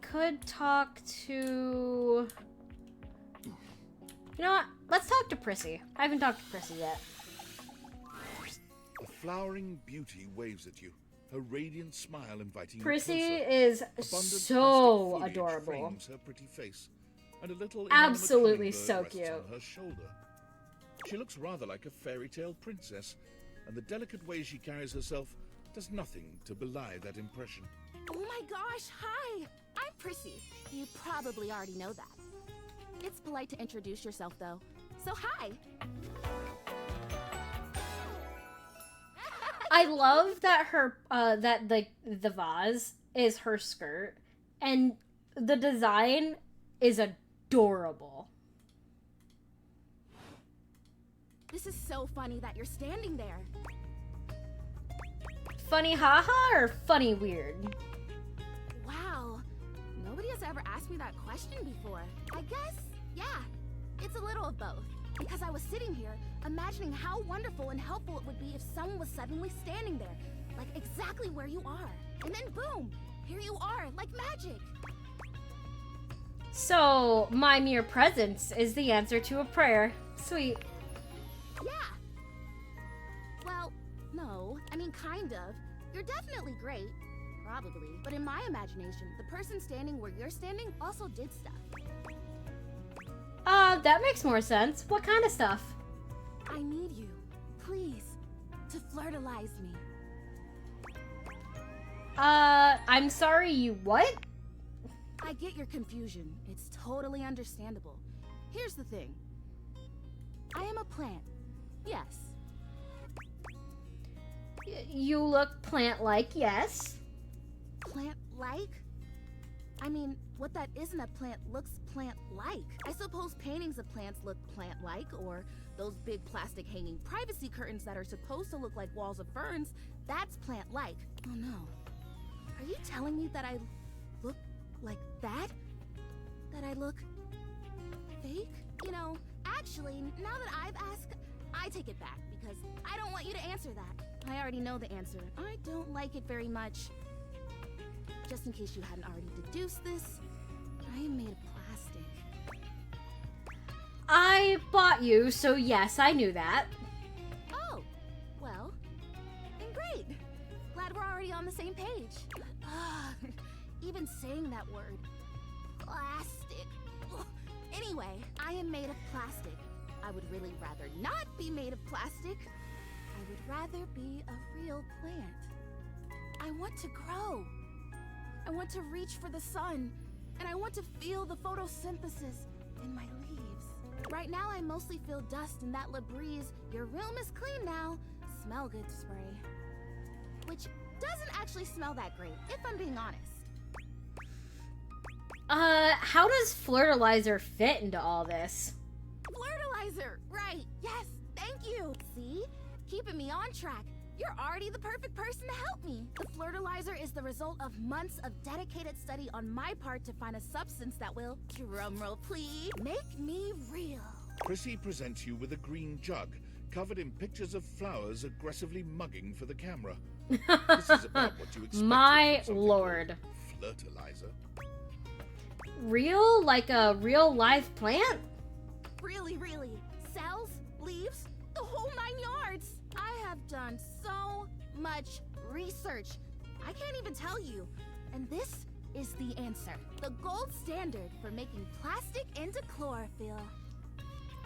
could talk to... You know what? Let's talk to Prissy. I haven't talked to Prissy yet. A flowering beauty waves at you, her radiant smile inviting you Prissy closer. is Abundant so plastic foliage adorable. frames her pretty face, and a little Absolutely inanimate so hummingbird cute. rests on her shoulder. She looks rather like a fairy tale princess, and the delicate way she carries herself does nothing to belie that impression. Oh my gosh, hi! I'm Prissy. You probably already know that. It's polite to introduce yourself, though. So hi! I love that her that the vase is her skirt, and the design is adorable. This is so funny that you're standing there. Funny haha or funny weird? Wow. Nobody has ever asked me that question before. I guess, yeah, it's a little of both. Because I was sitting here, imagining how wonderful and helpful it would be if someone was suddenly standing there, like exactly where you are. And then boom, here you are, like magic. So, my mere presence is the answer to a prayer. Sweet. Yeah. Well, no, I mean kind of. You're definitely great. Probably. But in my imagination, the person standing where you're standing also did stuff. That makes more sense. What kind of stuff? I need you, please, to flirtalize me. I'm sorry, you what? I get your confusion. It's totally understandable. Here's the thing. I am a plant. Yes. You look plant-like, yes. Plant-like? I mean, what that isn't a plant looks plant-like. I suppose paintings of plants look plant-like, or those big plastic hanging privacy curtains that are supposed to look like walls of ferns, that's plant-like. Oh no. Are you telling me that I look like that? That I look fake? You know, actually, now that I've asked, I take it back, because I don't want you to answer that. I already know the answer. I don't like it very much. Just in case you hadn't already deduced this, I am made of plastic. I bought you, so yes, I knew that. Oh, well, then great. Glad we're already on the same page. Even saying that word, plastic. Anyway, I am made of plastic. I would really rather not be made of plastic. I would rather be a real plant. I want to grow. I want to reach for the sun, and I want to feel the photosynthesis in my leaves. Right now, I mostly feel dust in that Labreeze, your room is clean now, smell good spray. Which doesn't actually smell that great, if I'm being honest. How does Flirtalizer fit into all this? Flirtalizer! Right, yes, thank you! See? Keeping me on track. You're already the perfect person to help me. The Flirtalizer is the result of months of dedicated study on my part to find a substance that will, drumroll please, make me real. Prissy presents you with a green jug, covered in pictures of flowers aggressively mugging for the camera. This is about what you expect. My lord. Flirtalizer. Real? Like a real live plant? Really, really. Cells, leaves, the whole 9 yards. I have done so much research. I can't even tell you. And this is the answer. The gold standard for making plastic into chlorophyll.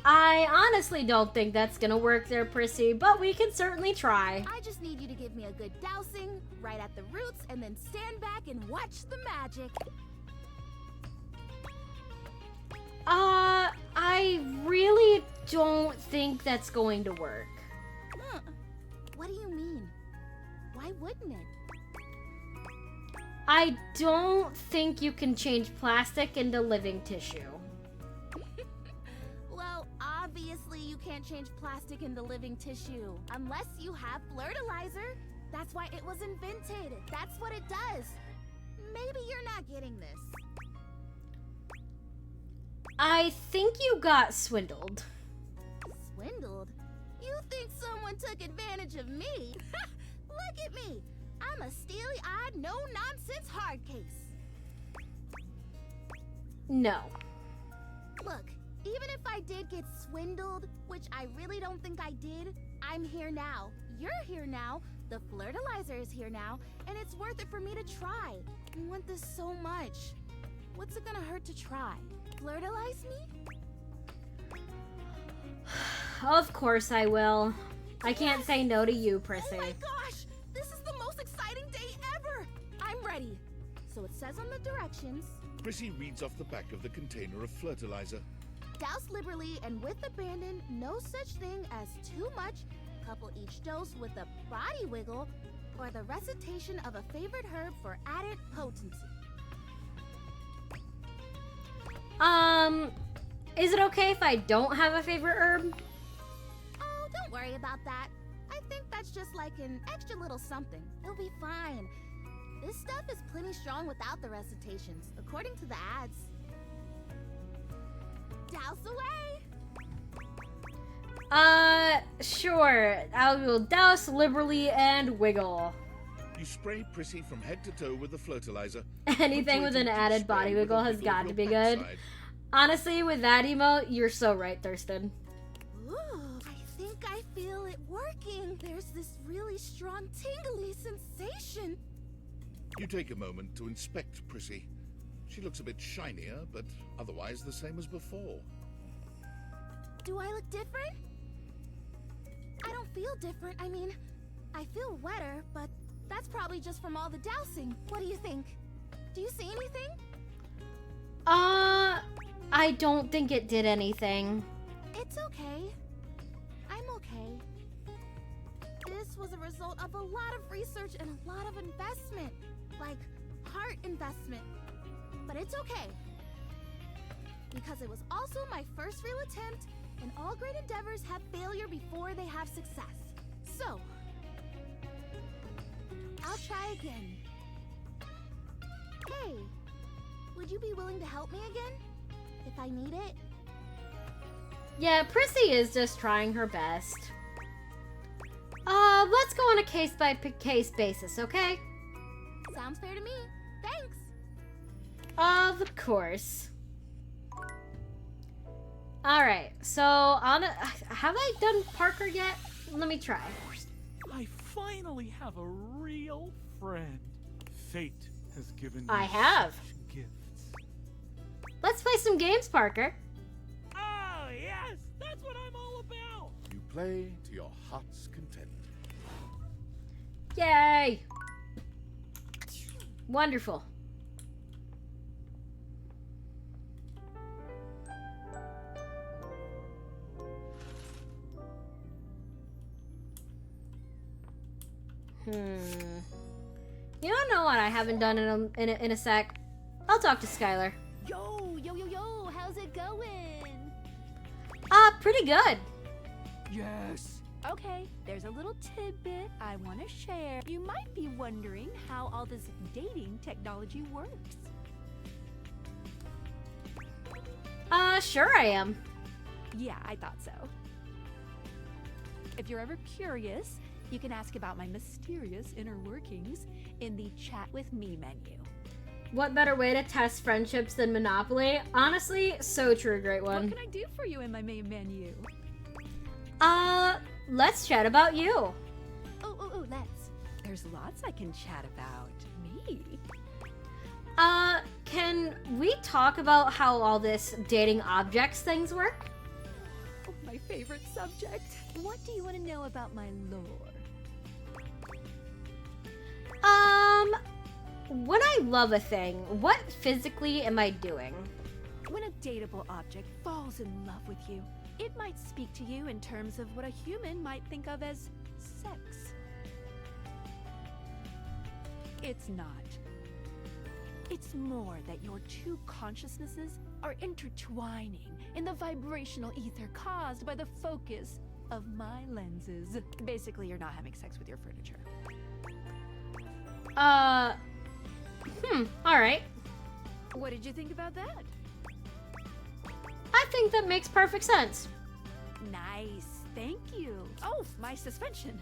I honestly don't think that's gonna work there, Prissy, but we can certainly try. I just need you to give me a good dousing right at the roots and then stand back and watch the magic. I really don't think that's going to work. Huh. What do you mean? Why wouldn't it? I don't think you can change plastic into living tissue. Well, obviously you can't change plastic into living tissue unless you have Flirtalizer. That's why it was invented. That's what it does. Maybe you're not getting this. I think you got swindled. Swindled? You think someone took advantage of me? Look at me. I'm a steely-eyed, no-nonsense hard case. No. Look, even if I did get swindled, which I really don't think I did, I'm here now. You're here now. The Flirtalizer is here now, and it's worth it for me to try. I want this so much. What's it gonna hurt to try? Flirtalize me? Of course I will. I can't say no to you, Prissy. Oh my gosh! This is the most exciting day ever! I'm ready. So it says on the directions, Prissy reads off the back of the container of fertilizer. douse liberally and with abandon, no such thing as too much. Couple each dose with a body wiggle or the recitation of a favorite herb for added potency. Is it okay if I don't have a favorite herb? Oh, don't worry about that. I think that's just like an extra little something. It'll be fine. This stuff is plenty strong without the recitations, according to the ads. Douse away! Sure. I will douse liberally and wiggle. You spray Prissy from head to toe with the fertilizer. Anything with an added body wiggle has got to be good. Honestly, with that emote, you're so right, Thurston. Ooh, I think I feel it working. There's this really strong tingly sensation. You take a moment to inspect Prissy. She looks a bit shinier, but otherwise the same as before. Do I look different? I don't feel different. I mean, I feel wetter, but that's probably just from all the dousing. What do you think? Do you see anything? I don't think it did anything. It's okay. I'm okay. This was a result of a lot of research and a lot of investment. Like, heart investment. But it's okay. Because it was also my first real attempt, and all great endeavors have failure before they have success. So, I'll try again. Hey, would you be willing to help me again? If I need it? Yeah, Prissy is just trying her best. Let's go on a case-by-case basis, okay? Sounds fair to me. Thanks. Of course. Alright, so have I done Parker yet? Let me try. I finally have a real friend. Fate has given me I have. such gifts. Let's play some games, Parker. Oh, yes! That's what I'm all about! You play to your heart's content. Yay! Wonderful. You don't know what I haven't done in a sec. I'll talk to Skylar. Yo, how's it going? Pretty good. Yes. Okay, there's a little tidbit I want to share. You might be wondering how all this dating technology works. Sure I am. Yeah, I thought so. If you're ever curious, you can ask about my mysterious inner workings in the Chat with Me menu. What better way to test friendships than Monopoly? Honestly, so true, great one. What can I do for you in my main menu? Let's chat about you. Oh, let's. There's lots I can chat about. Me. Can we talk about how all this dating objects things work? Oh, my favorite subject. What do you want to know about my lore? When I love a thing, what physically am I doing? When a dateable object falls in love with you, it might speak to you in terms of what a human might think of as sex. It's not. It's more that your two consciousnesses are intertwining in the vibrational ether caused by the focus of my lenses. Basically, you're not having sex with your furniture. Alright. What did you think about that? I think that makes perfect sense. Nice, thank you. Oh, my suspension.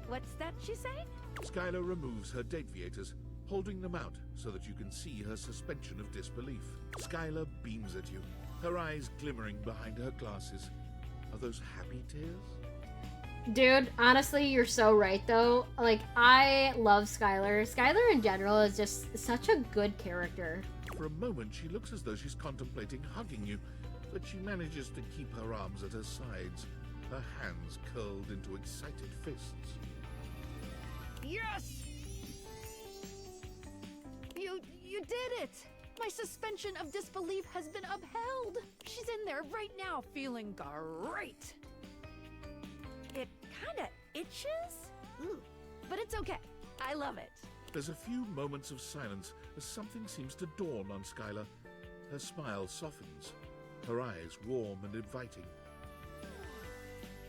What's that she saying? Skylar removes her Dateviators, holding them out so that you can see her suspension of disbelief. Skylar beams at you, her eyes glimmering behind her glasses. Are those happy tears? Dude, honestly, you're so right, though. Like, I love Skylar. Skylar in general is just such a good character. For a moment, she looks as though she's contemplating hugging you, but she manages to keep her arms at her sides, her hands curled into excited fists. Yes! You did it! My suspension of disbelief has been upheld! She's in there right now feeling great! It kinda itches? Ooh, but it's okay. I love it. There's a few moments of silence as something seems to dawn on Skylar. Her smile softens, her eyes warm and inviting.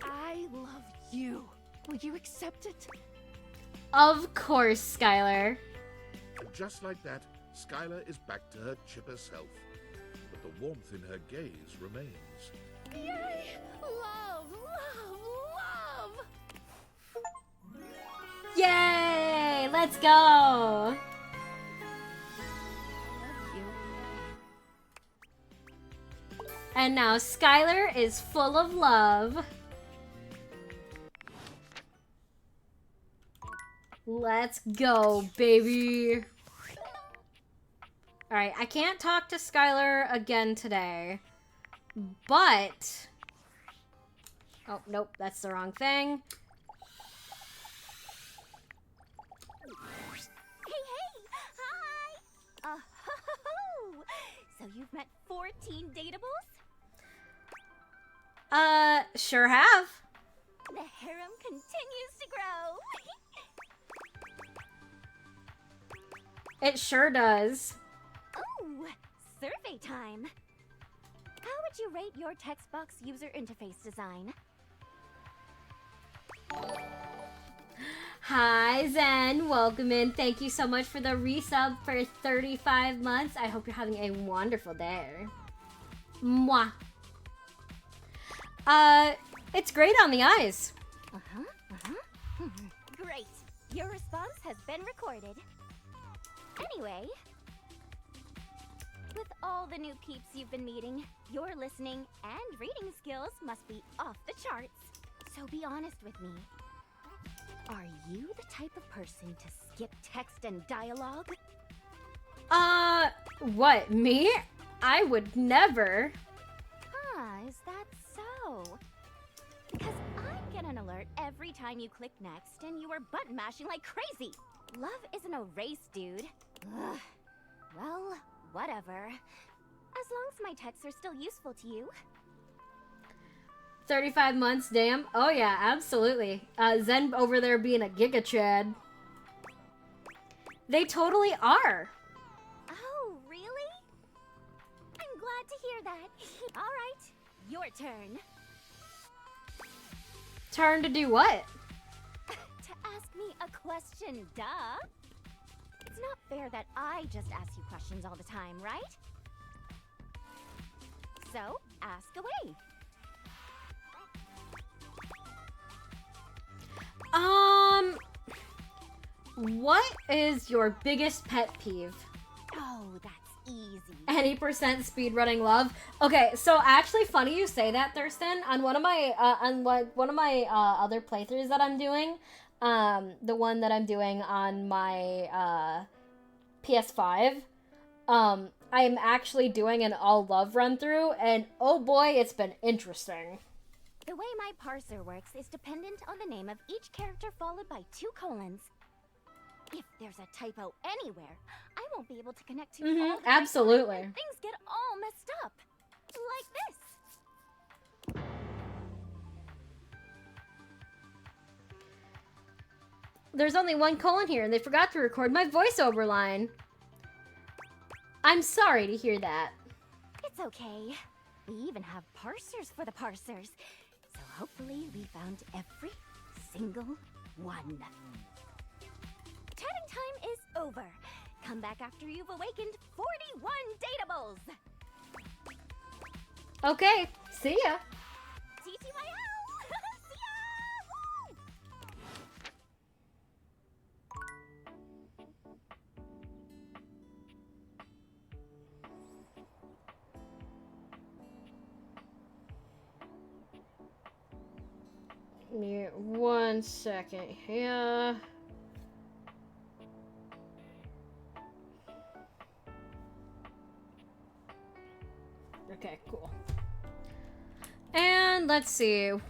I love you. Will you accept it? Of course, Skylar. And just like that, Skylar is back to her chipper self. But the warmth in her gaze remains. Yay! Love, love, love! Yay! Let's go! And now Skylar is full of love. Let's go, baby. Alright, I can't talk to Skylar again today. But... oh, nope, that's the wrong thing. Hi! So you've met 14 dateables? Sure have. The harem continues to grow. It sure does. Oh, survey time. How would you rate your text box user interface design? Hi, Zen. Welcome in. Thank you so much for the resub for 35 months. I hope you're having a wonderful day. Mwah. It's great on the eyes. Great. Your response has been recorded. Anyway, with all the new peeps you've been meeting, your listening and reading skills must be off the charts. So be honest with me. Are you the type of person to skip text and dialogue? What, me? I would never. Is that so? Because I get an alert every time you click next and you are button mashing like crazy. Love isn't a race, dude. Ugh. Well, whatever. As long as my texts are still useful to you. 35 months, damn. Oh yeah, absolutely. Zen over there being a giga chad. They totally are. Oh, really? I'm glad to hear that. All right, your turn. Turn to do what? To ask me a question, duh. It's not fair that I just ask you questions all the time, right? So, ask away. What is your biggest pet peeve? Oh, that's easy. Any percent speedrunning love. Okay, so actually, funny you say that, Thurston. On one of my other playthroughs that I'm doing, the one that I'm doing on my PS5, I am actually doing an all love run through, and oh boy, it's been interesting. The way my parser works is dependent on the name of each character followed by 2 colons. If there's a typo anywhere, I won't be able to connect to all the absolutely. and things get all messed up. Like this. There's only 1 colon here, and they forgot to record my voiceover line. I'm sorry to hear that. It's okay. We even have parsers for the parsers. So hopefully we found every single one. Chatting time is over. Come back after you've awakened 41 dateables. Okay, see ya. TTYL! See ya! Woo! Give me 1 second here. Okay, cool. And let's see, who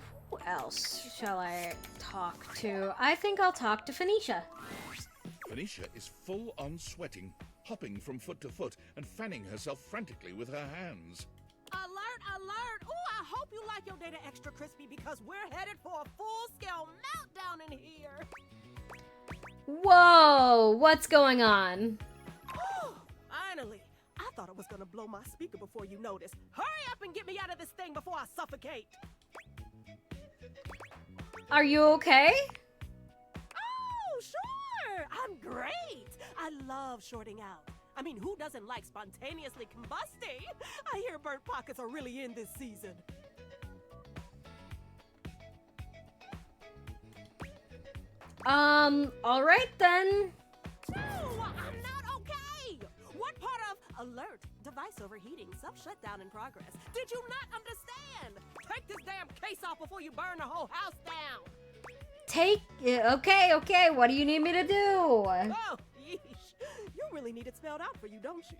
else shall I talk to? I think I'll talk to Phoenicia. Phoenicia is full on sweating, hopping from foot to foot and fanning herself frantically with her hands. Alert, alert! Ooh, I hope you like your data extra crispy because we're headed for a full-scale meltdown in here. Whoa, what's going on? Finally! I thought it was gonna blow my speaker before you noticed. Hurry up and get me out of this thing before I suffocate! Are you okay? Oh, sure! I'm great! I love shorting out. I mean, who doesn't like spontaneously combusting? I hear burnt pockets are really in this season. Alright then. No, I'm not okay! What part of alert, device overheating, self-shutdown in progress, did you not understand? Take this damn case off before you burn the whole house down! Okay, what do you need me to do? Oh, yeesh. You really need it spelled out for you, don't you?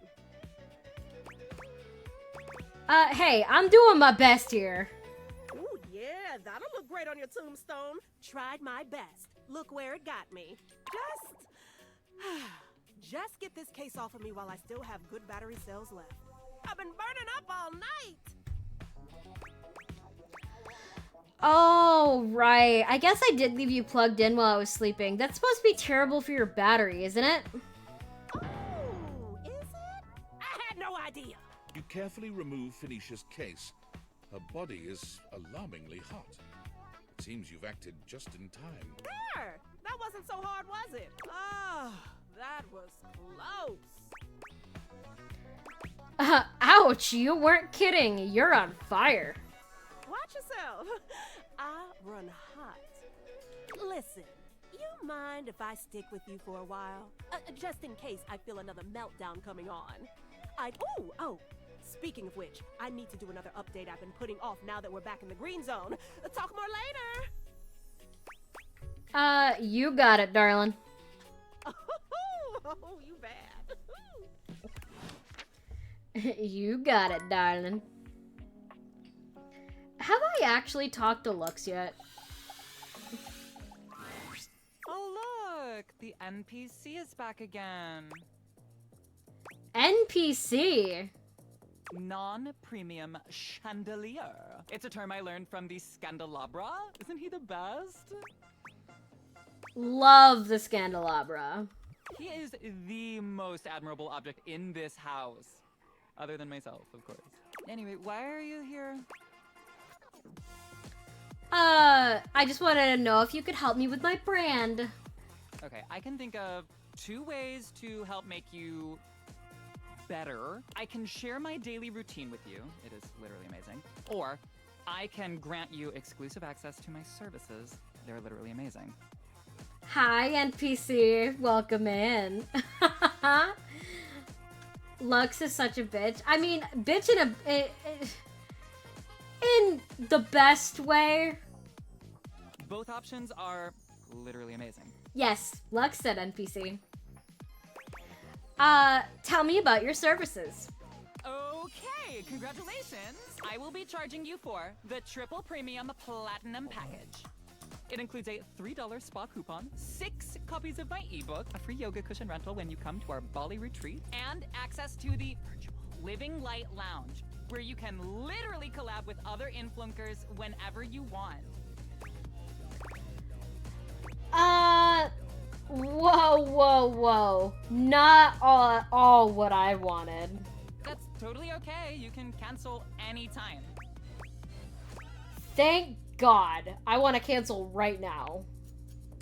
Hey, I'm doing my best here. Ooh, yeah, that'll look great on your tombstone. Tried my best. Look where it got me. Just get this case off of me while I still have good battery cells left. I've been burning up all night. Oh, right. I guess I did leave you plugged in while I was sleeping. That's supposed to be terrible for your battery, isn't it? Oh, is it? I had no idea. You carefully remove Phoenicia's case. Her body is alarmingly hot. It seems you've acted just in time. There! That wasn't so hard, was it? Ah, that was close. Ouch, you weren't kidding. You're on fire. Watch yourself. I run hot. Listen, you mind if I stick with you for a while? Just in case I feel another meltdown coming on. Oh, speaking of which, I need to do another update I've been putting off now that we're back in the green zone. Talk more later. You got it, darling. Oh, you bad. You got it, darling. Have I actually talked to Lux yet? Oh, look! The NPC is back again. NPC? Non-premium chandelier. It's a term I learned from the Scandelabra. Isn't he the best? Love the Scandelabra. He is the most admirable object in this house. Other than myself, of course. Anyway, why are you here? I just wanted to know if you could help me with my brand. Okay, I can think of 2 ways to help make you better. I can share my daily routine with you. It is literally amazing. Or I can grant you exclusive access to my services. They're literally amazing. Hi, NPC. Welcome in. Lux is such a bitch. I mean, bitch in the best way. Both options are literally amazing. Yes, Lux said NPC. Tell me about your services. Okay, congratulations. I will be charging you for the triple premium platinum package. It includes a $3 spa coupon, 6 copies of my ebook, a free yoga cushion rental when you come to our Bali retreat, and access to the virtual Living Light Lounge, where you can literally collab with other influencers whenever you want. Whoa. Not all what I wanted. That's totally okay. You can cancel anytime. Thank God. I want to cancel right now.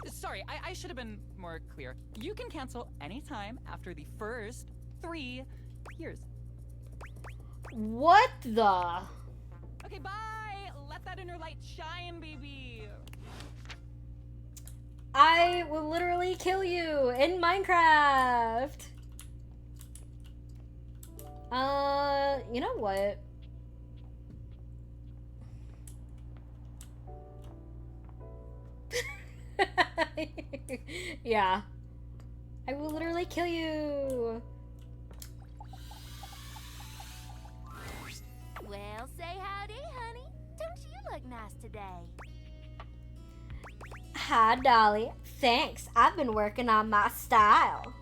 Sorry, I should have been more clear. You can cancel anytime after the first 3 years. What the? Okay, bye! Let that inner light shine, baby! I will literally kill you in Minecraft! You know what? Yeah. I will literally kill you. Well, say howdy, honey. Don't you look nice today? Hi, Dolly. Thanks. I've been working on my style.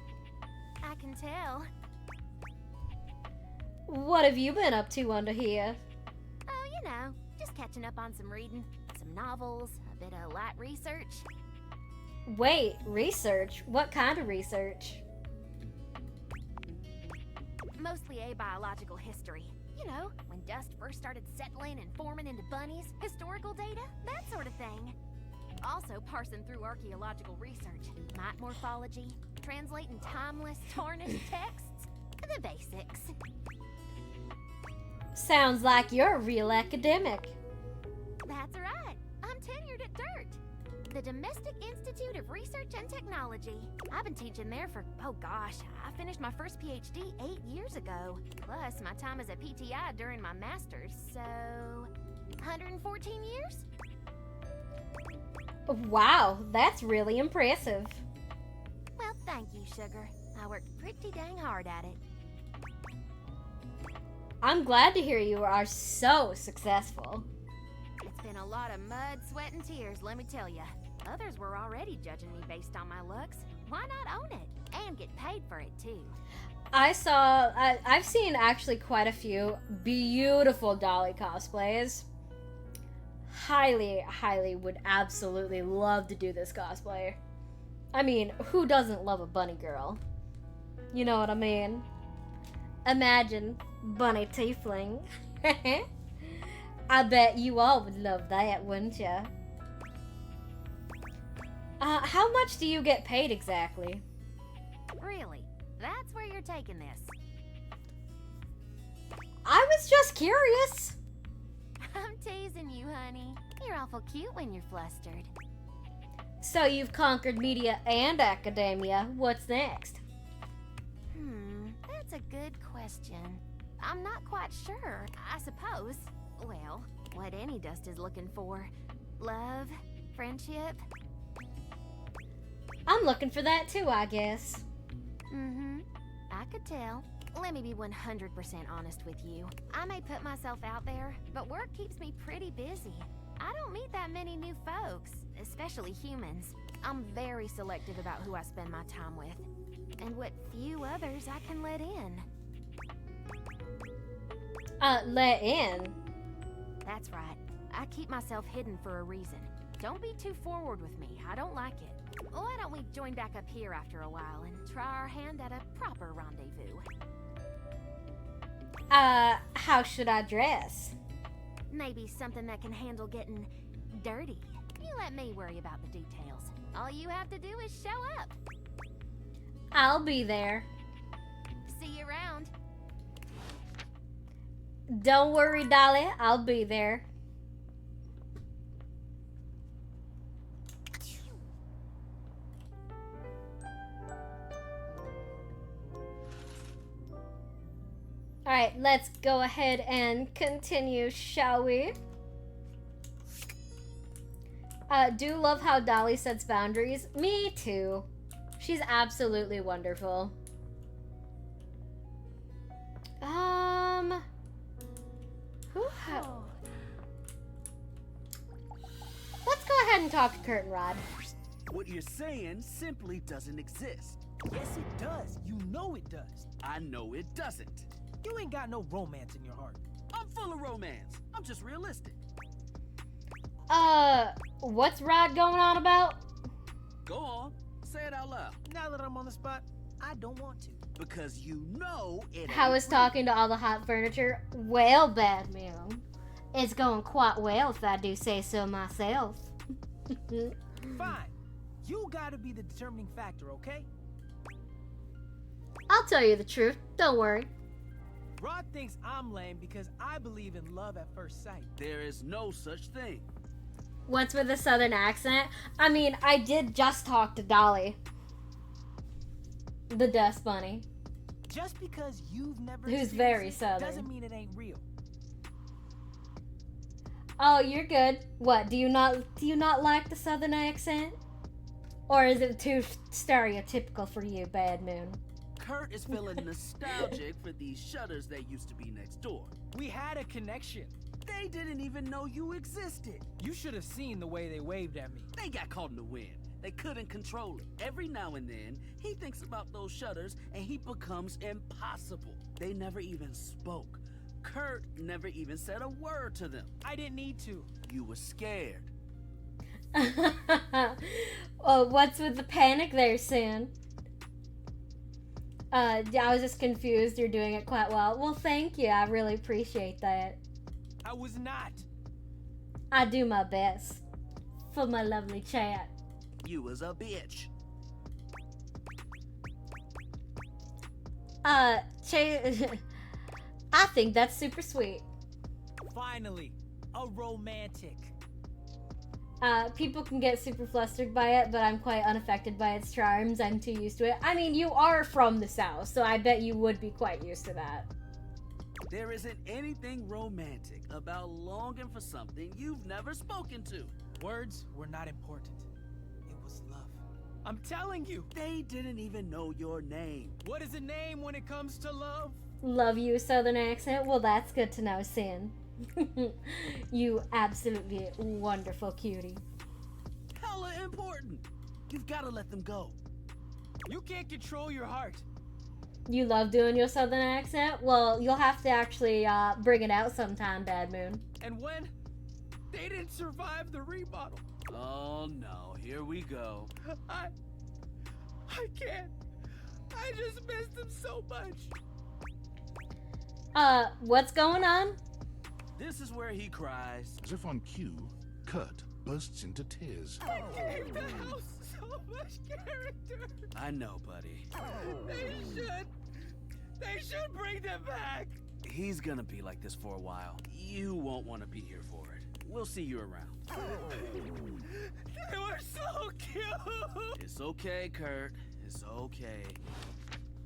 I can tell. What have you been up to under here? Oh, you know, just catching up on some reading, some novels, a bit of light research. Wait, research? What kind of research? Mostly abiological history. You know, when dust first started settling and forming into bunnies, historical data, that sort of thing. Also parsing through archaeological research, mite morphology, translating timeless, tarnished texts, the basics. Sounds like you're a real academic. That's right. I'm tenured at DIRT, the Domestic Institute of Research and Technology. I've been teaching there for, oh gosh, I finished my first PhD 8 years ago. Plus, my time as a PTI during my master's, so 114 years? Wow, that's really impressive. Well, thank you, sugar. I worked pretty dang hard at it. I'm glad to hear you are so successful. It's been a lot of mud, sweat, and tears, let me tell you. Others were already judging me based on my looks. Why not own it? And get paid for it, too. I've seen actually quite a few beautiful Dolly cosplays. Highly would absolutely love to do this cosplay. I mean, who doesn't love a bunny girl? You know what I mean? Imagine bunny tiefling. I bet you all would love that, wouldn't ya? How much do you get paid exactly? Really? That's where you're taking this? I was just curious. I'm teasing you, honey. You're awful cute when you're flustered. So you've conquered media and academia. What's next? That's a good question. I'm not quite sure. I suppose, well, what any dust is looking for. Love, friendship. I'm looking for that too, I guess. I could tell. Let me be 100% honest with you. I may put myself out there, but work keeps me pretty busy. I don't meet that many new folks, especially humans. I'm very selective about who I spend my time with, and what few others I can let in. Let in? That's right. I keep myself hidden for a reason. Don't be too forward with me. I don't like it. Why don't we join back up here after a while and try our hand at a proper rendezvous? How should I dress? Maybe something that can handle getting dirty. You let me worry about the details. All you have to do is show up. I'll be there. See you around. Don't worry, Dolly. I'll be there. Alright, let's go ahead and continue, shall we? Do love how Dolly sets boundaries. Me too. She's absolutely wonderful. Let's go ahead and talk to Curtain Rod. What you're saying simply doesn't exist. Yes, it does. You know it does. I know it doesn't. You ain't got no romance in your heart. I'm full of romance. I'm just realistic. What's Rod going on about? Go on. Say it out loud. Now that I'm on the spot, I don't want to. Because you know it How ain't is real. talking to all the hot furniture? Well, Batman. It's going quite well if I do say so myself. Fine. You gotta be the determining factor, okay? I'll tell you the truth. Don't worry. Rod thinks I'm lame because I believe in love at first sight. There is no such thing. What's with the southern accent? I mean, I did just talk to Dolly. The Dust Bunny. Just because you've never Who's experienced very it southern. doesn't mean it ain't real. Oh, you're good. What, do you not like the southern accent? Or is it too stereotypical for you, Bad Moon? Kurt is feeling nostalgic for these shutters that used to be next door. We had a connection. They didn't even know you existed. You should have seen the way they waved at me. They got caught in the wind. They couldn't control it. Every now and then, he thinks about those shutters and he becomes impossible. They never even spoke. Kurt never even said a word to them. I didn't need to. You were scared. Oh, what's with the panic there, Sin? I was just confused. You're doing it quite well. Well, thank you. I really appreciate that. I was not. I do my best for my lovely chat. You was a bitch. I think that's super sweet. Finally, a romantic. People can get super flustered by it, but I'm quite unaffected by its charms. I'm too used to it. I mean, you are from the South, so I bet you would be quite used to that. There isn't anything romantic about longing for something you've never spoken to. Words were not important. It was love. I'm telling you. They didn't even know your name. What is a name when it comes to love? Love you, Southern accent. Well, that's good to know, Sin. You absolutely wonderful cutie. Hella important. You've got to let them go. You can't control your heart. You love doing your Southern accent? Well, you'll have to actually bring it out sometime, Bad Moon. And when they didn't survive the remodel. Oh no, here we go. I can't. I just missed them so much. What's going on? This is where he cries. As if on cue, Kurt bursts into tears. I gave the house so much character. I know, buddy. They should bring them back. He's gonna be like this for a while. You won't want to be here for it. We'll see you around. They were so cute. It's okay, Kurt. It's okay.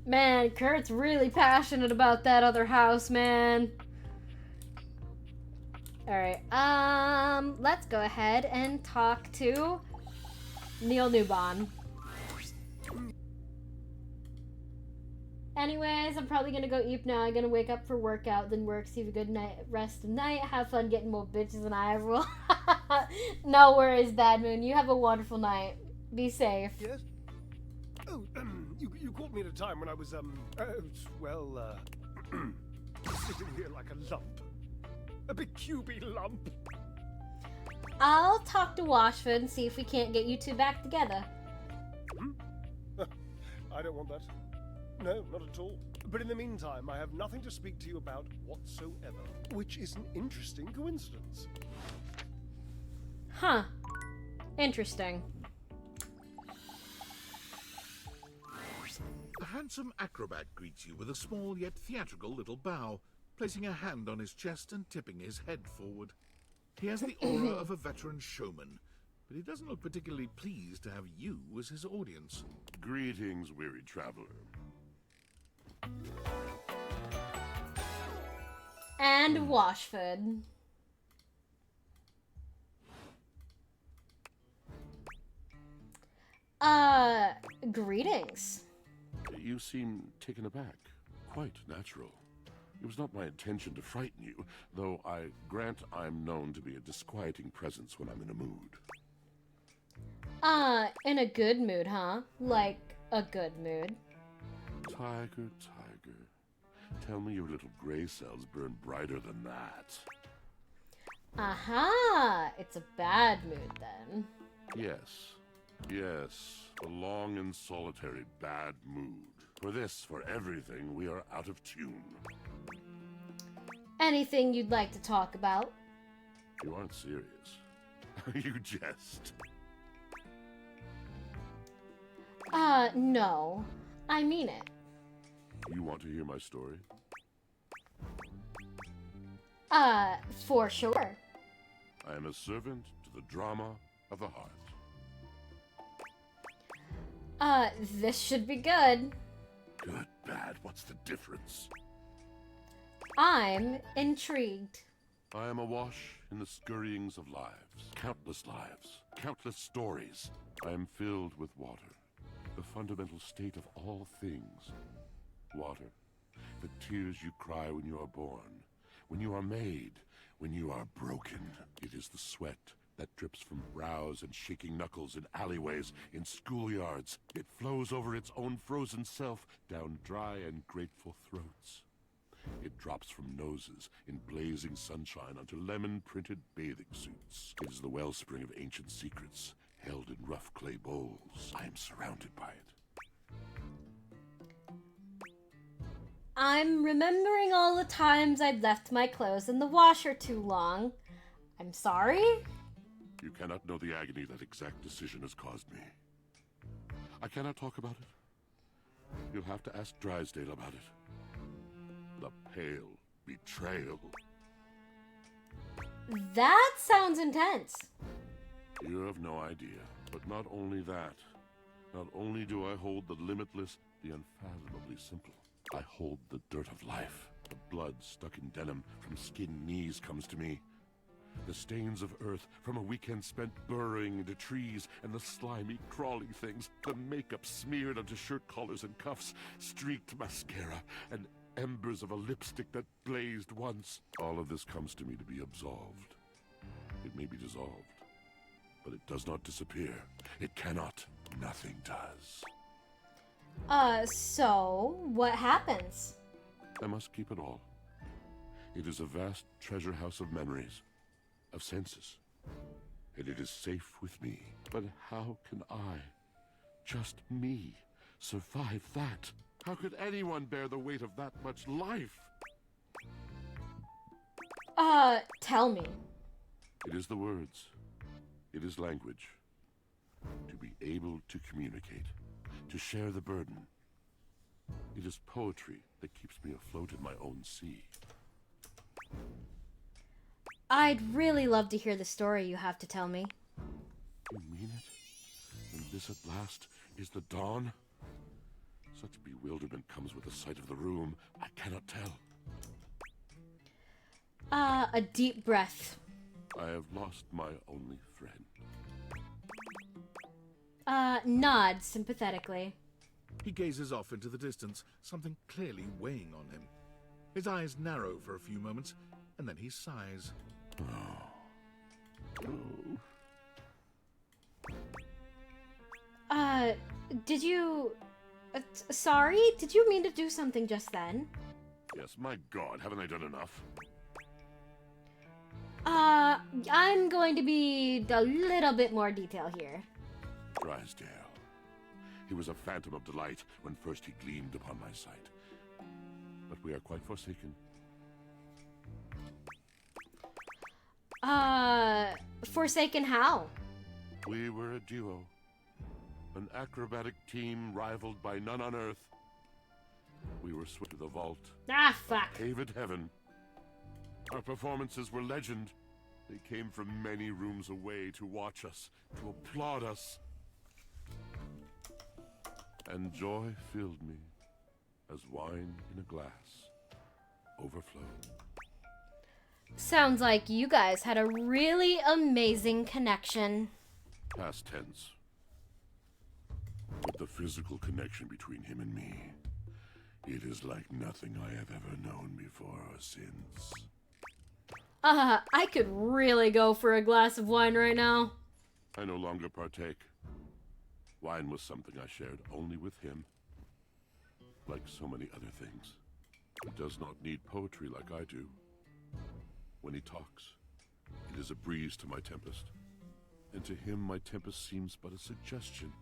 Man, Kurt's really passionate about that other house, man. Alright, let's go ahead and talk to Neil Newbon. Anyways, I'm probably gonna go eat now. I'm gonna wake up for workout, then work, see a good night, rest of the night, have fun getting more bitches than I ever will. No worries, Bad Moon. You have a wonderful night. Be safe. Yes? Oh, you caught me at a time when I was, sitting here like a lump. A big cubey lump. I'll talk to Washford and see if we can't get you two back together. I don't want that. No, not at all. But in the meantime, I have nothing to speak to you about whatsoever, which is an interesting coincidence. Huh. Interesting. A handsome acrobat greets you with a small yet theatrical little bow, placing a hand on his chest and tipping his head forward. He has the aura of a veteran showman, but he doesn't look particularly pleased to have you as his audience. Greetings, weary traveler. And Washford. Greetings. You seem taken aback. Quite natural. It was not my intention to frighten you, though I grant I'm known to be a disquieting presence when I'm in a mood. In a good mood, huh? Like, a good mood. Tiger, tiger. Tell me your little gray cells burn brighter than that. Aha! It's a bad mood, then. Yes. Yes. A long and solitary bad mood. For this, for everything, we are out of tune. Anything you'd like to talk about? You aren't serious. You jest. No. I mean it. You want to hear my story? For sure. I am a servant to the drama of the heart. This should be good. Good, bad, what's the difference? I'm intrigued. I am awash in the scurryings of lives, countless stories. I am filled with water, the fundamental state of all things. Water, the tears you cry when you are born, when you are made, when you are broken. It is the sweat that drips from brows and shaking knuckles in alleyways, in schoolyards. It flows over its own frozen self down dry and grateful throats. It drops from noses in blazing sunshine onto lemon-printed bathing suits. It is the wellspring of ancient secrets, held in rough clay bowls. I am surrounded by it. I'm remembering all the times I've left my clothes in the washer too long. I'm sorry? You cannot know the agony that exact decision has caused me. I cannot talk about it. You'll have to ask Drysdale about it. The pale betrayal. That sounds intense. You have no idea. But not only that. Not only do I hold the limitless, the unfathomably simple. I hold the dirt of life. The blood stuck in denim from skin knees comes to me. The stains of earth from a weekend spent burrowing into trees, and the slimy, crawly things, the makeup smeared onto shirt collars and cuffs, streaked mascara, and embers of a lipstick that blazed once. All of this comes to me to be absolved. It may be dissolved, but it does not disappear. It cannot. Nothing does. So what happens? I must keep it all. It is a vast treasure house of memories, of senses, and it is safe with me. But how can I, just me, survive that? How could anyone bear the weight of that much life? Tell me. It is the words. It is language. To be able to communicate, to share the burden. It is poetry that keeps me afloat in my own sea. I'd really love to hear the story you have to tell me. You mean it? And this at last is the dawn? Such bewilderment comes with the sight of the room. I cannot tell. A deep breath. I have lost my only friend. Nod sympathetically. He gazes off into the distance, something clearly weighing on him. His eyes narrow for a few moments, and then he sighs. Did you... sorry? Did you mean to do something just then? Yes, my God, haven't I done enough? I'm going to be a little bit more detail here. Drysdale. He was a phantom of delight when first he gleamed upon my sight. But we are quite forsaken. Forsaken how? We were a duo. An acrobatic team rivaled by none on Earth. We were swept to the vault. Ah, fuck. Haven heaven. Our performances were legend. They came from many rooms away to watch us, to applaud us. And joy filled me as wine in a glass overflowed. Sounds like you guys had a really amazing connection. Past tense. But the physical connection between him and me, it is like nothing I have ever known before or since. I could really go for a glass of wine right now. I no longer partake. Wine was something I shared only with him. Like so many other things. He does not need poetry like I do. When he talks, it is a breeze to my tempest. And to him my tempest seems but a suggestion.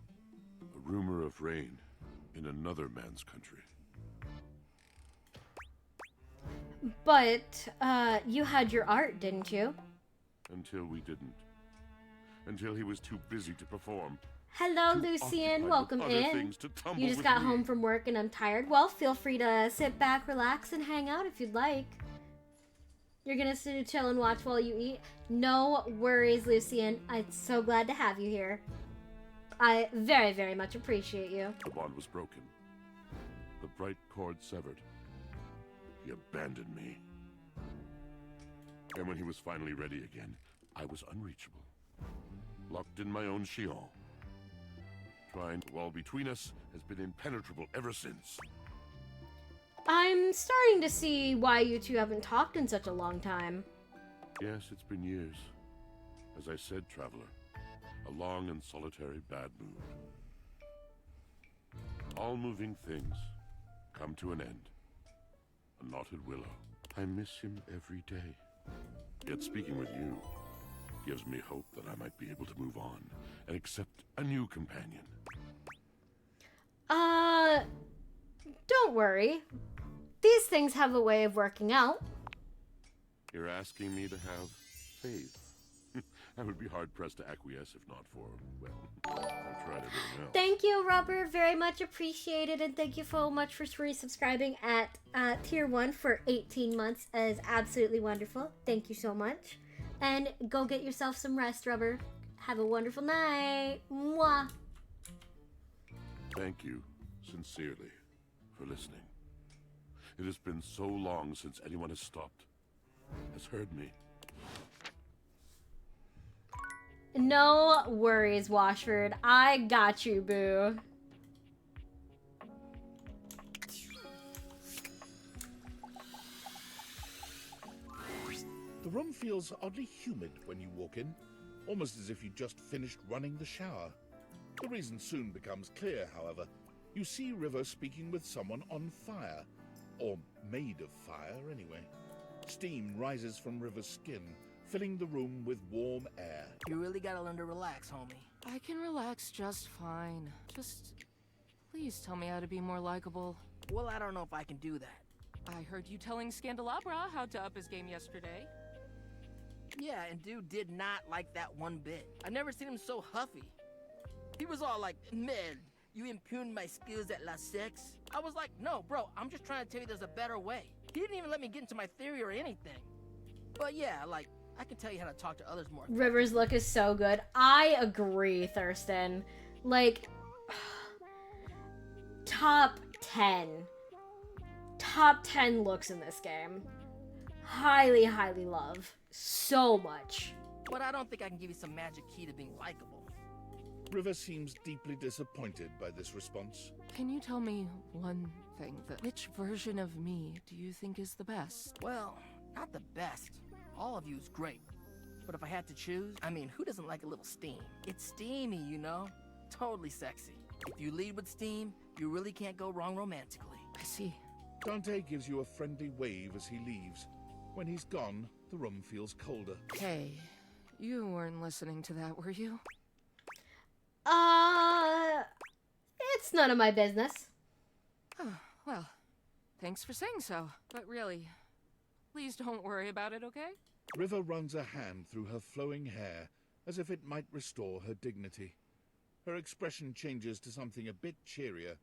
A rumor of rain in another man's country. But, you had your art, didn't you? Until we didn't. Until he was too busy to perform. Hello, Too Lucien. occupied Welcome with other in. things to tumble You just with got me. home from work and I'm tired. Well, feel free to sit back, relax, and hang out if you'd like. You're gonna sit and chill and watch while you eat? No worries, Lucien. I'm so glad to have you here. I very, very much appreciate you. The bond was broken. The bright cord severed. He abandoned me. And when he was finally ready again, I was unreachable. Locked in my own Shion. The wall between us has been impenetrable ever since. I'm starting to see why you two haven't talked in such a long time. Yes, it's been years. As I said, traveler, a long and solitary bad mood. All moving things come to an end. A knotted willow. I miss him every day. Yet speaking with you gives me hope that I might be able to move on and accept a new companion. Don't worry. These things have a way of working out. You're asking me to have faith. I would be hard-pressed to acquiesce if not for, well, I've tried everything else. Thank you, Rubber. Very much appreciated. And thank you so much for resubscribing at Tier 1 for 18 months. That is absolutely wonderful. Thank you so much. And go get yourself some rest, Rubber. Have a wonderful night. Mwah. Thank you, sincerely, for listening. It has been so long since anyone has stopped, has heard me. No worries, Washford. I got you, boo. The room feels oddly humid when you walk in, almost as if you just finished running the shower. The reason soon becomes clear, however. You see River speaking with someone on fire. Or made of fire, anyway. Steam rises from River's skin, filling the room with warm air. You really gotta learn to relax, homie. I can relax just fine. Just please tell me how to be more likable. Well, I don't know if I can do that. I heard you telling Scandelabra how to up his game yesterday. Yeah, and dude did not like that one bit. I never seen him so huffy. He was all like, man, you impugned my skills at La Sex? I was like, no, bro, I'm just trying to tell you there's a better way. He didn't even let me get into my theory or anything. But yeah, like, I can tell you how to talk to others more. River's look is so good. I agree, Thurston. Like, top 10. Top 10 looks in this game. Highly, highly love. So much. But I don't think I can give you some magic key to being likable. River seems deeply disappointed by this response. Can you tell me one thing? Which version of me do you think is the best? Well, not the best. All of you is great. But if I had to choose, I mean, who doesn't like a little steam? It's steamy, you know? Totally sexy. If you lead with steam, you really can't go wrong romantically. I see. Dante gives you a friendly wave as he leaves. When he's gone, the room feels colder. Hey, you weren't listening to that, were you? It's none of my business. Oh, well, thanks for saying so. But really, please don't worry about it, okay? River runs a hand through her flowing hair, as if it might restore her dignity. Her expression changes to something a bit cheerier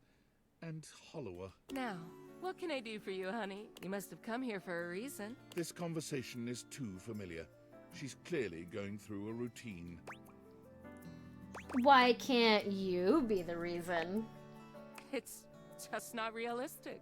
and hollower. Now, what can I do for you, honey? You must have come here for a reason. This conversation is too familiar. She's clearly going through a routine. Why can't you be the reason? It's just not realistic.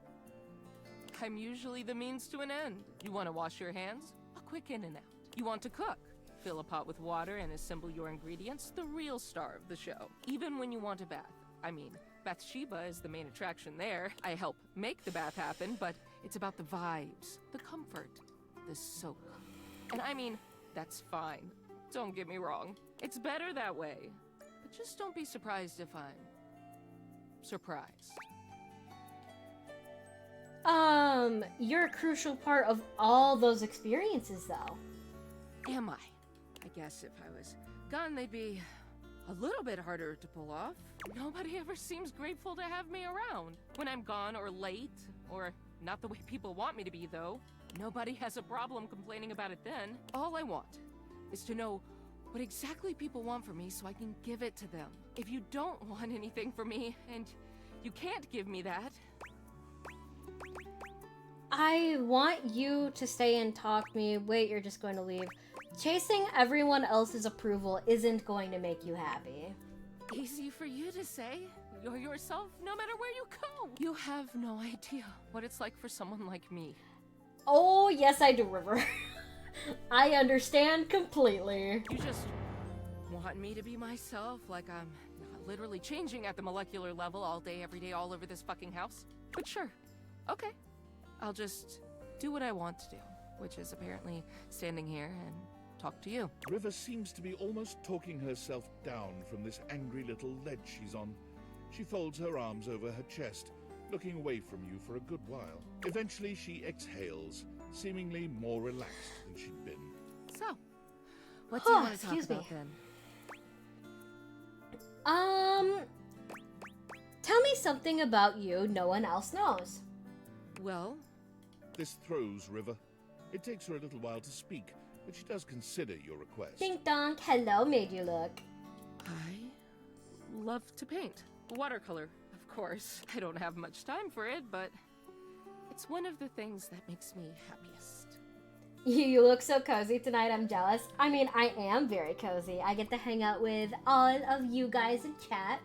I'm usually the means to an end. You want to wash your hands? A quick in and out. You want to cook? Fill a pot with water and assemble your ingredients, the real star of the show. Even when you want a bath. I mean, Bathsheba is the main attraction there. I help make the bath happen, but it's about the vibes, the comfort, the soak. And I mean, that's fine. Don't get me wrong. It's better that way. But just don't be surprised if I'm surprised. You're a crucial part of all those experiences, though. Am I? I guess if I was gone, they'd be a little bit harder to pull off. Nobody ever seems grateful to have me around. When I'm gone or late, or not the way people want me to be, though, nobody has a problem complaining about it then. All I want is to know what exactly people want from me so I can give it to them. If you don't want anything from me, and you can't give me that... I want you to stay and talk to me. Wait, you're just going to leave. Chasing everyone else's approval isn't going to make you happy. Easy for you to say. You're yourself no matter where you go. You have no idea what it's like for someone like me. Oh, yes I do, River. I understand completely. You just want me to be myself, like I'm not literally changing at the molecular level all day, every day, all over this fucking house? But sure. Okay. I'll just do what I want to do, which is apparently standing here and talk to you. River seems to be almost talking herself down from this angry little ledge she's on. She folds her arms over her chest, looking away from you for a good while. Eventually she exhales, seemingly more relaxed than she'd been. So, what do you want to talk excuse me. about then? Tell me something about you no one else knows. Well? This throws River. It takes her a little while to speak, but she does consider your request. Ding dong, hello, made you look. I love to paint. Watercolor, of course. I don't have much time for it, but it's one of the things that makes me happiest. You look so cozy tonight, I'm jealous. I mean, I am very cozy. I get to hang out with all of you guys in chat.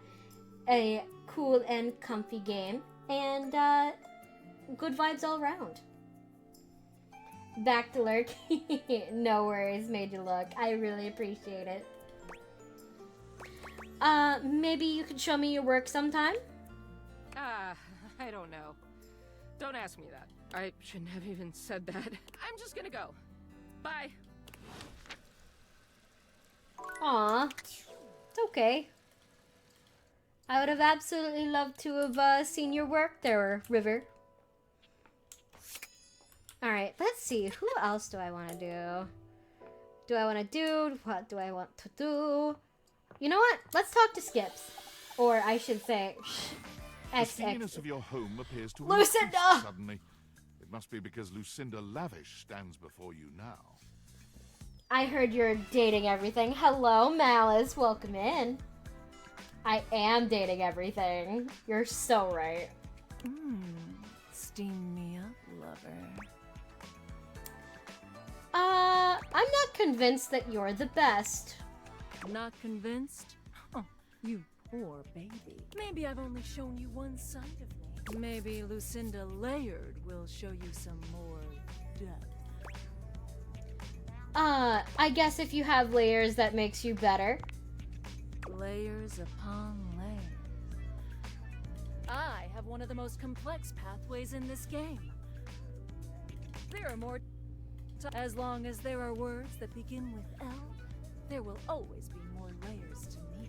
A cool and comfy game. And, good vibes all around. Back to lurk. No worries, made you look. I really appreciate it. Maybe you could show me your work sometime? I don't know. Don't ask me that. I shouldn't have even said that. I'm just gonna go. Bye. Aw. It's okay. I would have absolutely loved to have seen your work there, River. Alright, let's see. Who else do I want to do? What do I want to do? You know what? Let's talk to Skips. Or I should say, The XX. steaminess of your home appears to Lucinda! increase suddenly. It must be because Lucinda Lavish stands before you now. I heard you're dating everything. Hello, Malice. Welcome in. I am dating everything. You're so right. Steam me up, lover. I'm not convinced that you're the best. Not convinced? Oh, you poor baby. Maybe I've only shown you one side of me. Maybe Lucinda Layered will show you some more depth. I guess if you have layers, that makes you better. Layers upon layers. I have one of the most complex pathways in this game. There are more. As long as there are words that begin with L, there will always be more layers to me.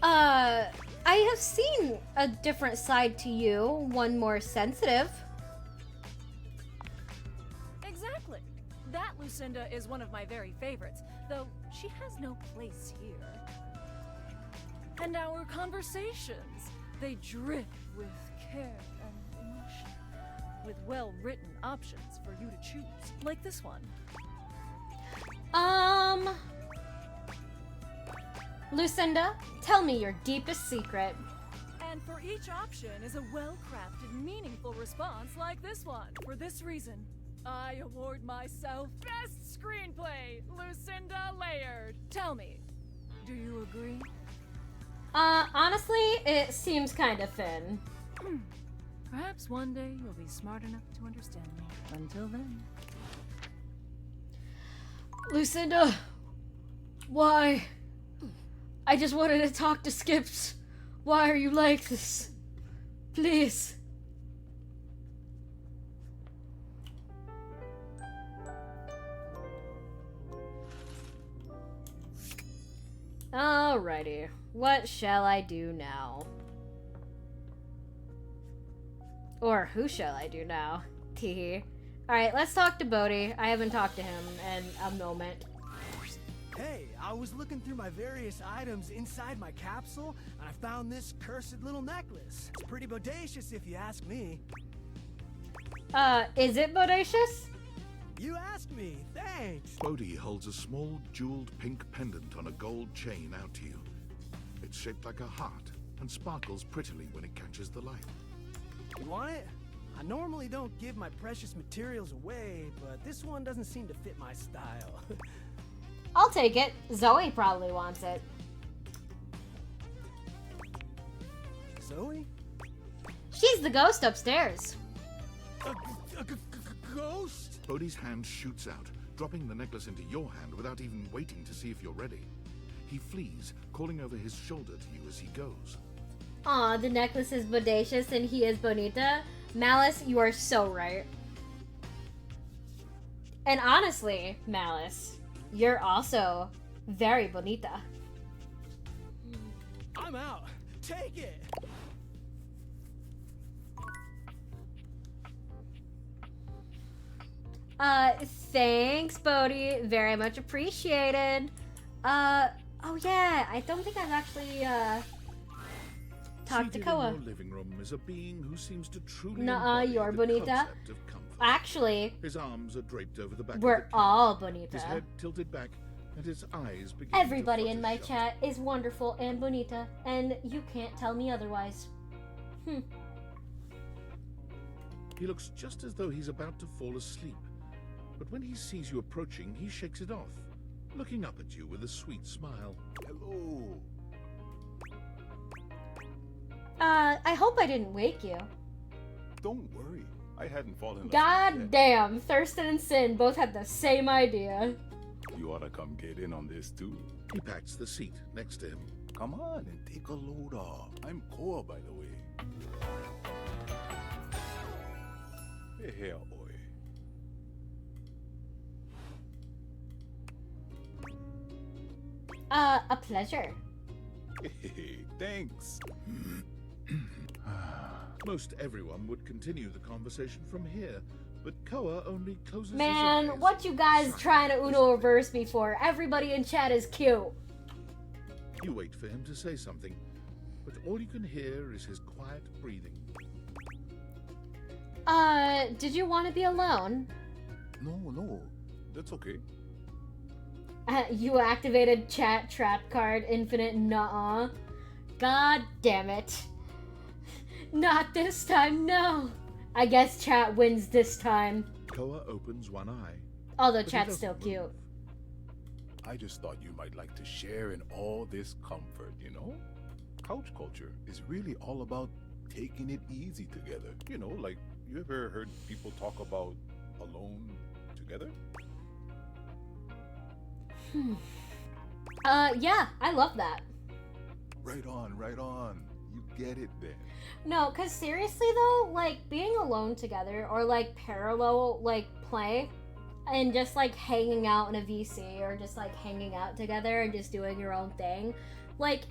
I have seen a different side to you, one more sensitive. Exactly. That Lucinda is one of my very favorites, though she has no place here. And our conversations, they drip with care and emotion, with well-written options for you to choose, like this one. Lucinda, tell me your deepest secret. And for each option is a well-crafted, meaningful response like this one. For this reason, I award myself Best Screenplay, Lucinda Layered. Tell me, do you agree? Honestly, it seems kind of thin. Perhaps one day you'll be smart enough to understand me. Until then. Lucinda, why? I just wanted to talk to Skips. Why are you like this? Please. Alrighty, what shall I do now? Or who shall I do now? Teehee. Alright, let's talk to Bodhi. I haven't talked to him in a moment. Hey, I was looking through my various items inside my capsule, and I found this cursed little necklace. It's pretty bodacious if you ask me. Is it bodacious? You asked me, thanks! Bodhi holds a small jeweled pink pendant on a gold chain out to you. It's shaped like a heart and sparkles prettily when it catches the light. You want it? I normally don't give my precious materials away, but this one doesn't seem to fit my style. I'll take it. Zoe probably wants it. Zoe? She's the ghost upstairs. ghost? Bodhi's hand shoots out, dropping the necklace into your hand without even waiting to see if you're ready. He flees, calling over his shoulder to you as he goes. Aw, the necklace is bodacious and he is bonita. Malice, you are so right. And honestly, Malice, you're also very bonita. I'm out. Take it. Thanks, Bodhi. Very much appreciated. Oh yeah, I don't think I've actually, talked to Seated Koa. in your living room is a being who seems to truly Nuh-uh, embody you're the bonita. concept of comfort. Actually, His arms are draped over the back we're of the couch, all his bonita. head tilted back, and his eyes begin Everybody to in my chat is wonderful and bonita, and you can't tell me otherwise. He looks just as though he's about to fall asleep. But when he sees you approaching, he shakes it off, looking up at you with a sweet smile. Hello. I hope I didn't wake you. Don't worry. I hadn't fallen asleep God yet. damn, Thurston and Sin both had the same idea. You ought to come get in on this too. He pats the seat next to him. Come on and take a load off. I'm Koa, by the way. Hey, here, boy. A pleasure. Hey, thanks. Most everyone would continue the conversation from here, but Koa only closes his eyes. Man, what you guys trying to Uno reverse me for? Everybody in chat is cute. You wait for him to say something, but all you can hear is his quiet breathing. Did you want to be alone? No, that's okay. You activated chat trap card infinite nuh-uh. God damn it. Not this time, no. I guess chat wins this time. Koa opens one eye. Although but he chat's still doesn't cute. move. I just thought you might like to share in all this comfort, you know? Couch culture is really all about taking it easy together. You know, like, you ever heard people talk about alone together? Yeah, I love that. Right on, right on. You get it then. No, because seriously though, like, being alone together or, like, parallel, like, play and just, like, hanging out in a VC or just, like, hanging out together and just doing your own thing, like,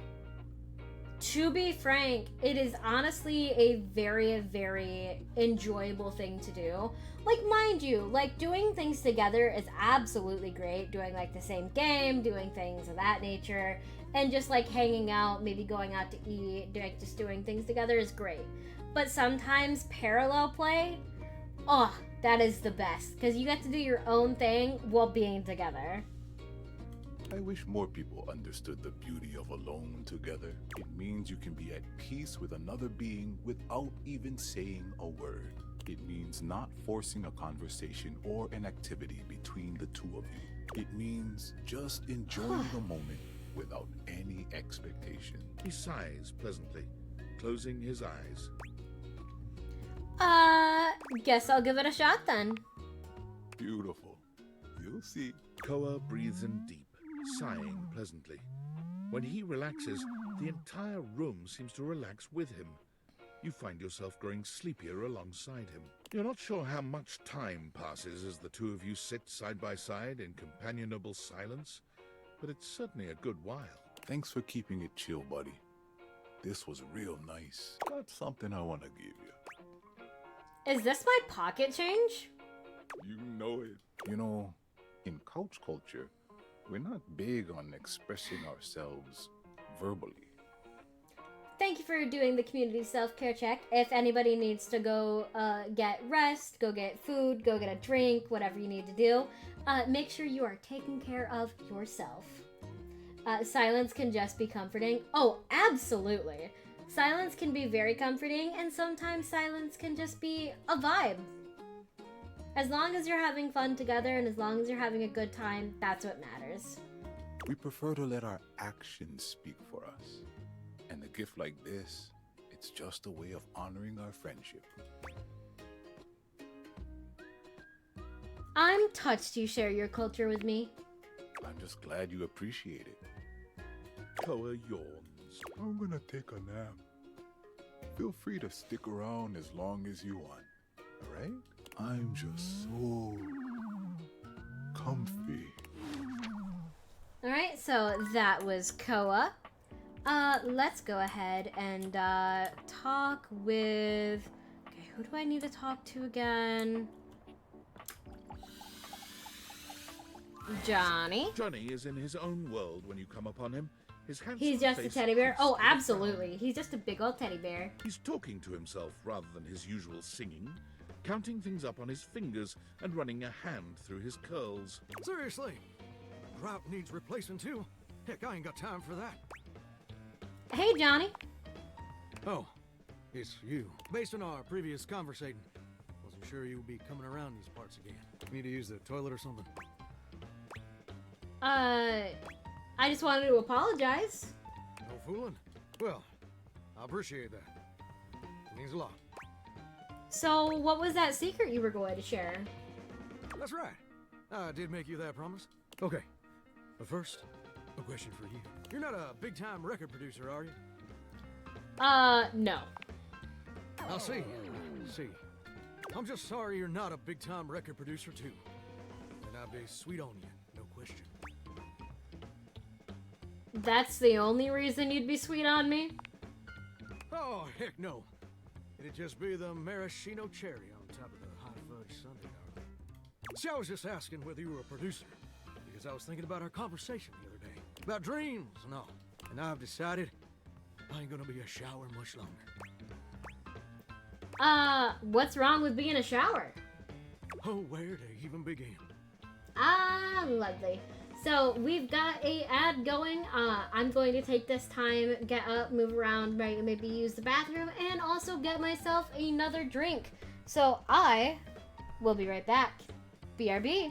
to be frank, it is honestly a very, very enjoyable thing to do. Like, mind you, like, doing things together is absolutely great. Doing, like, the same game, doing things of that nature, and just, like, hanging out, maybe going out to eat, like, just doing things together is great. But sometimes parallel play, oh, that is the best. Because you get to do your own thing while being together. I wish more people understood the beauty of alone together. It means you can be at peace with another being without even saying a word. It means not forcing a conversation or an activity between the two of you. It means just enjoying the moment without any expectation. He sighs pleasantly, closing his eyes. Guess I'll give it a shot then. Beautiful. You'll see. Koa breathes in deep, sighing pleasantly. When he relaxes, the entire room seems to relax with him. You find yourself growing sleepier alongside him. You're not sure how much time passes as the two of you sit side by side in companionable silence, but it's certainly a good while. Thanks for keeping it chill, buddy. This was real nice. Got something I want to give you. Is this my pocket change? You know it. You know, in couch culture, we're not big on expressing ourselves verbally. Thank you for doing the community self-care check. If anybody needs to go get rest, go get food, go get a drink, whatever you need to do, make sure you are taking care of yourself. Silence can just be comforting. Oh, absolutely. Silence can be very comforting, and sometimes silence can just be a vibe. As long as you're having fun together and as long as you're having a good time, that's what matters. We prefer to let our actions speak for us. And a gift like this, it's just a way of honoring our friendship. I'm touched you share your culture with me. I'm just glad you appreciate it. Koa yawns. I'm gonna take a nap. Feel free to stick around as long as you want, alright? I'm just so comfy. Alright, so that was Koa. Let's go ahead and talk with... Okay, who do I need to talk to again? Johnny. Johnny is in his own world when you come upon him. His handsome He's just a face teddy bear? twists Oh, with a frown. absolutely. He's just a big old teddy bear. He's talking to himself rather than his usual singing, counting things up on his fingers and running a hand through his curls. Seriously, grout needs replacing too. Heck, I ain't got time for that. Hey, Johnny. Oh, it's you. Based on our previous conversating, wasn't sure you would be coming around these parts again. Need to use the toilet or something? I just wanted to apologize. No fooling. Well, I appreciate that. It means a lot. So, what was that secret you were going to share? That's right. I did make you that promise. Okay, but first, a question for you. You're not a big-time record producer, are you? No. I'll see. See. I'm just sorry you're not a big-time record producer, too. And I'd be sweet on you, no question. That's the only reason you'd be sweet on me? Oh, heck no. It'd just be the maraschino cherry on top of the hot fudge sundae, darling. See, I was just asking whether you were a producer, because I was thinking about our conversation the other day, about dreams and all. And I've decided I ain't gonna be a shower much longer. What's wrong with being a shower? Oh, where to even begin? Ah, lovely. So we've got a ad going. I'm going to take this time, get up, move around, maybe use the bathroom, and also get myself another drink. So I will be right back. BRB.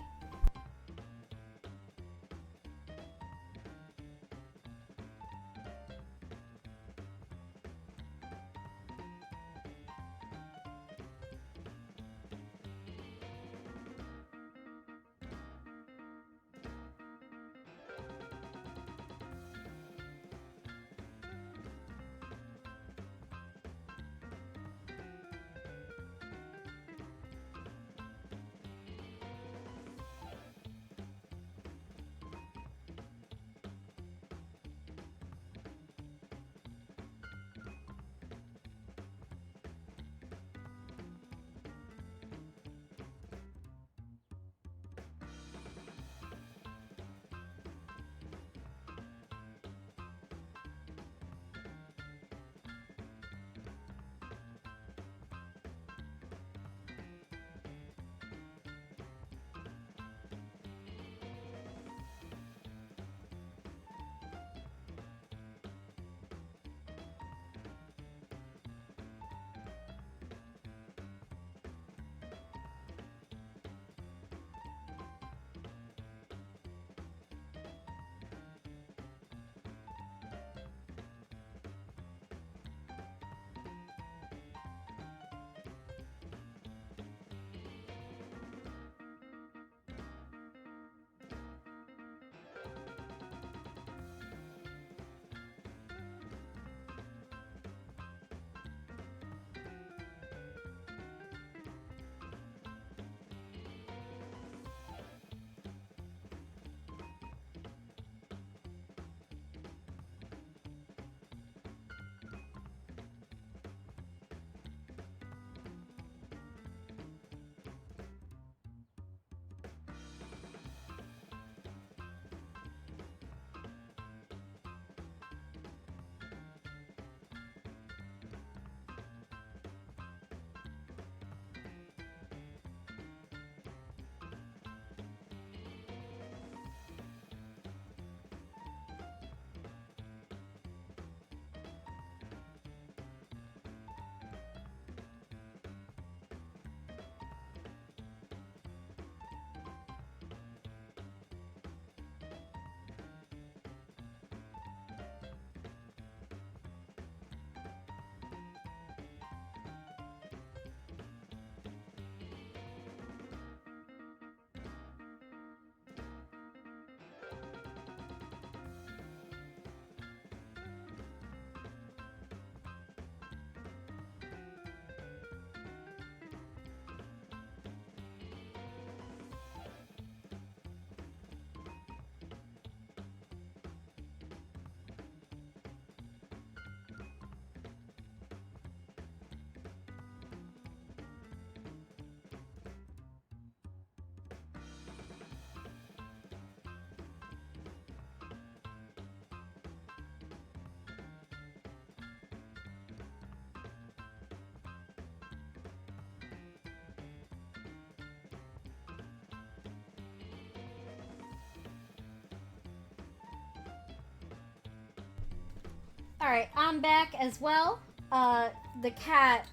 Alright, I'm back as well. The cat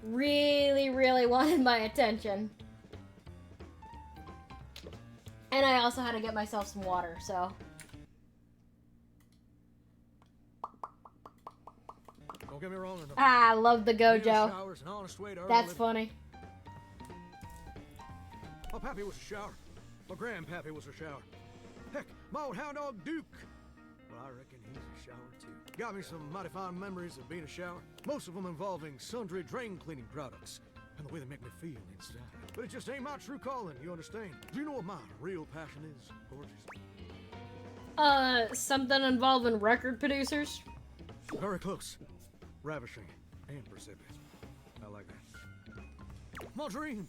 really, really wanted my attention. And I also had to get myself some water, so. Don't get me wrong. I love the Clean Gojo. shower's an honest way to earn a That's living. funny. My pappy was a shower. My grandpappy was a shower. Heck, my old hound dog Duke. Well, I reckon he's a shower too. Got me some mighty fine memories of being a shower. Most of them involving sundry drain cleaning products and the way they make me feel inside. But it just ain't my true calling, you understand? Do you know what my real passion is, gorgeous? Something involving record producers? Very close. Ravishing and precipitous. I like that. My dream.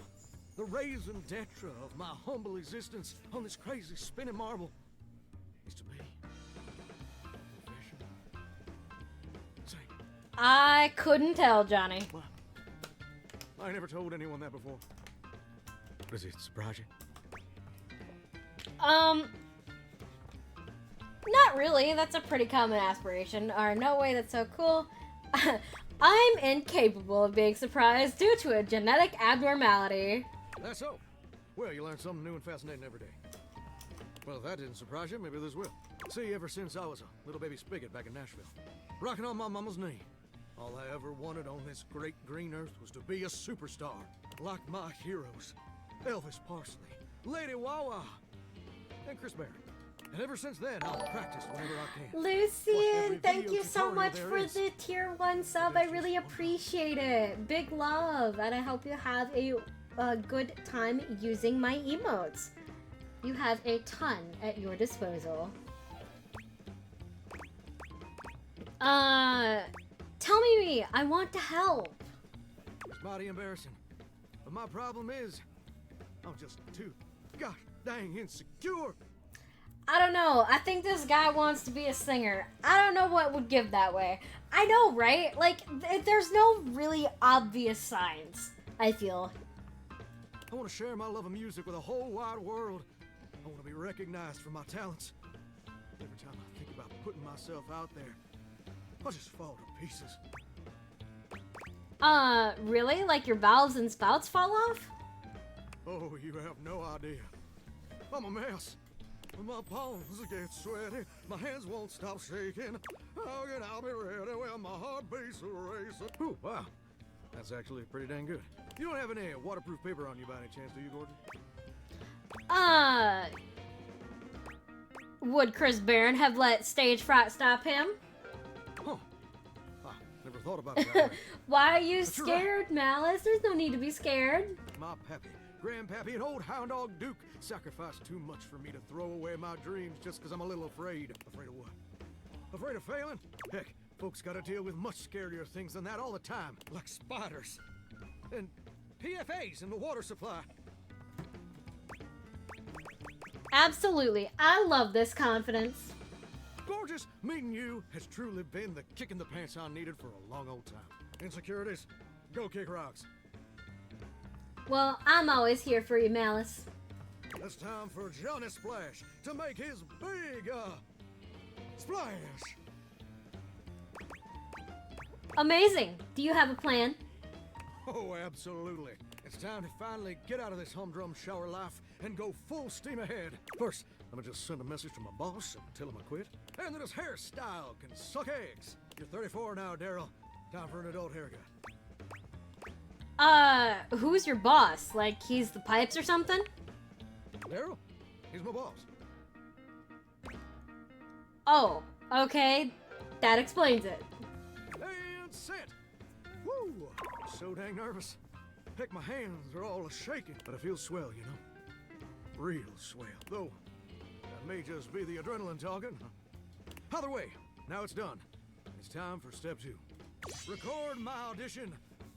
The raison d'etre of my humble existence on this crazy spinning marble is to be a professional. Say, I couldn't tell, Johnny. I never told anyone that before. Does it surprise you? Not really. That's a pretty common aspiration. Or no way, that's so cool. I'm incapable of being surprised due to a genetic abnormality. That's so. Well, you learn something new and fascinating every day. Well, if that didn't surprise you, maybe this will. See, ever since I was a little baby spigot back in Nashville, rocking on my mama's knee, all I ever wanted on this great green earth was to be a superstar, like my heroes, Elvis Parsley, Lady Wawa, and Chris Barrett. And ever since then, I've practiced whenever I can. Lucian, thank video you so tutorial much there for is. the tier 1 sub. I really appreciate it. Big love, and I hope you have a good time using my emotes. You have a ton at your disposal. Tell me, I want to help. It's mighty embarrassing. But my problem is, I'm just too gosh dang insecure. I don't know. I think this guy wants to be a singer. I don't know what would give that way. I know, right? Like, there's no really obvious signs, I feel. I want to share my love of music with the whole wide world. I want to be recognized for my talents. Every time I think about putting myself out there, I just fall to pieces. Really? Like your valves and spouts fall off? Oh, you have no idea. I'm a mess. My palms get sweaty, my hands won't stop shaking. How can I be ready when my heart beats a racing? Ooh, wow. That's actually pretty dang good. You don't have any waterproof paper on you by any chance, do you, Gordon? Would Chris Barron have let stage fright stop him? Huh. I never thought about it that way. Why are you But you're right. scared, Malice? There's no need to be scared. My pappy, grandpappy, and old hound dog Duke sacrificed too much for me to throw away my dreams just because I'm a little afraid. Afraid of what? Afraid of failing? Heck, folks gotta deal with much scarier things than that all the time, like spiders. And PFAs in the water supply. Absolutely. I love this confidence. Gorgeous, meeting you has truly been the kick in the pants I needed for a long old time. Insecurities, go kick rocks. Well, I'm always here for you, Malice. It's time for Johnny Splash to make his big, splash. Amazing. Do you have a plan? Oh, absolutely. It's time to finally get out of this humdrum shower life and go full steam ahead. First, I'm gonna just send a message to my boss and tell him I quit. And that his hairstyle can suck eggs. You're 34 now, Daryl. Time for an adult haircut. Who's your boss? Like, he's the pipes or something? Daryl? He's my boss. Oh, okay. That explains it. And set. Woo! So dang nervous. Heck, my hands are all shaking, but I feel swell, you know? Real swell. Though, that may just be the adrenaline talking. Either way, now it's done. It's time for step 2. Record my audition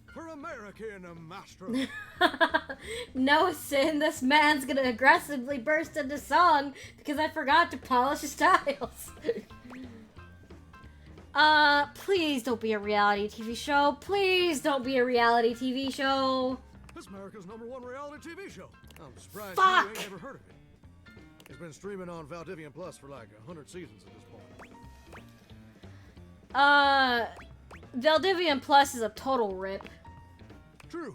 for American Maestro. No, Sin, this man's gonna aggressively burst into song because I forgot to polish his tiles. Please don't be a reality TV show. Please don't be a reality TV show. This America's #1 reality TV show. I'm surprised Fuck! you ain't ever heard of it. It's been streaming on Valdivian Plus for like 100 seasons at this point. Valdivian Plus is a total rip. True.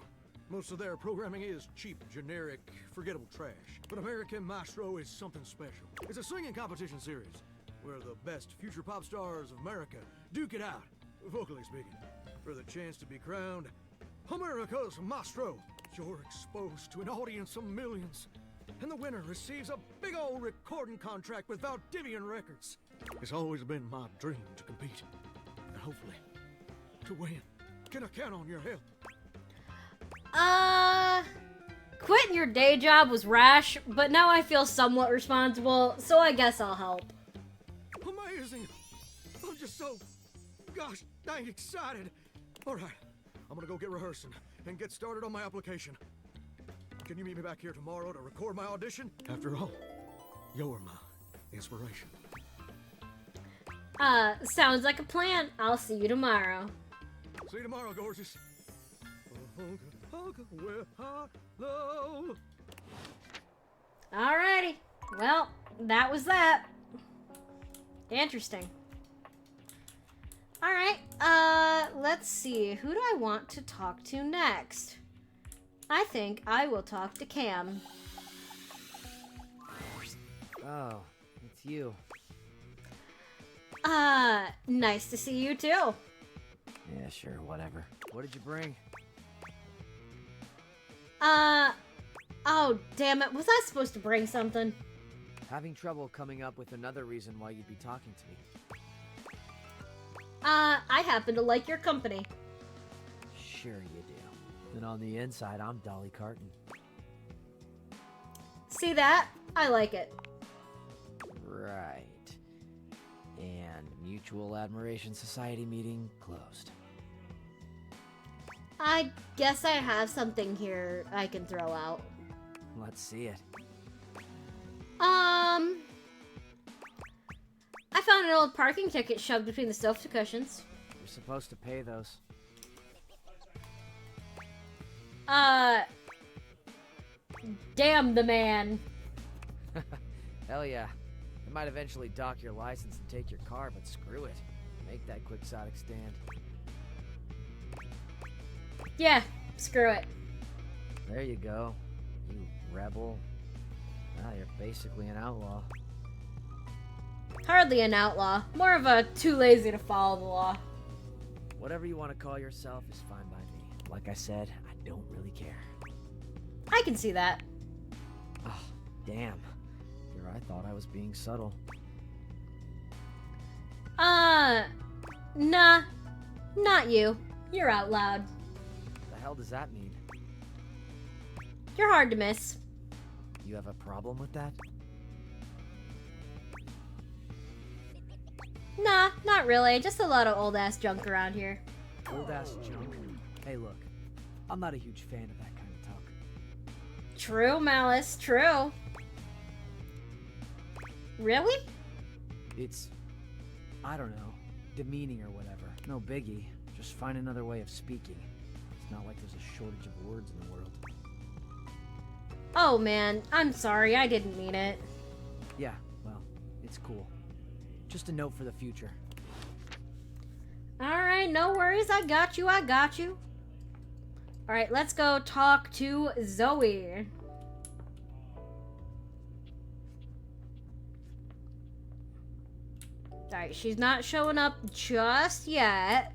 Most of their programming is cheap, generic, forgettable trash. But American Maestro is something special. It's a singing competition series where the best future pop stars of America duke it out, vocally speaking, for the chance to be crowned America's Maestro. You're exposed to an audience of millions, and the winner receives a big old recording contract with Valdivian Records. It's always been my dream to compete, and hopefully to win. Can I count on your help? Quitting your day job was rash, but now I feel somewhat responsible, so I guess I'll help. Amazing! I'm just so, gosh dang excited. All right, I'm gonna go get rehearsing and get started on my application. Can you meet me back here tomorrow to record my audition? After all, you're my inspiration. Sounds like a plan. I'll see you tomorrow. See you tomorrow, gorgeous. Hello. Alrighty. Well, that was that. Interesting. Alright, let's see. Who do I want to talk to next? I think I will talk to Cam. Oh, it's you. Nice to see you too. Yeah, sure, whatever. What did you bring? Oh, damn it. Was I supposed to bring something? Having trouble coming up with another reason why you'd be talking to me. I happen to like your company. Sure you do. And on the inside, I'm Dolly Carton. See that? I like it. Right. And Mutual Admiration Society meeting closed. I guess I have something here I can throw out. Let's see it. I found an old parking ticket shoved between the sofa cushions. You're supposed to pay those. Damn the man. Hell yeah. They might eventually dock your license and take your car, but screw it. Make that quixotic stand. Yeah, screw it. There you go. You rebel. Now you're basically an outlaw. Hardly an outlaw. More of a too lazy to follow the law. Whatever you want to call yourself is fine by me. Like I said, I don't really care. I can see that. Oh, damn. Here I thought I was being subtle. Nah. Not you. You're out loud. The hell does that mean? You're hard to miss. You have a problem with that? Nah, not really. Just a lot of old-ass junk around here. Old-ass junk? Hey, look. I'm not a huge fan of that kind of talk. True, Malice. True. Really? It's... I don't know. Demeaning or whatever. No biggie. Just find another way of speaking. It's not like there's a shortage of words in the world. Oh, man. I'm sorry. I didn't mean it. Yeah, well, it's cool. Just a note for the future. Alright, no worries. I got you. I got you. Alright, let's go talk to Zoe. Alright, she's not showing up just yet.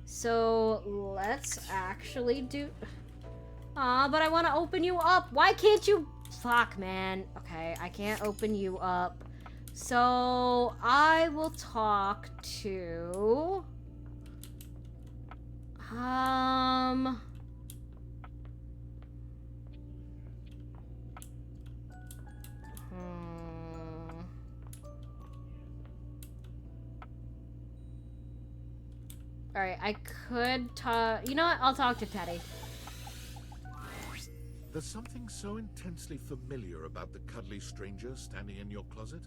So, let's actually do... Aw, but I want to open you up. Why can't you... Fuck, man. Okay, I can't open you up. So, I will talk to... Alright, I could talk... You know what? I'll talk to Teddy. There's something so intensely familiar about the cuddly stranger standing in your closet.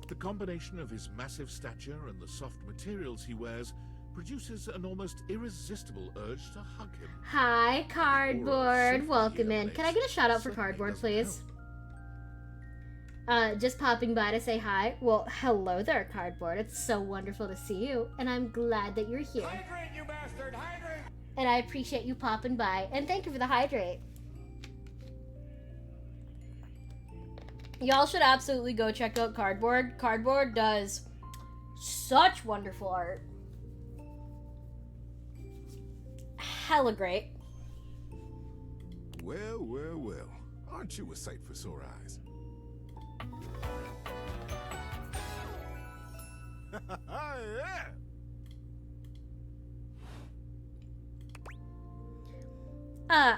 The combination of his massive stature and the soft materials he wears produces an almost irresistible urge to hug him. Hi, Cardboard. Welcome in. Can I get a shout out for Cardboard, please? Just popping by to say hi. Well, hello there, Cardboard. It's so wonderful to see you, and I'm glad that you're here. Hydrate, you bastard! Hydrate! And I appreciate you popping by, and thank you for the hydrate. Y'all should absolutely go check out Cardboard. Cardboard does such wonderful art. Hella great. Well, well, well. Aren't you a sight for sore eyes? Yeah.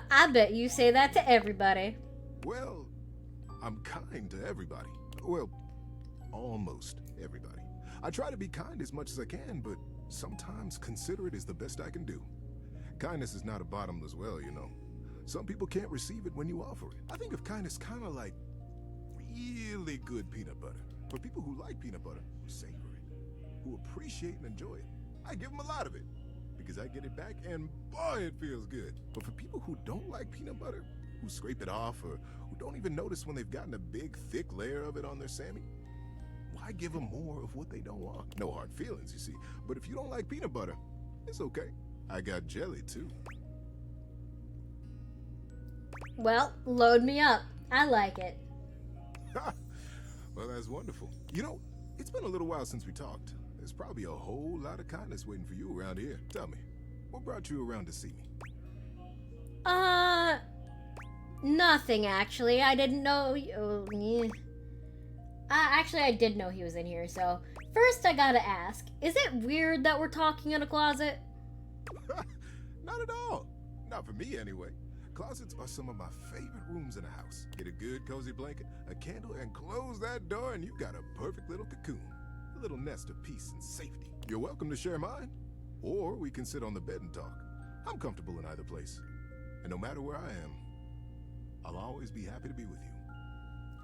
I bet you say that to everybody. Well, I'm kind to everybody. Well, almost everybody. I try to be kind as much as I can, but sometimes considerate is the best I can do. Kindness is not a bottomless well, you know. Some people can't receive it when you offer it. I think of kindness kind of like really good peanut butter. For people who like peanut butter, who savor it, who appreciate and enjoy it, I give them a lot of it because I get it back and boy, it feels good. But for people who don't like peanut butter, who scrape it off or who don't even notice when they've gotten a big, thick layer of it on their Sammy, why give them more of what they don't want? No hard feelings, you see. But if you don't like peanut butter, it's okay. I got jelly too. Well, load me up. I like it. Well, that's wonderful. You know, it's been a little while since we talked. There's probably a whole lot of kindness waiting for you around here. Tell me, what brought you around to see me? Nothing actually. I didn't know. Actually, I did know he was in here. So first, I gotta ask: is it weird that we're talking in a closet? Not at all. Not for me, anyway. Closets are some of my favorite rooms in a house. Get a good cozy blanket, a candle, and close that door and you've got a perfect little cocoon. A little nest of peace and safety. You're welcome to share mine. Or we can sit on the bed and talk. I'm comfortable in either place. And no matter where I am, I'll always be happy to be with you.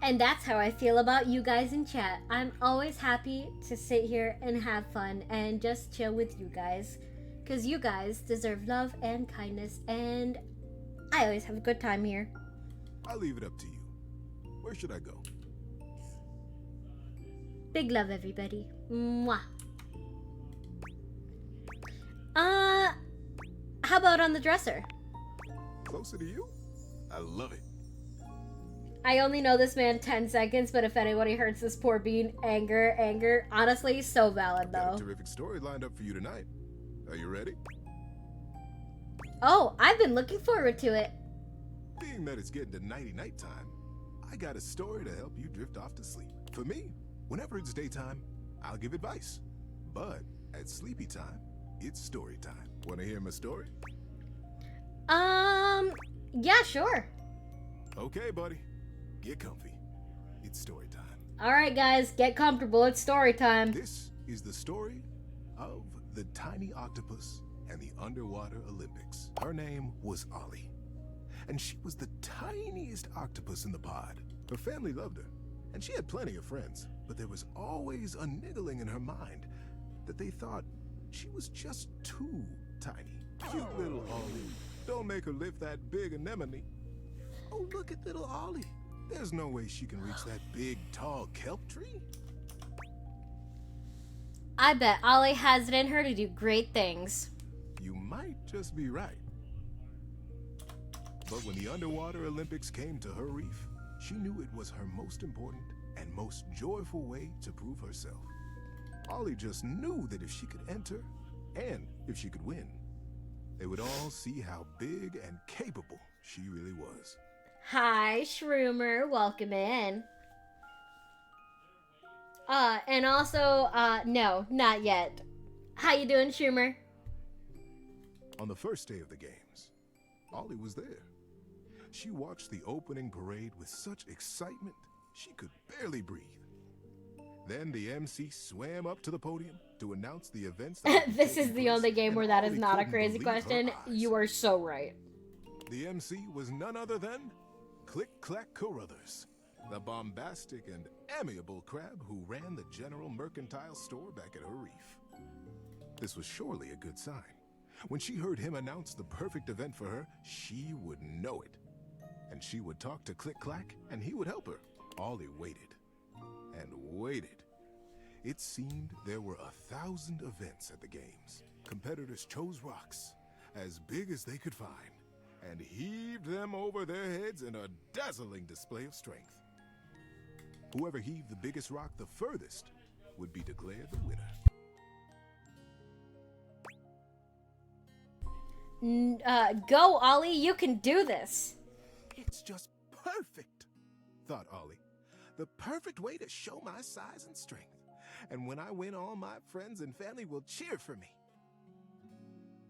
And that's how I feel about you guys in chat. I'm always happy to sit here and have fun and just chill with you guys. Because you guys deserve love and kindness, and I always have a good time here. I'll leave it up to you. Where should I go? Big love, everybody. Mwah. How about on the dresser? Closer to you? I love it. I only know this man 10 seconds, but if anybody hurts this poor bean, anger. Honestly, so valid, though. Got a terrific story lined up for you tonight. Are you ready? Oh, I've been looking forward to it. Being that it's getting to nighty-night time, I got a story to help you drift off to sleep. For me, whenever it's daytime, I'll give advice. But at sleepy time, it's story time. Want to hear my story? Yeah, sure. Okay, buddy. Get comfy. It's story time. All right, guys, get comfortable. It's story time. This is the story of the tiny octopus and the underwater Olympics. Her name was Ollie, and she was the tiniest octopus in the pod. Her family loved her, and she had plenty of friends, but there was always a niggling in her mind that they thought she was just too tiny. Cute little Ollie. Don't make her lift that big anemone. Oh, look at little Ollie. There's no way she can reach that big, tall kelp tree. I bet Ollie has it in her to do great things. You might just be right. But when the underwater Olympics came to her reef, she knew it was her most important and most joyful way to prove herself. Ollie just knew that if she could enter, and if she could win, they would all see how big and capable she really was. Hi, Shroomer. Welcome in. And also, no, not yet. How you doing, Shroomer? On the first day of the games, Ollie was there. She watched the opening parade with such excitement, she could barely breathe. Then the MC swam up to the podium to announce the events that This is the only game where that is Ollie not a couldn't crazy believe her question. eyes. You are so right. The MC was none other than Click Clack Carruthers, the bombastic and amiable crab who ran the General Mercantile store back at her reef. This was surely a good sign. When she heard him announce the perfect event for her, she would know it. And she would talk to Click Clack, and he would help her. Ollie waited. waited. It seemed there were 1,000 events at the games. Competitors chose rocks, as big as they could find, and heaved them over their heads in a dazzling display of strength. Whoever heaved the biggest rock the furthest would be declared the winner. Go, Ollie, you can do this. It's just perfect, thought Ollie. The perfect way to show my size and strength. And when I win, all my friends and family will cheer for me.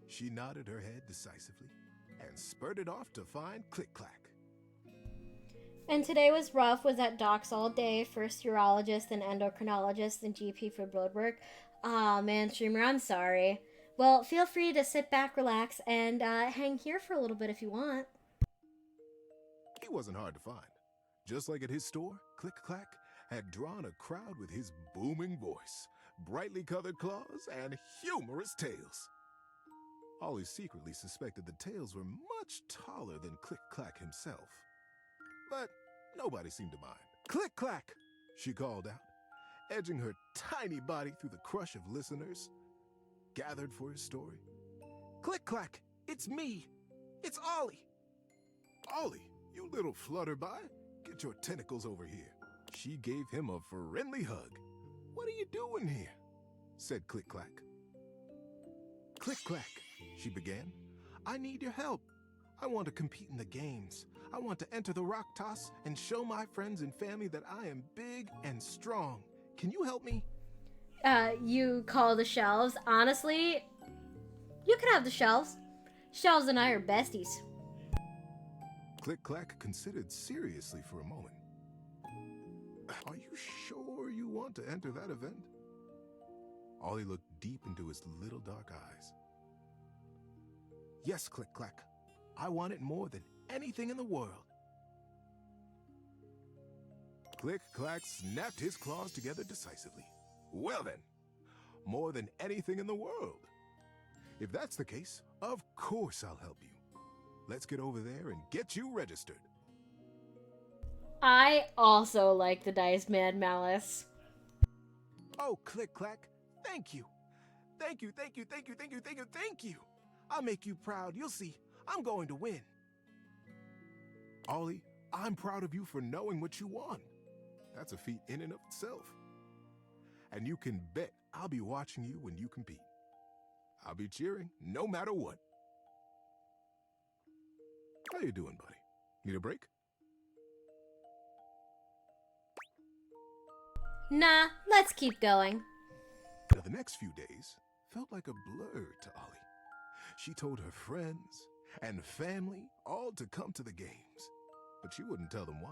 She nodded her head decisively and spurted off to find Click-Clack. And today was rough, was at docs all day, first urologist and endocrinologist and GP for blood work. Aw, man, streamer, I'm sorry. Well, feel free to sit back, relax, and hang here for a little bit if you want. He wasn't hard to find. Just like at his store, Click-Clack had drawn a crowd with his booming voice, brightly colored claws, and humorous tails. Ollie secretly suspected the tails were much taller than Click-Clack himself. But nobody seemed to mind. Click-Clack, she called out, edging her tiny body through the crush of listeners gathered for his story. Click-Clack, it's me. It's Ollie. Ollie, you little flutterby, get your tentacles over here. She gave him a friendly hug. What are you doing here? Said Click-Clack. Click-Clack, she began. I need your help. I want to compete in the games. I want to enter the rock toss and show my friends and family that I am big and strong. Can you help me? You call the shelves. Honestly, you can have the shelves. Shelves and I are besties. Click-Clack considered seriously for a moment. Are you sure you want to enter that event? Ollie looked deep into his little dark eyes. Yes, Click-Clack. I want it more than anything in the world. Click-Clack snapped his claws together decisively. Well then, more than anything in the world. If that's the case, of course I'll help you. Let's get over there and get you registered. I also like the Dice Mad Malice. Oh, Click-Clack, thank you. Thank you, thank you, thank you, thank you, thank you, thank you. I'll make you proud. You'll see. I'm going to win. Ollie, I'm proud of you for knowing what you want. That's a feat in and of itself. And you can bet I'll be watching you when you compete. I'll be cheering no matter what. How you doing, buddy? Need a break? Nah, let's keep going. Now, the next few days felt like a blur to Ollie. She told her friends and family all to come to the games, but she wouldn't tell them why.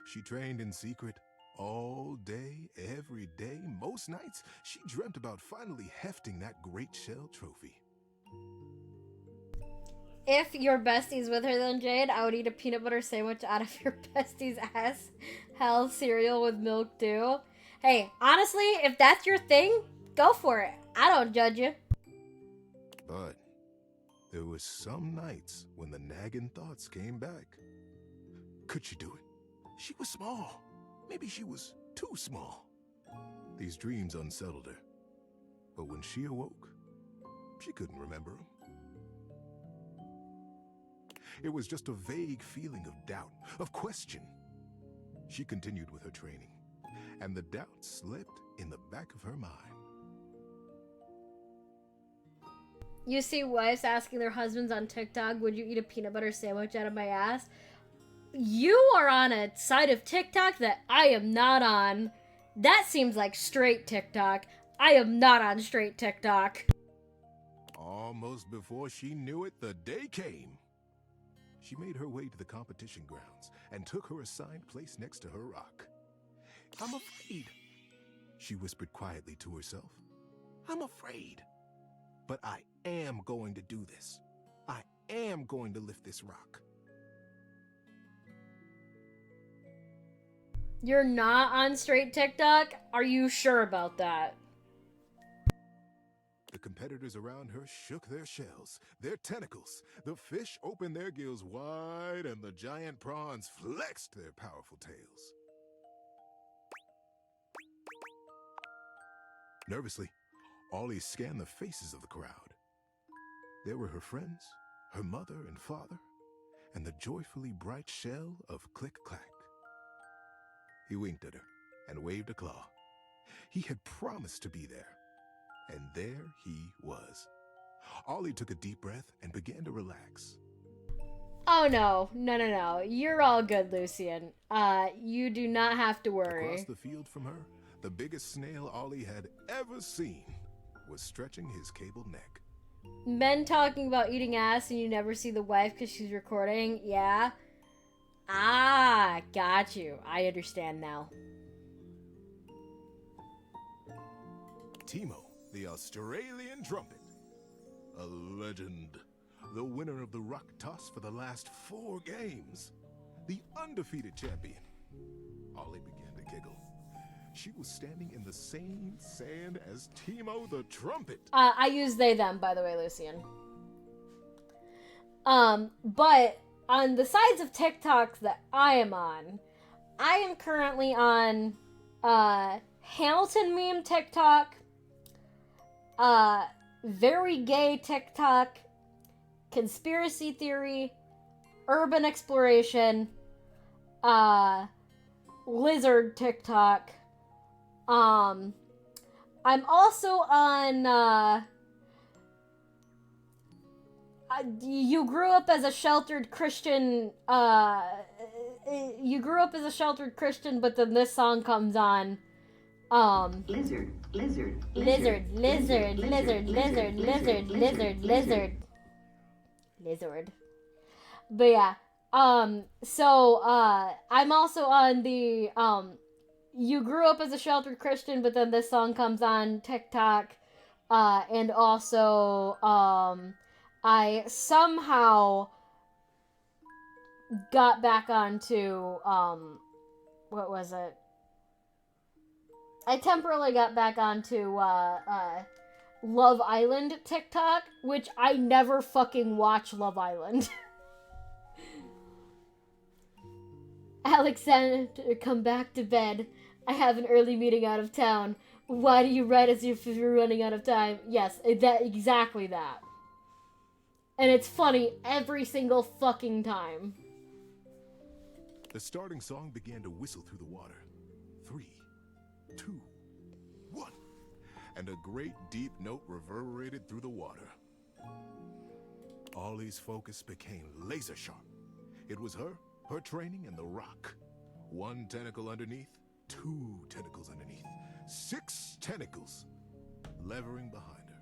She trained in secret all day, every day, most nights. She dreamt about finally hefting that great shell trophy. If you're besties with her then, Jade, I would eat a peanut butter sandwich out of your bestie's ass. Hell, cereal with milk too. Hey, honestly, if that's your thing, go for it. I don't judge you. But there were some nights when the nagging thoughts came back. Could she do it? She was small. Maybe she was too small. These dreams unsettled her. But when she awoke, she couldn't remember them. It was just a vague feeling of doubt, of question. She continued with her training, and the doubt slipped in the back of her mind. You see wives asking their husbands on TikTok, would you eat a peanut butter sandwich out of my ass? You are on a side of TikTok that I am not on. That seems like straight TikTok. I am not on straight TikTok. Almost before she knew it, the day came. She made her way to the competition grounds and took her assigned place next to her rock. I'm afraid, she whispered quietly to herself. I'm afraid. But I am going to do this. I am going to lift this rock. You're not on straight TikTok? Are you sure about that? The competitors around her shook their shells, their tentacles. The fish opened their gills wide, and the giant prawns flexed their powerful tails. Nervously, Ollie scanned the faces of the crowd. There were her friends, her mother and father, and the joyfully bright shell of Click-Clack. He winked at her and waved a claw. He had promised to be there, and there he was. Ollie took a deep breath and began to relax. Oh no, no. You're all good, Lucian. You do not have to worry. Across the field from her, the biggest snail Ollie had ever seen was stretching his cable neck. Men talking about eating ass and you never see the wife because she's recording, yeah? Ah, got you. I understand now. Teemo, the Australian trumpet. A legend. The winner of the rock toss for the last 4 games. The undefeated champion. Ollie began to giggle. She was standing in the same sand as Teemo the trumpet. I use they, them, by the way, Lucian. But on the sides of TikTok that I am on, I am currently on, Hamilton meme TikTok, very gay TikTok, conspiracy theory, urban exploration, lizard TikTok. I'm also on, you grew up as a sheltered Christian, but then this song comes on. Lizard. But yeah, so, I'm also on the, you grew up as a sheltered Christian, but then this song comes on TikTok, and also, I somehow got back onto, what was it? I temporarily got back onto, Love Island TikTok, which I never fucking watch Love Island. Alexander, come back to bed. I have an early meeting out of town. Why do you write as if you're running out of time? Yes, exactly that. And it's funny every single fucking time. The starting song began to whistle through the water. 3, 2, 1. And a great deep note reverberated through the water. Ollie's focus became laser sharp. It was her training, and the rock. 1 tentacle underneath, 2 tentacles underneath, 6 tentacles levering behind her.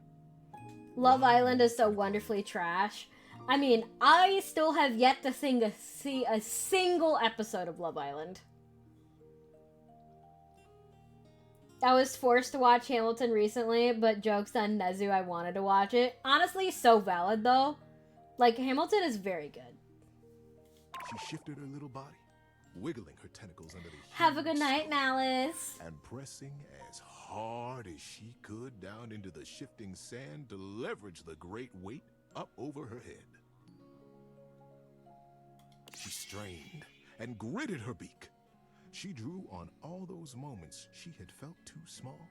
Love Island is so wonderfully trash. I mean, I still have yet to see a single episode of Love Island. I was forced to watch Hamilton recently, but jokes on Nezu, I wanted to watch it. Honestly, so valid though. Like, Hamilton is very good. She shifted her little body, wiggling her tentacles under the Have a good night, Malice. And pressing as hard as she could down into the shifting sand to leverage the great weight up over her head. She strained and gritted her beak. She drew on all those moments she had felt too small,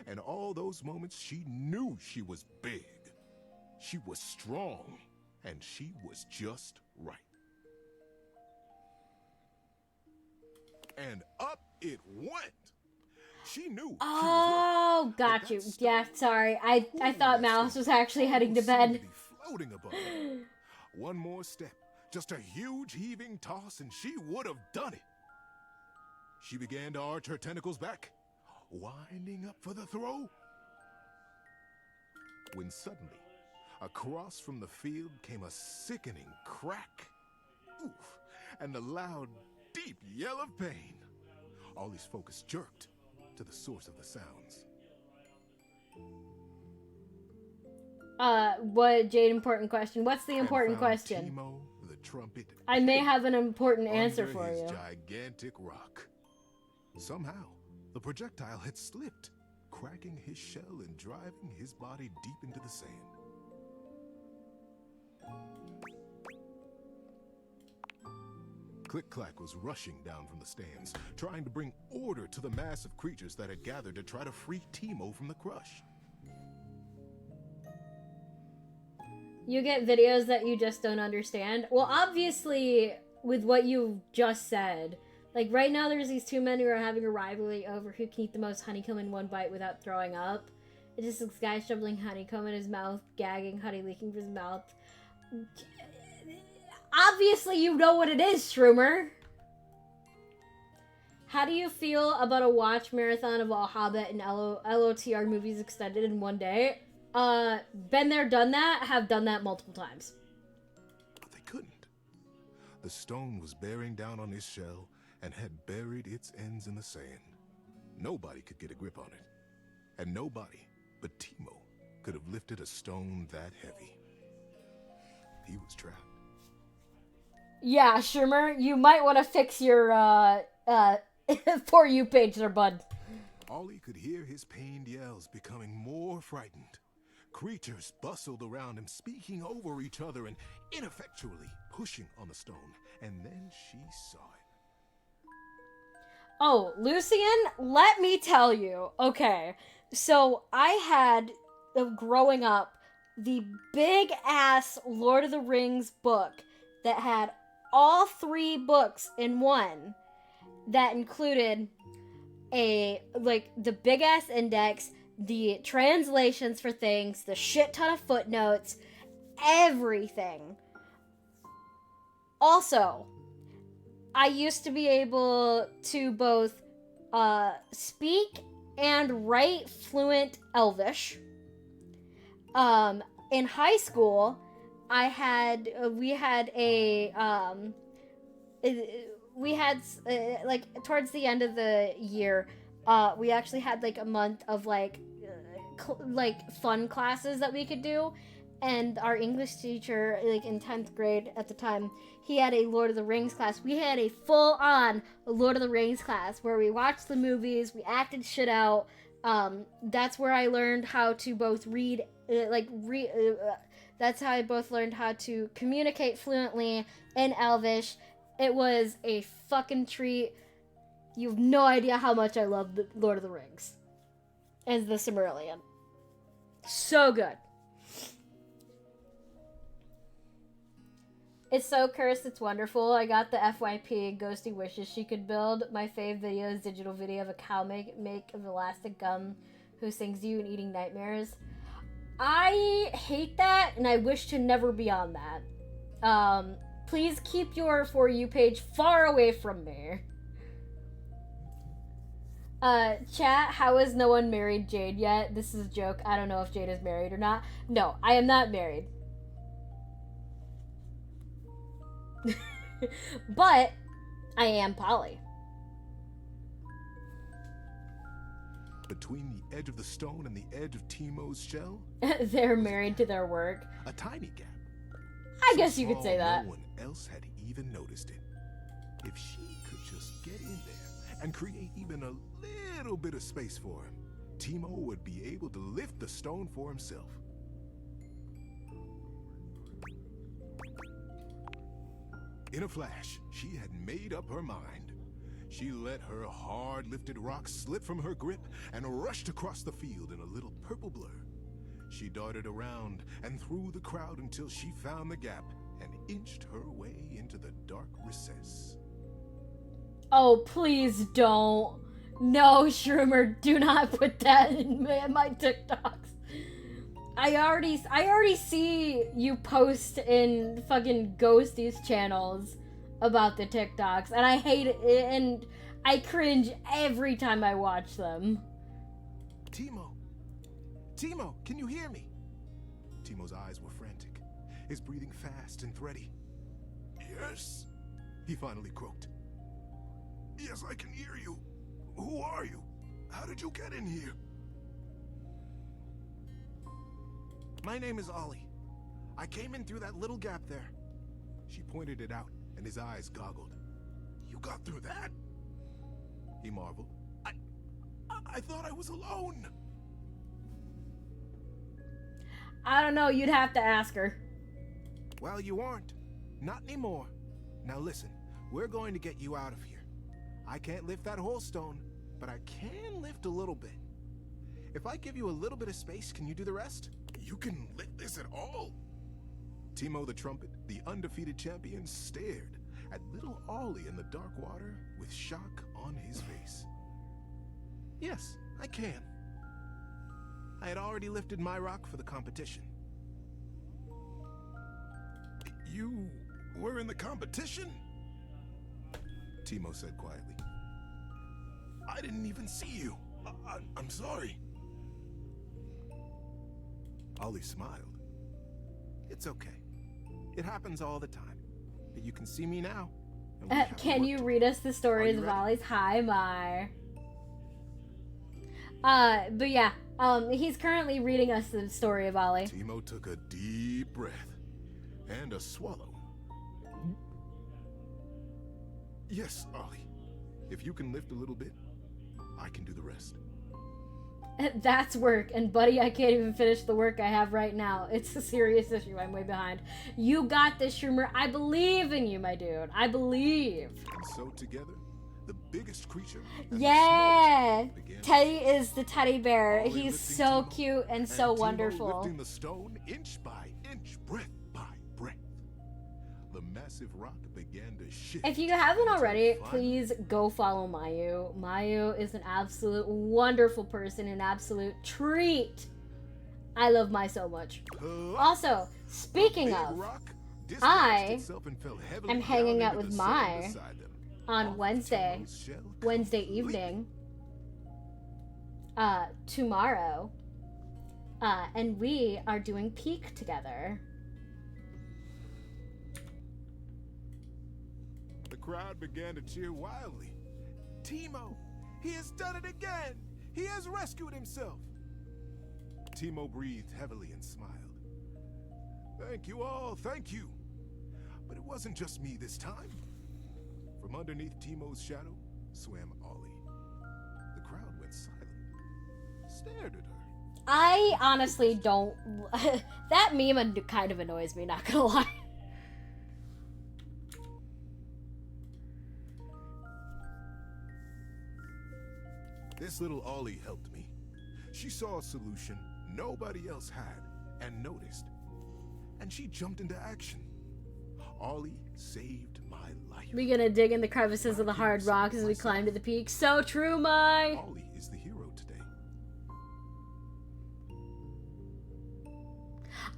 and all those moments she knew she was big. She was strong, and she was just right. And up it went. She knew. Oh, got you. Yeah, sorry. I thought Malice was actually heading to bed. Floating above her. One more step, just a huge heaving toss, and she would have done it. She began to arch her tentacles back, winding up for the throw. When suddenly, across from the field came a sickening crack. Oof, and a loud, deep yell of pain. Ollie's focus jerked to the source of the sounds. Jade, important question. What's the important question? Teemo, the trumpet, I may have an important answer under for his you. gigantic rock. Somehow, the projectile had slipped, cracking his shell and driving his body deep into the sand. Click-Clack was rushing down from the stands, trying to bring order to the mass of creatures that had gathered to try to free Teemo from the crush. You get videos that you just don't understand. Well, obviously, with what you just said, like right now there's these two men who are having a rivalry over who can eat the most honeycomb in one bite without throwing up. It's just this guy shoveling honeycomb in his mouth, gagging, honey leaking from his mouth. Obviously, you know what it is, Shroomer. How do you feel about a watch marathon of all Hobbit and LOTR movies extended in one day? Been there, done that, have done that multiple times. But they couldn't. The stone was bearing down on his shell and had buried its ends in the sand. Nobody could get a grip on it. And nobody but Teemo could have lifted a stone that heavy. He was trapped. Yeah, Shermer, you might want to fix your, For You page there, bud. Ollie could hear his pained yells becoming more frightened. Creatures bustled around him, speaking over each other and ineffectually pushing on the stone. And then she saw it. Oh, Lucian, let me tell you. Okay, so I had, growing up, the big-ass Lord of the Rings book that had all 3 books in one that included the big-ass index, the translations for things, the shit ton of footnotes, everything. Also, I used to be able to both speak and write fluent Elvish. In high school, we had towards the end of the year, we actually had like a month of fun classes that we could do, and our English teacher, like in 10th grade at the time, he had a Lord of the Rings class. We had a full-on Lord of the Rings class where we watched the movies, we acted shit out. That's where I learned how to both read, that's how I both learned how to communicate fluently in Elvish. It was a fucking treat. You have no idea how much I love the Lord of the Rings and the Silmarillion. So good. It's so cursed, it's wonderful. I got the FYP Ghosty wishes she could build. My fave video is digital video of a cow make of elastic gum who sings you and eating nightmares. I hate that, and I wish to never be on that. Please keep your For You page far away from me. Chat, how has no one married Jade yet? This is a joke. I don't know if Jade is married or not. No, I am not married. But I am poly. Between the edge of the stone and the edge of Teemo's shell, they're married to their work. A tiny gap. I guess you could say that. No one else had even noticed it. If she could just get in there and create even a little bit of space for him, Teemo would be able to lift the stone for himself. In a flash, she had made up her mind. She let her hard-lifted rock slip from her grip and rushed across the field in a little purple blur. She darted around and through the crowd until she found the gap and inched her way into the dark recess. Oh, please don't. No, Shroomer, do not put that in my TikToks. I already see you post in fucking Ghosty's channels about the TikToks, and I hate it, and I cringe every time I watch them. Teemo, can you hear me? Teemo's eyes were frantic, his breathing fast and thready. Yes, he finally croaked. Yes, I can hear you. Who are you? How did you get in here? My name is Ollie. I came in through that little gap there. She pointed it out, and his eyes goggled. You got through that? He marveled. I thought I was alone. I don't know, you'd have to ask her. Well, you aren't. Not anymore. Now listen, we're going to get you out of here. I can't lift that whole stone, but I can lift a little bit. If I give you a little bit of space, can you do the rest? You can lift this at all? Teemo the Trumpet, the undefeated champion, stared at little Ollie in the dark water with shock on his face. Yes, I can. I had already lifted my rock for the competition. You were in the competition? Teemo said quietly. I didn't even see you. I'm sorry. Ollie smiled. It's okay. It happens all the time. But you can see me now. Can you read us the stories of Ollie's? Hi, Mar. But yeah, he's currently reading us the story of Ollie. Teemo took a deep breath and a swallow. Yes, Ollie. If you can lift a little bit, I can do the rest. That's work, and buddy, I can't even finish the work I have right now. It's a serious issue. I'm way behind. You got this, Shroomer. I believe in you, my dude. I believe. And so together, the biggest creature. Yeah, Teddy is the teddy bear. He's so cute and so Teemo wonderful. lifting the stone inch by inch, breath by breath. The massive rock began to shift. If you haven't already, please go follow Mayu. Mayu is an absolute wonderful person, an absolute treat. I love Mai so much. Also, speaking of, I am hanging out with Mai on Wednesday evening, tomorrow, and we are doing Peak together. The crowd began to cheer wildly. Teemo, he has done it again! He has rescued himself! Teemo breathed heavily and smiled. Thank you all, thank you! But it wasn't just me this time. From underneath Teemo's shadow swam Ollie. The crowd went silent, stared at her. I honestly don't... that meme kind of annoys me, not gonna lie. This little Ollie helped me. She saw a solution nobody else had and noticed. And she jumped into action. Ollie saved my life. We gonna dig in the crevices of the hard rocks as we climb to the peak. So true, Mai! Ollie is the hero today.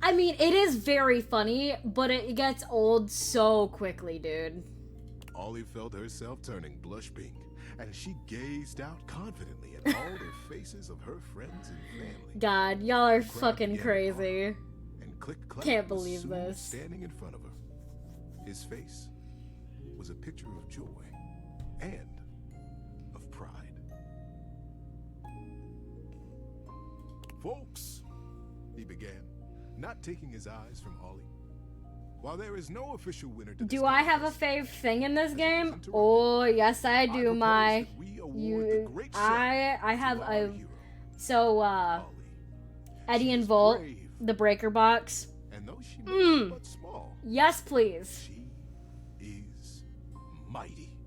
I mean, it is very funny, but it gets old so quickly, dude. Ollie felt herself turning blush pink, and she gazed out confidently at all the faces of her friends and family. God, y'all are fucking crazy. And Click-Clack Can't was believe soon this. standing in front of her. His face was a picture of joy and of pride. Folks, he began, not taking his eyes from Ollie. While there is no official winner to Do I have a fave thing in this game? Oh, yes I do, Mai. I have a... So, Eddie and Volt, the breaker box. And though she may be but small, Yes, please. is mighty.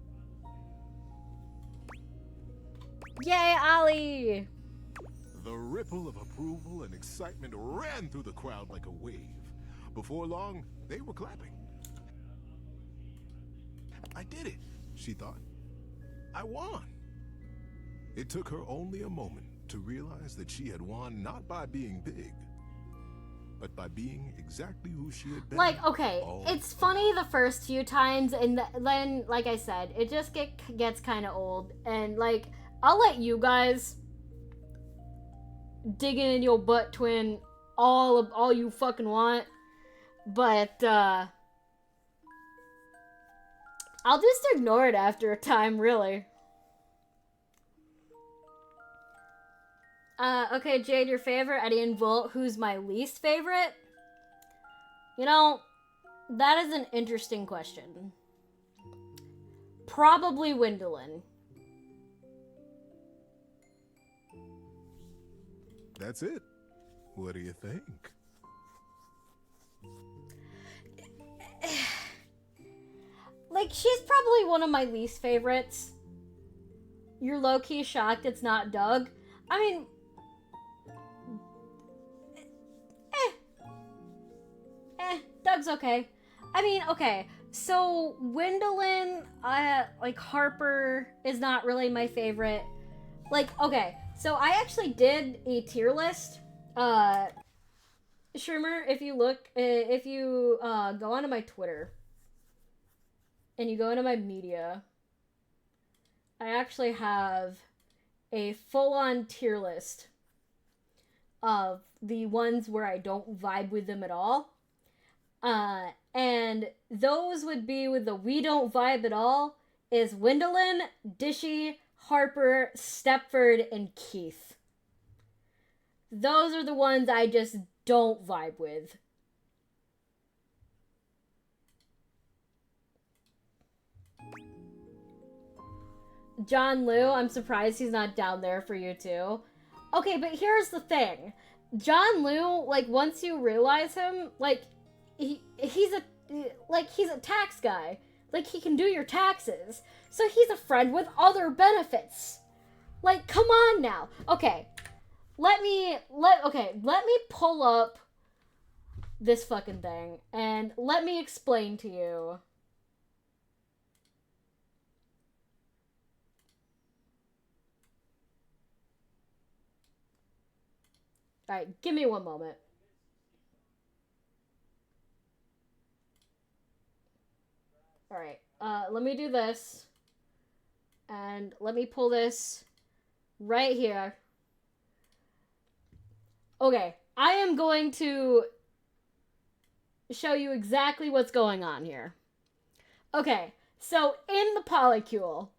Yay, Ollie! The ripple of approval and excitement ran through the crowd like a wave. Before long, they were clapping. I did it, she thought. I won. It took her only a moment to realize that she had won not by being big, but by being exactly who she had been. Like, okay, it's funny the first few times, and then, like I said, it just gets kind of old. And, like, I'll let you guys dig in your butt, twin, all you fucking want. But, I'll just ignore it after a time, really. Okay, Jade, your favorite, Eddie and Volt. Who's my least favorite? You know, that is an interesting question. Probably Wendolyn. That's it. What do you think? like, she's probably one of my least favorites. You're low-key shocked it's not Doug. I mean, Doug's okay. I mean, okay, so Gwendolyn, like, Harper is not really my favorite. Like, okay, so I actually did a tier list. Shermer, if you look, if you go onto my Twitter and you go into my media, I actually have a full-on tier list of the ones where I don't vibe with them at all. And those would be with the we don't vibe at all is Gwendolyn, Dishy, Harper, Stepford, and Keith. Those are the ones I just don't vibe with. John Liu, I'm surprised he's not down there for you too. Okay, but here's the thing. John Liu, like, once you realize him, like, he's a tax guy. Like, he can do your taxes. So he's a friend with other benefits. Like, come on now. Okay. Let me pull up this fucking thing and let me explain to you. Alright, give me one moment. Alright, let me do this. And let me pull this right here. Okay, I am going to show you exactly what's going on here. Okay, so in the polycule,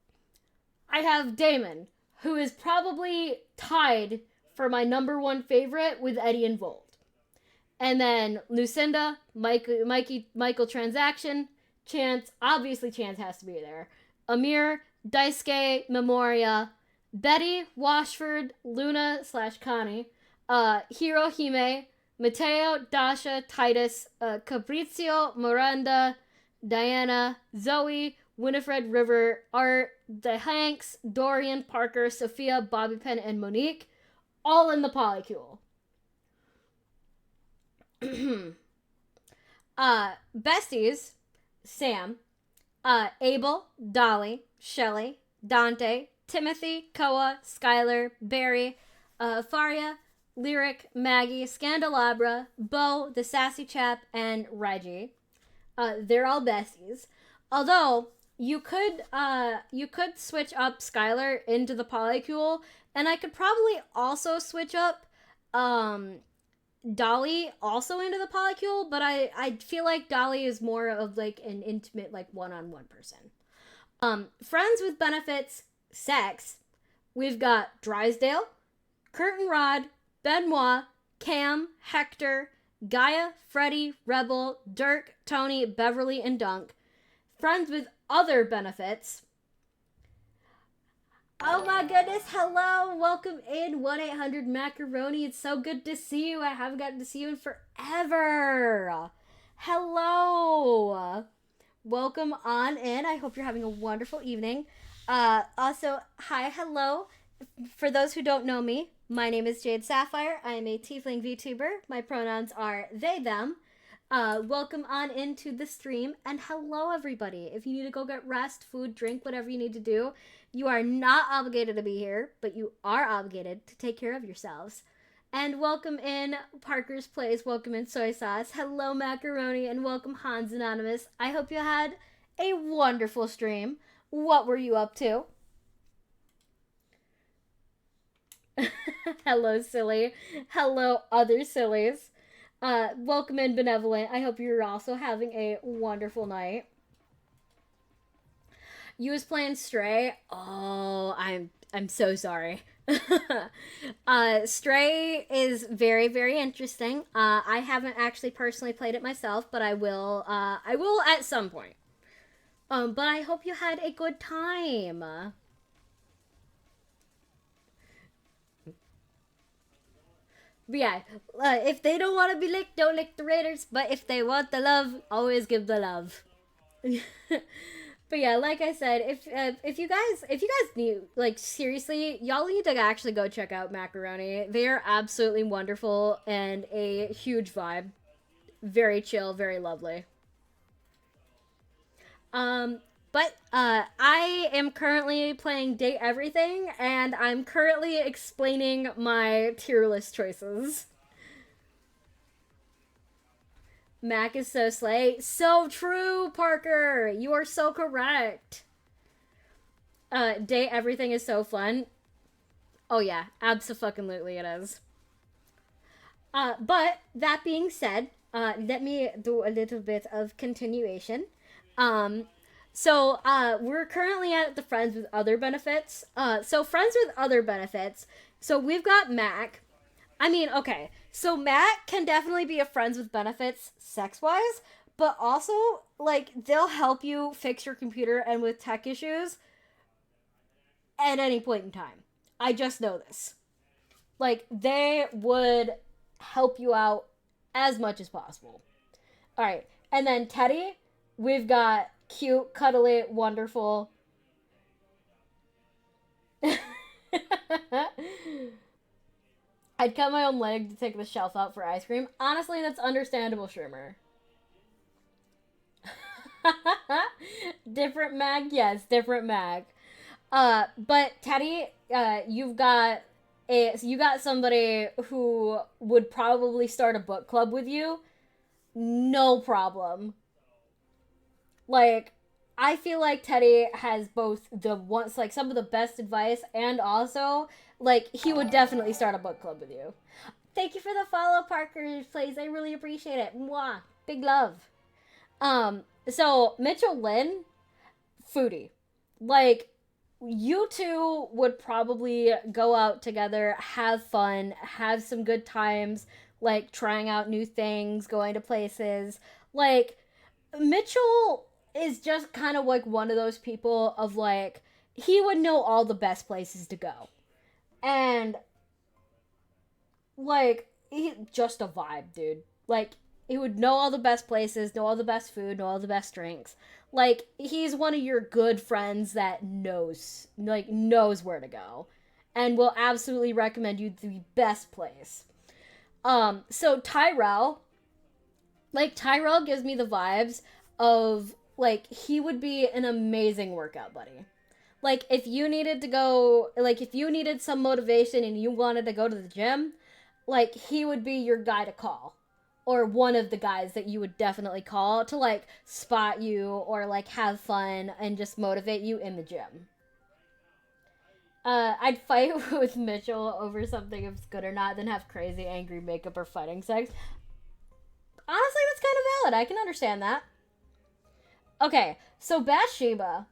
I have Damon, who is probably tied for my #1 favorite with Eddie and Volt. And then Lucinda, Michael Transaction, Chance, obviously Chance has to be there. Amir, Daisuke, Memoria, Betty, Washford, Luna/Connie, Hirohime, Mateo, Dasha, Titus, Fabrizio, Miranda, Diana, Zoe, Winifred, River, Art, the Hanks, Dorian, Parker, Sophia, Bobby Penn, and Monique, all in the polycule. Besties, Sam, Abel, Dolly, Shelley, Dante, Timothy, Koa, Skylar, Barry, Faria, Lyric, Maggie, Scandelabra, Bo, the Sassy Chap, and Reggie. They're all besties. Although you could switch up Skylar into the polycule, and I could probably also switch up Dolly also into the polycule, but I feel like Dolly is more of like an intimate, like, one-on-one person. Friends with benefits, sex. We've got Drysdale, Curtin Rod, Benoit, Cam, Hector, Gaia, Freddie, Rebel, Dirk, Tony, Beverly, and Dunk. Friends with other benefits. Oh my goodness, hello, welcome in 1-800-Macaroni. It's so good to see you. I haven't gotten to see you in forever. Hello. Welcome on in. I hope you're having a wonderful evening. Also, hi, hello. For those who don't know me, my name is Jade Sapphire. I am a tiefling VTuber. My pronouns are they, them. Welcome on into the stream, and hello everybody. If you need to go get rest, food, drink, whatever you need to do, you are not obligated to be here, but you are obligated to take care of yourselves. And welcome in Parker's Place, welcome in Soy Sauce, hello Macaroni, and welcome Hans Anonymous. I hope you had a wonderful stream. What were you up to? Hello, silly. Hello, other sillies. Welcome in, Benevolent. I hope you're also having a wonderful night. You was playing Stray. Oh, I'm so sorry. Stray is very, very interesting. I haven't actually personally played it myself, but I will at some point. But I hope you had a good time. But yeah, if they don't want to be licked, don't lick the Raiders. But if they want the love, always give the love. But yeah, like I said, if you guys need, like, seriously, y'all need to actually go check out Macaroni. They are absolutely wonderful and a huge vibe. Very chill, very lovely. But I am currently playing Date Everything, and I'm currently explaining my tier list choices. Mac is so slay. So true, Parker. You are so correct. Date Everything is so fun. Oh yeah, abso-fucking-lutely it is. But that being said, let me do a little bit of continuation. So we're currently at the Friends with Other Benefits. So Friends with Other Benefits. So we've got Mac. I mean, okay. So Mac can definitely be a Friends with Benefits sex-wise, but also, like, they'll help you fix your computer and with tech issues at any point in time. I just know this. Like, they would help you out as much as possible. Alright, and then Teddy, we've got cute, cuddly, wonderful. I'd cut my own leg to take the shelf out for ice cream. Honestly, that's understandable, Shrimmer. Different mag? Yes, different mag. But Teddy, you got somebody who would probably start a book club with you. No problem. Like, I feel like Teddy has both some of the best advice, and also, like, he would definitely start a book club with you. Thank you for the follow, Parker Plays. I really appreciate it. Mwah. Big love. So Mitchell Lynn, foodie. Like, you two would probably go out together, have fun, have some good times, like, trying out new things, going to places. Like, Mitchell is just kind of like one of those people of, like, he would know all the best places to go. And, like, just a vibe, dude. Like, he would know all the best places, know all the best food, know all the best drinks. Like, he's one of your good friends that knows where to go. And will absolutely recommend you the best place. So Tyrell gives me the vibes of, like, he would be an amazing workout buddy. Like, if you needed some motivation and you wanted to go to the gym, like, he would be your guy to call. Or one of the guys that you would definitely call to, like, spot you or, like, have fun and just motivate you in the gym. I'd fight with Mitchell over something if it's good or not, then have crazy angry makeup or fighting sex. Honestly, that's kind of valid. I can understand that. Okay, so Bathsheba.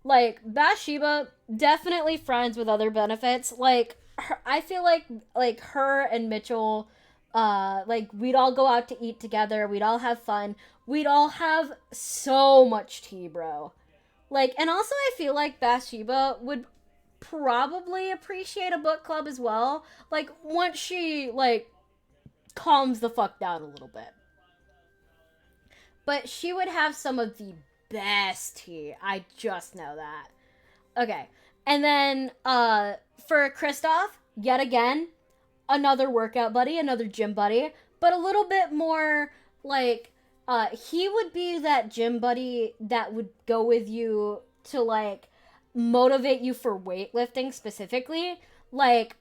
Like, Bathsheba, definitely Friends with Other Benefits. Like, I feel like her and Mitchell, like, we'd all go out to eat together. We'd all have fun. We'd all have so much tea, bro. Like, and also I feel like Bathsheba would probably appreciate a book club as well. Like, once she, like, calms the fuck down a little bit. But she would have some of the best tea. I just know that. Okay. And then, for Kristoff, yet again, another workout buddy, another gym buddy, but a little bit more, like, he would be that gym buddy that would go with you to, like, motivate you for weightlifting specifically. Like,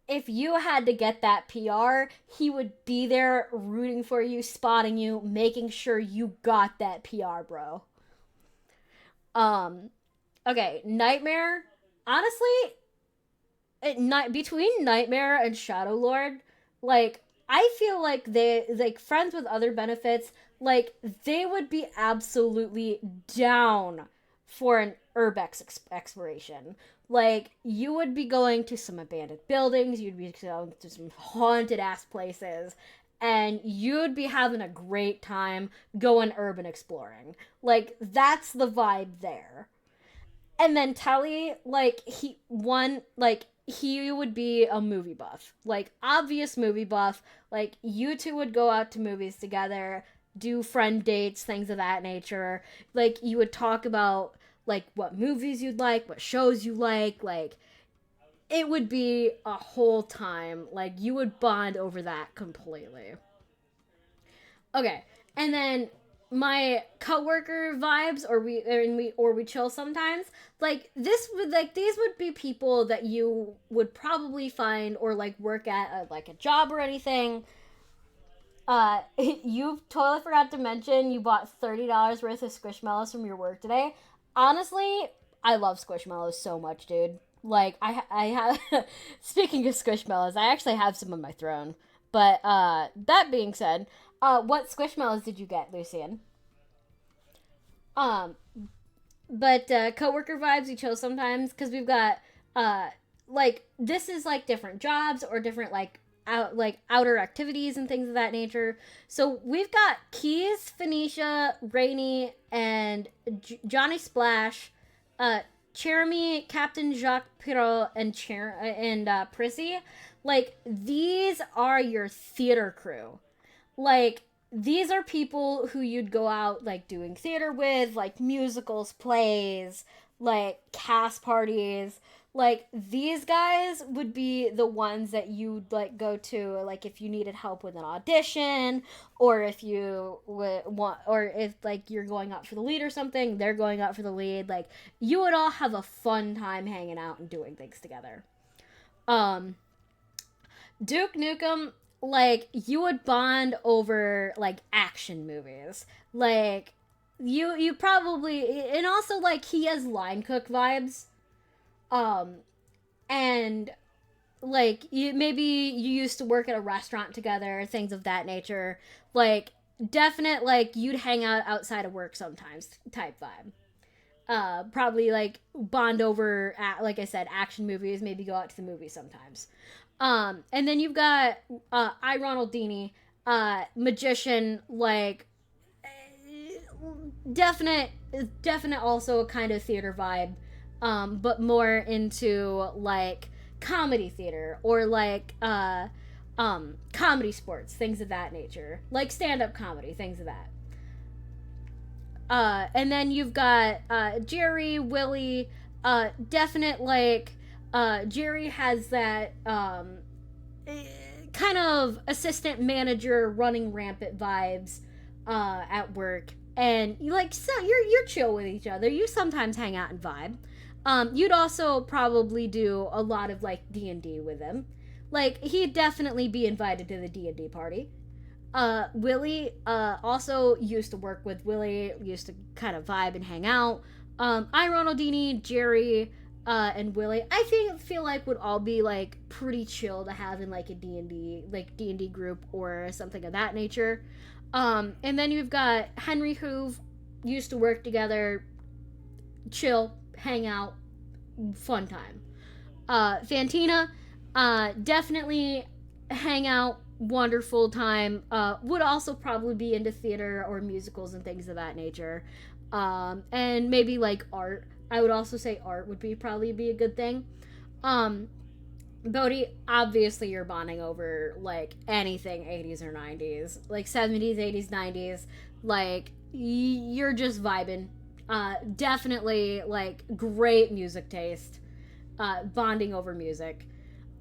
if you had to get that PR, he would be there rooting for you, spotting you, making sure you got that PR, bro. Okay, Nightmare. Honestly, between Nightmare and Shadow Lord, like, I feel like they, like, Friends with Other Benefits, like, they would be absolutely down for an urbex exploration. Like, you would be going to some abandoned buildings, you'd be going to some haunted-ass places, and you'd be having a great time going urban exploring. Like, that's the vibe there. And then Telly, like, he would be a movie buff. Like, obvious movie buff. Like, you two would go out to movies together, do friend dates, things of that nature. Like, you would talk about, like, what movies you'd like, what shows you like, it would be a whole time. Like, you would bond over that completely. Okay, and then my coworker vibes, or we chill sometimes. Like, these would be people that you would probably find or like work at like a job or anything. You totally forgot to mention you bought $30 worth of Squishmallows from your work today. Honestly, I love Squishmallows so much, dude. Like, I have, speaking of Squishmallows, I actually have some on my throne. But, that being said, what Squishmallows did you get, Lucian? But coworker vibes, we chill sometimes, because we've got, like, this is, like, different jobs, or different, like, outer activities and things of that nature. So we've got Keys, Phoenicia, Rainy, and Johnny Splash, Jeremy, Captain Jacques Pirot, and Prissy. Like, these are your theater crew. Like, these are people who you'd go out, like, doing theater with, like, musicals, plays, like, cast parties. Like, these guys would be the ones that you'd, like, go to, like, if you needed help with an audition, or if you want, or if, like, you're going out for the lead or something, they're going out for the lead. Like, you would all have a fun time hanging out and doing things together. Duke Nukem, like, you would bond over, like, action movies. Like, you probably, and also, like, he has line cook vibes. And, like, maybe you used to work at a restaurant together, things of that nature. Like, definite, like, you'd hang out outside of work sometimes type vibe. Probably, like, bond over, like I said, action movies, maybe go out to the movies sometimes. And then you've got, I. Ronald Dini, magician, like, definite also a kind of theater vibe. But more into, like, comedy theater, or, like, comedy sports, things of that nature. Like, stand-up comedy, things of that. And then you've got, Jerry, Willie, definite, like, Jerry has that, kind of assistant manager running rampant vibes, at work. And, like, so you're chill with each other. You sometimes hang out and vibe. You'd also probably do a lot of, like, D&D with him. Like, he'd definitely be invited to the D&D party. Willie, also used to work with Willie, used to kind of vibe and hang out. I. Ronald Dini, Jerry, and Willie, I feel like would all be, like, pretty chill to have in, like, a D&D group or something of that nature. And then you've got Henry Hoove, used to work together, chill, hang out, fun time. Fantina, definitely hang out, wonderful time. Would also probably be into theater or musicals and things of that nature. And maybe, like, art. I would also say art would probably be a good thing. Bodhi, obviously you're bonding over, like, anything 80s or 90s. Like, 70s, 80s, 90s. Like, you're just vibing. Definitely, like, great music taste. Bonding over music.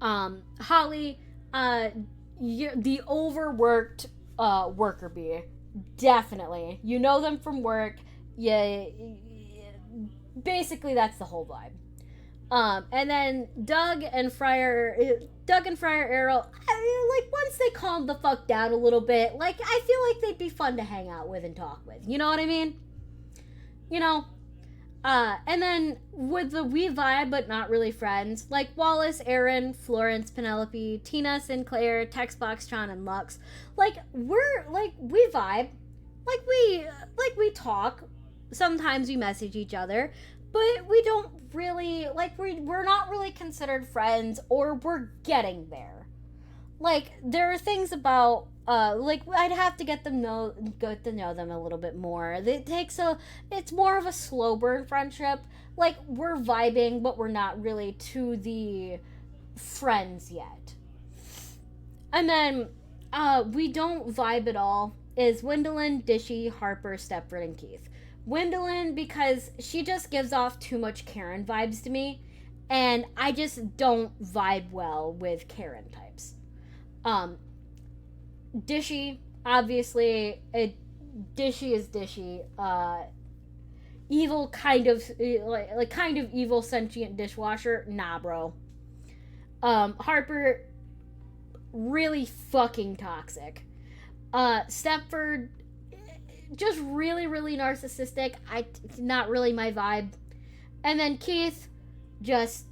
Holly, the overworked worker bee. Definitely. You know them from work. Yeah, basically that's the whole vibe. And then Doug and Friar Errol, like, once they calmed the fuck down a little bit, like, I feel like they'd be fun to hang out with and talk with. You know what I mean? You know? And then with the we vibe but not really friends, like Wallace, Aaron, Florence, Penelope, Tina, Sinclair, Textboxtron, and Lux, like, we vibe. Like, we talk. Sometimes we message each other, but we don't really, like, we're not really considered friends, or we're getting there. Like, there are things about, like, I'd have to get to know them a little bit more. It's more of a slow burn friendship. Like, we're vibing, but we're not really to the friends yet. And then, we don't vibe at all is Gwendolyn, Dishy, Harper, Stepford, and Keith. Gwendolyn, because she just gives off too much Karen vibes to me, and I just don't vibe well with Karen types. Dishy, obviously, Dishy is Dishy. Evil, kind of evil sentient dishwasher. Nah, bro. Harper, really fucking toxic. Stepford, just really, really narcissistic. Not really my vibe. And then Keith, just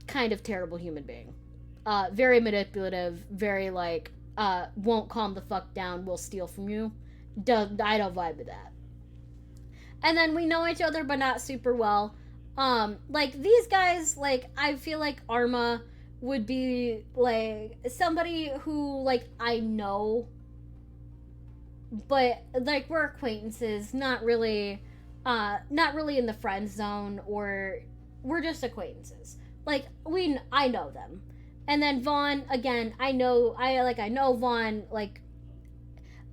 kind of terrible human being. Very manipulative, very won't calm the fuck down, will steal from you. I don't vibe with that. And then we know each other, but not super well. These guys, I feel like Arma would be, somebody who, I know, but, we're acquaintances, not really in the friend zone, or we're just acquaintances. I know them. And then Vaughn, again, I know Vaughn,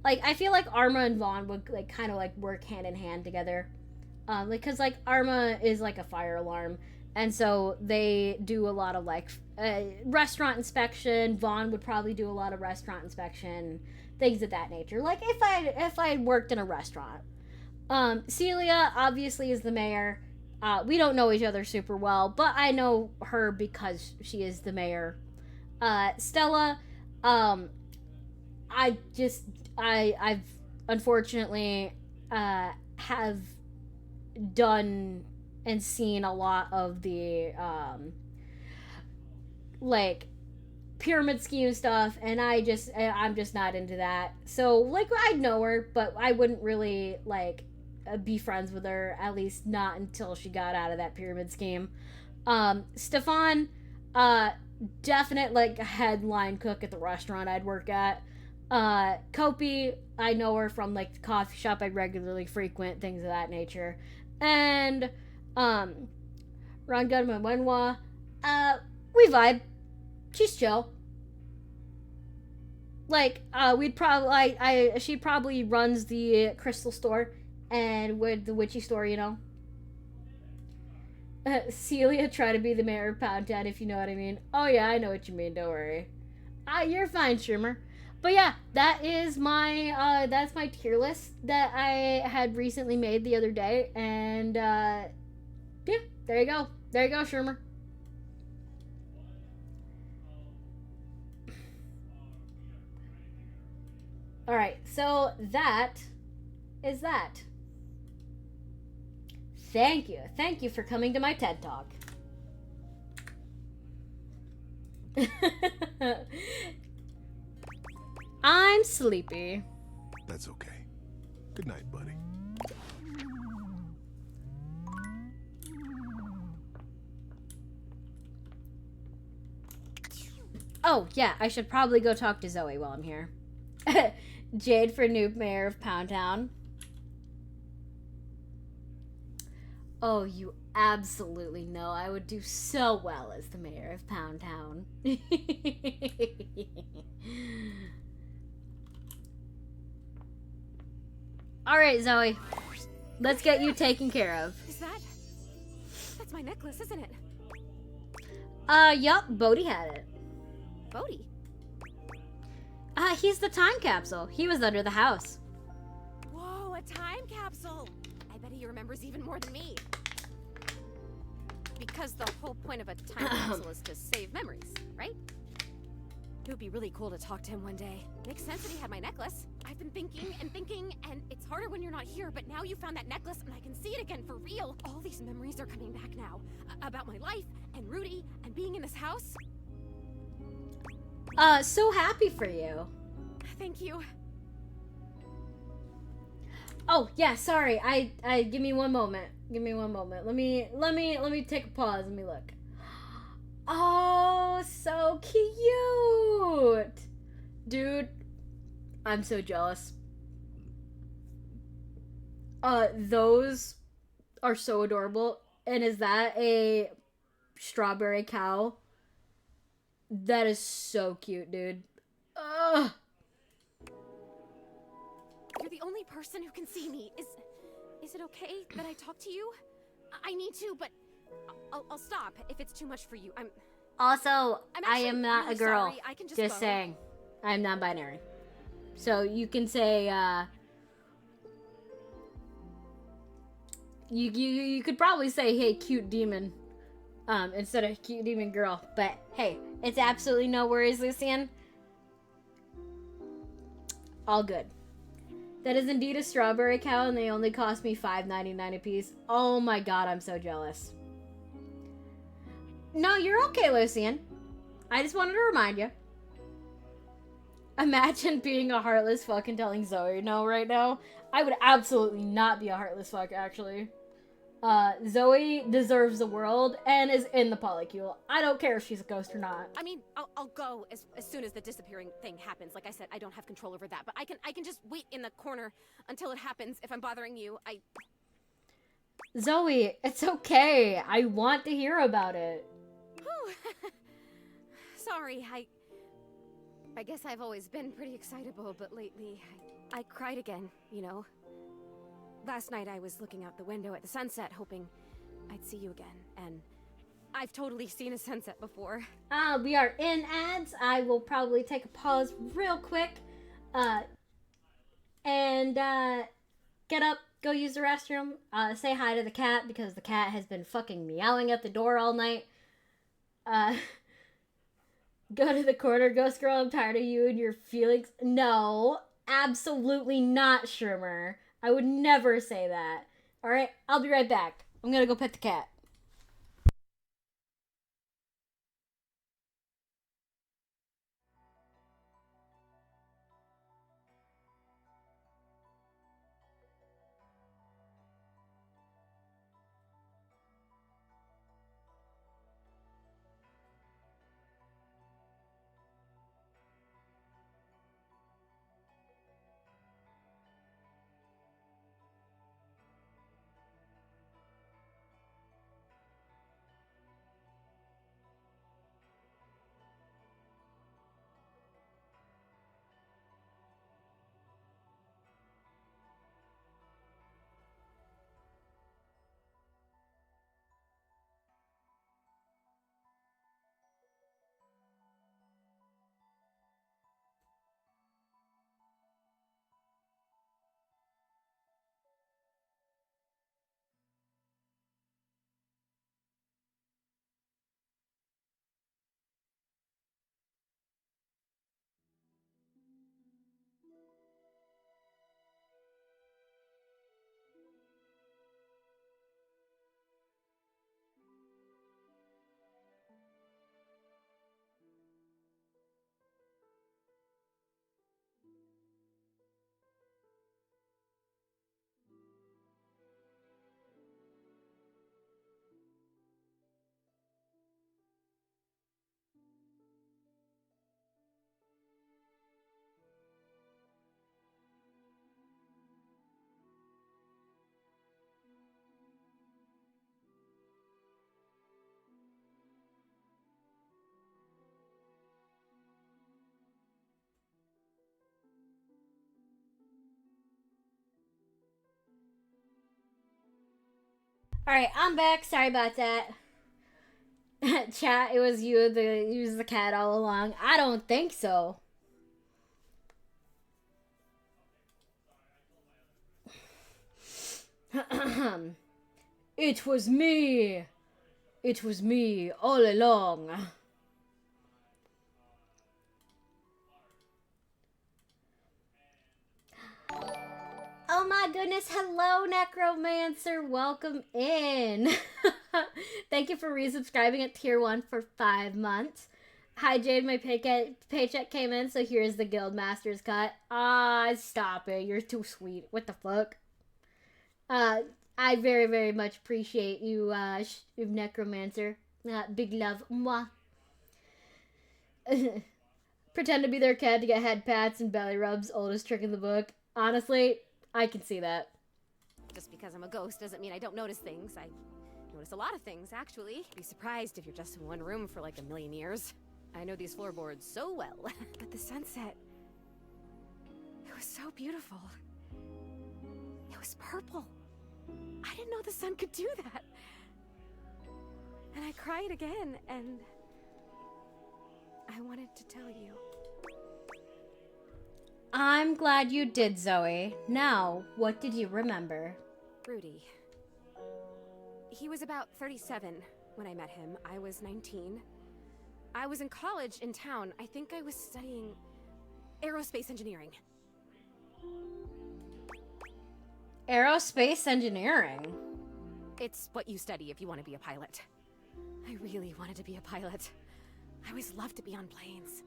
I feel like Arma and Vaughn would, kind of, work hand in hand together. Because, Arma is, a fire alarm. And so they do a lot of, restaurant inspection. Vaughn would probably do a lot of restaurant inspection. Things of that nature. If I had worked in a restaurant. Celia, obviously, is the mayor. We don't know each other super well, but I know her because she is the mayor. Stella, I've unfortunately have done and seen a lot of the pyramid scheme stuff, and I'm just not into that. So I'd know her, but I wouldn't really be friends with her, at least not until she got out of that pyramid scheme. Stefan, definite headline cook at the restaurant I'd work at. Kopi, I know her from the coffee shop I regularly frequent, things of that nature. And Ron Gunman Wenhua, we vibe. She's chill. She probably runs the crystal store and with the witchy store, you know. Celia, try to be the mayor of Pound Town, if you know what I mean. Oh yeah, I know what you mean, don't worry. You're fine, Schumer. But yeah, that is my that's my tier list that I had recently made the other day, and yeah, there you go. There you go, Schumer. Alright, so that is that. Thank you. Thank you for coming to my TED Talk. I'm sleepy. That's okay. Good night, buddy. Oh, yeah, I should probably go talk to Zoe while I'm here. Jade for noob mayor of Pound Town. Oh, you absolutely know I would do so well as the mayor of Pound Town. Alright, Zoe. Let's get you taken care of. That's my necklace, isn't it? Yup, Bodhi had it. Bodhi? He's the time capsule. He was under the house. Whoa, a time capsule! I bet he remembers even more than me. Because the whole point of a time capsule is to save memories, right? It would be really cool to talk to him one day. Makes sense that he had my necklace. I've been thinking, and it's harder when you're not here, but now you found that necklace and I can see it again for real. All these memories are coming back now. About my life, and Rudy, and being in this house. So happy for you. Thank you. Oh, yeah, sorry. I give me one moment. Give me one moment. Let me take a pause. Let me look. Oh, so cute. Dude, I'm so jealous. Those are so adorable. And is that a strawberry cow? That is so cute, dude. Ugh. You're the only person who can see me. Is it okay that I talk to you? I need to, but I'll stop if it's too much for you. Also, I'm I actually am not really a girl. sorry. I can just go. saying. I'm non-binary. So you can say, you could probably say, hey, cute demon, instead of cute demon girl. But hey, it's absolutely no worries, Lucian. All good. That is indeed a strawberry cow, and they only cost me $5.99 a piece. Oh my god, I'm so jealous. No, you're okay, Lucian. I just wanted to remind you. Imagine being a heartless fuck and telling Zoe no right now. I would absolutely not be a heartless fuck, actually. Zoe deserves the world and is in the polycule. I don't care if she's a ghost or not. I mean, I'll go as soon as the disappearing thing happens. Like I said, I don't have control over that, but I can just wait in the corner until it happens. If I'm bothering you, Zoe, it's okay. I want to hear about it. Whew. Sorry, I guess I've always been pretty excitable, but lately I cried again, you know. Last night I was looking out the window at the sunset, hoping I'd see you again, and I've totally seen a sunset before. We are in ads. I will probably take a pause real quick, and get up, go use the restroom, say hi to the cat because the cat has been fucking meowing at the door all night. Go to the corner, Ghost Girl, I'm tired of you and your feelings. No, absolutely not, Shrimmer. I would never say that. Alright, I'll be right back. I'm gonna go pet the cat. Alright, I'm back. Sorry about that. Chat, it was you the cat all along. I don't think so. It was me. It was me all along. Oh my goodness, hello Necromancer, welcome in. Thank you for resubscribing at tier 1 for 5 months. Hi Jade, my paycheck came in, so here's the Guildmaster's cut. Ah, stop it, you're too sweet. What the fuck? I very, very much appreciate you, Necromancer. Big love, mwah. Pretend to be their cat to get head pats and belly rubs, oldest trick in the book. Honestly, I can see that. Just because I'm a ghost doesn't mean I don't notice things. I notice a lot of things, actually. Be surprised if you're just in one room for like a million years. I know these floorboards so well. But the sunset, it was so beautiful. It was purple. I didn't know the sun could do that. And I cried again, and I wanted to tell you. I'm glad you did, Zoe. Now, what did you remember? Rudy. He was about 37 when I met him. I was 19. I was in college in town. I think I was studying aerospace engineering. Aerospace engineering? It's what you study if you want to be a pilot. I really wanted to be a pilot. I always loved to be on planes.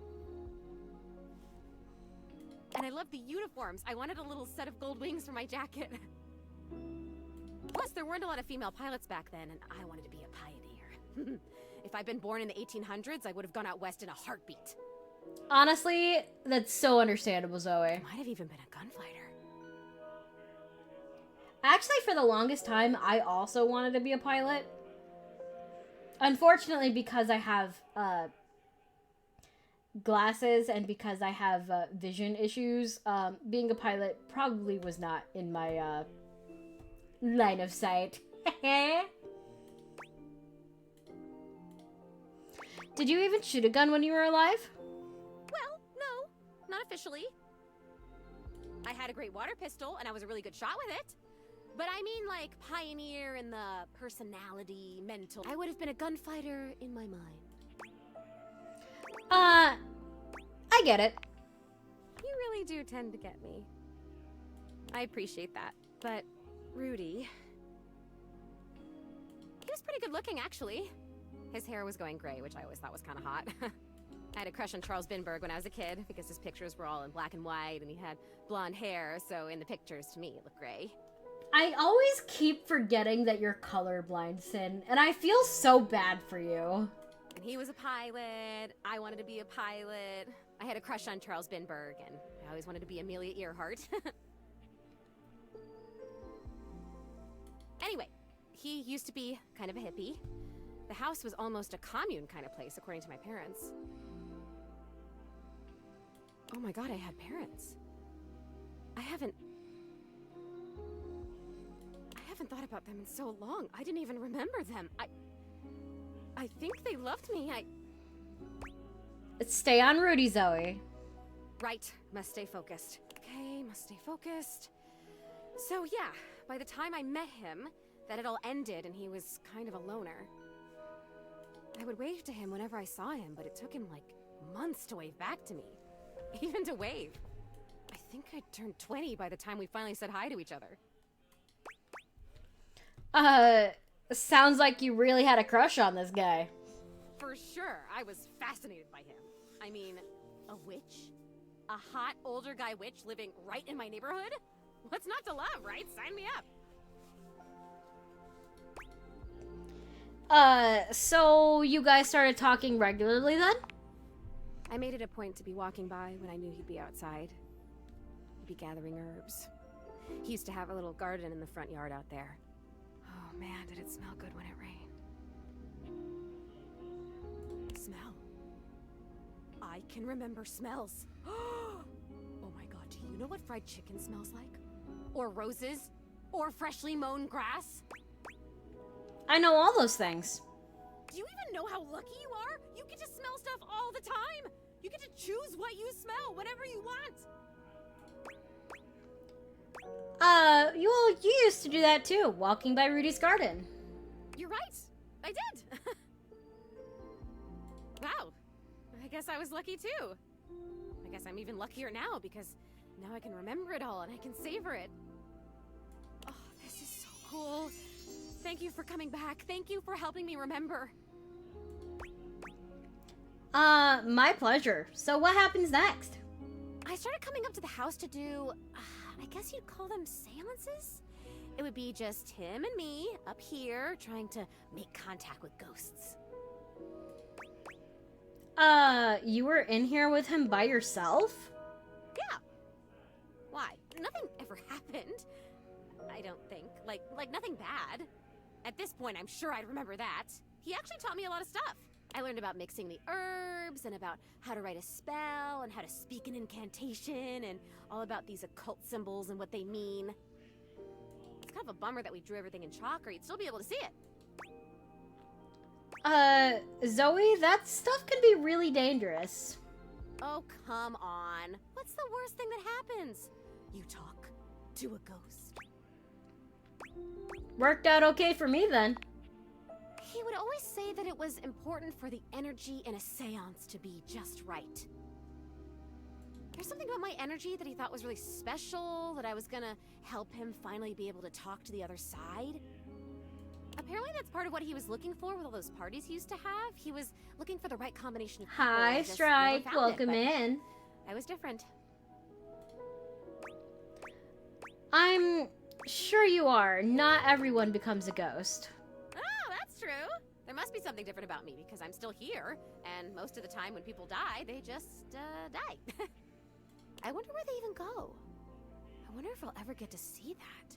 And I loved the uniforms. I wanted a little set of gold wings for my jacket. Plus, there weren't a lot of female pilots back then, and I wanted to be a pioneer. If I'd been born in the 1800s, I would have gone out west in a heartbeat. Honestly, that's so understandable, Zoe. I might have even been a gunfighter. Actually, for the longest time, I also wanted to be a pilot. Unfortunately, because I have glasses and because I have vision issues, being a pilot probably was not in my line of sight. Did you even shoot a gun when you were alive? Well, no, not officially. I had a great water pistol, and I was a really good shot with it. But I mean, like, pioneer in the personality, mental. I would have been a gunfighter in my mind. I get it. You really do tend to get me. I appreciate that. But, Rudy... he was pretty good looking, actually. His hair was going gray, which I always thought was kind of hot. I had a crush on Charles Binberg when I was a kid, because his pictures were all in black and white, and he had blonde hair, so in the pictures, to me, it looked gray. I always keep forgetting that you're colorblind, Sin, and I feel so bad for you. And he was a pilot. I wanted to be a pilot. I had a crush on Charles Binberg, and I always wanted to be Amelia Earhart. Anyway, he used to be kind of a hippie. The house was almost a commune kind of place, according to my parents. Oh my god, I had parents. I haven't thought about them in so long. I didn't even remember them. I think they loved me. Stay on Rudy, Zoe. Right, must stay focused. Okay, must stay focused. So yeah, by the time I met him, that had all ended and he was kind of a loner. I would wave to him whenever I saw him, but it took him like months to wave back to me. Even to wave. I think I turned 20 by the time we finally said hi to each other. Sounds like you really had a crush on this guy. For sure, I was fascinated by him. I mean, a witch? A hot older guy witch living right in my neighborhood? What's not to love, right? Sign me up. So you guys started talking regularly then? I made it a point to be walking by when I knew he'd be outside. He'd be gathering herbs. He used to have a little garden in the front yard out there. Oh man, did it smell good when it rained. Smell. I can remember smells. Oh my god, do you know what fried chicken smells like? Or roses? Or freshly mown grass? I know all those things. Do you even know how lucky you are? You get to smell stuff all the time! You get to choose what you smell whenever you want! You used to do that too, walking by Rudy's garden. You're right! I did! Wow. I guess I was lucky too. I guess I'm even luckier now because now I can remember it all and I can savor it. Oh, this is so cool. Thank you for coming back. Thank you for helping me remember. My pleasure. So what happens next? I started coming up to the house to do, I guess you'd call them seances? It would be just him and me up here trying to make contact with ghosts. You were in here with him by yourself? Yeah. Why? Nothing ever happened. I don't think. Like nothing bad. At this point, I'm sure I'd remember that. He actually taught me a lot of stuff. I learned about mixing the herbs, and about how to write a spell, and how to speak an incantation, and all about these occult symbols and what they mean. kind of a bummer that we drew everything in chalk, or you'd still be able to see it. Zoe, that stuff can be really dangerous. Oh, come on. What's the worst thing that happens? You talk to a ghost. Worked out okay for me then. He would always say that it was important for the energy in a seance to be just right. There's something about my energy that he thought was really special, that I was gonna help him finally be able to talk to the other side. Apparently that's part of what he was looking for with all those parties he used to have. He was looking for the right combination of people. I Hi, just Strike. never found it, Welcome but in. I was different. I'm sure you are. Not everyone becomes a ghost. Oh, that's true. There must be something different about me because I'm still here, and most of the time when people die, they just die. I wonder where they even go. I wonder if I'll ever get to see that.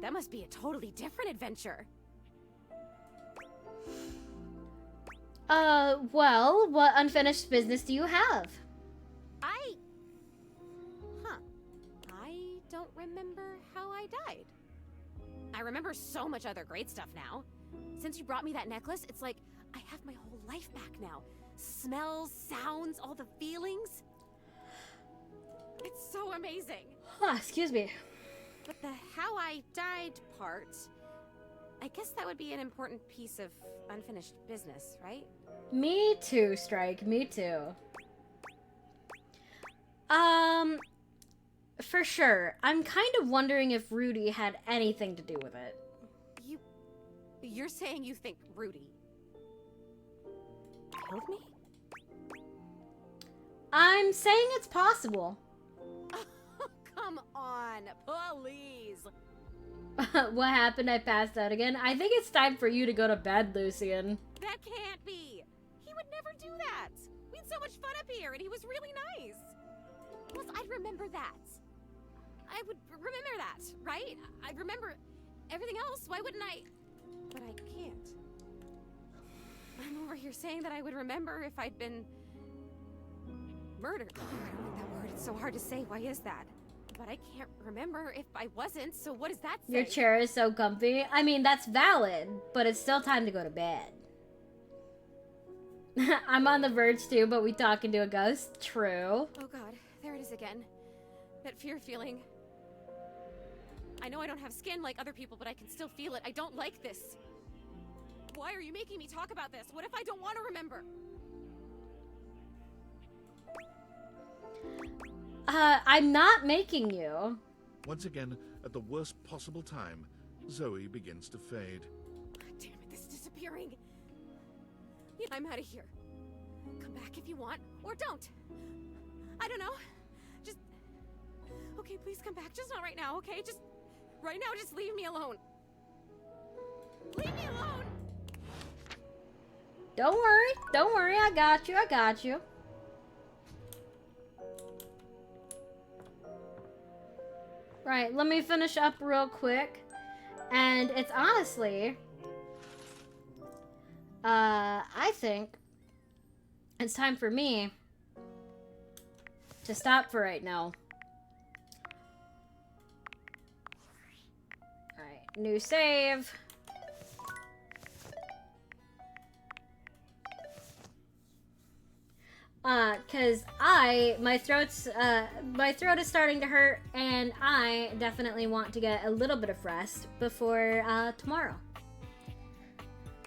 That must be a totally different adventure. Well, what unfinished business do you have? I don't remember how I died. I remember so much other great stuff now. Since you brought me that necklace, it's like I have my whole life back now. Smells, sounds, all the feelings. It's so amazing. Excuse me. But the how I died part, I guess that would be an important piece of unfinished business, right? Me too, Strike. Me too. For sure. I'm kind of wondering if Rudy had anything to do with it. You're saying you think Rudy killed me? I'm saying it's possible. Oh, come on, please. What happened? I passed out again. I think it's time for you to go to bed, Lucian. That can't be. He would never do that. We had so much fun up here, and he was really nice. Plus, I'd remember that. I would remember that, right? I'd remember everything else. Why wouldn't I? But I can't. I'm over here saying that I would remember if I'd been murdered. I don't like that word. It's so hard to say. Why is that? But I can't remember if I wasn't, so what does that say? Your chair is so comfy. I mean, that's valid, but it's still time to go to bed. I'm on the verge too, but we talking to a ghost. True. Oh god, there it is again. That fear feeling. I know I don't have skin like other people, but I can still feel it. I don't like this. Why are you making me talk about this? What if I don't want to remember? I'm not making you. Once again, at the worst possible time, Zoe begins to fade. Damn it, this is disappearing. Yeah, I'm out of here. Come back if you want, or don't. I don't know. Just... Okay, please come back. Just not right now, okay? Just... Right now, just leave me alone. Leave me alone! Don't worry, I got you. Right, let me finish up real quick. And it's honestly... I think it's time for me to stop for right now. Alright, new save. Cause my throat is starting to hurt, and I definitely want to get a little bit of rest before, tomorrow.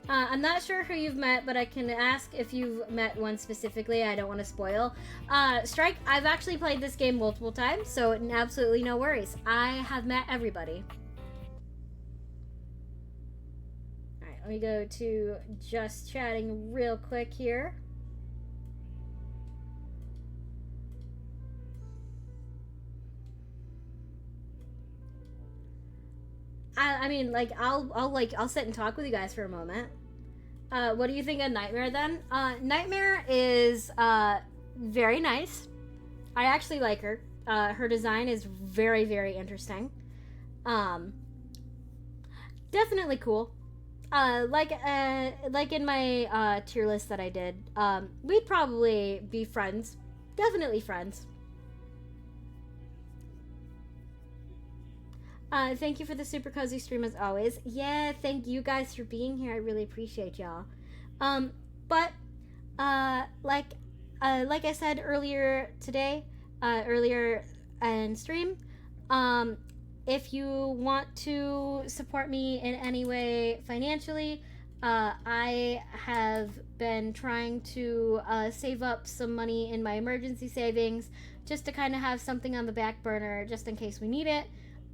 I'm not sure who you've met, but I can ask if you've met one specifically. I don't want to spoil. Strike, I've actually played this game multiple times, so absolutely no worries. I have met everybody. Alright, let me go to just chatting real quick here. I mean, like, I'll sit and talk with you guys for a moment. What do you think of Nightmare, then? Nightmare is, very nice. I actually like her. Her design is very, very interesting. Definitely cool. Like in my, tier list that I did, we'd probably be friends. Definitely friends. Thank you for the super cozy stream as always. Yeah, thank you guys for being here. I really appreciate y'all. But like I said earlier today, earlier in stream, if you want to support me in any way financially, I have been trying to save up some money in my emergency savings just to kind of have something on the back burner just in case we need it.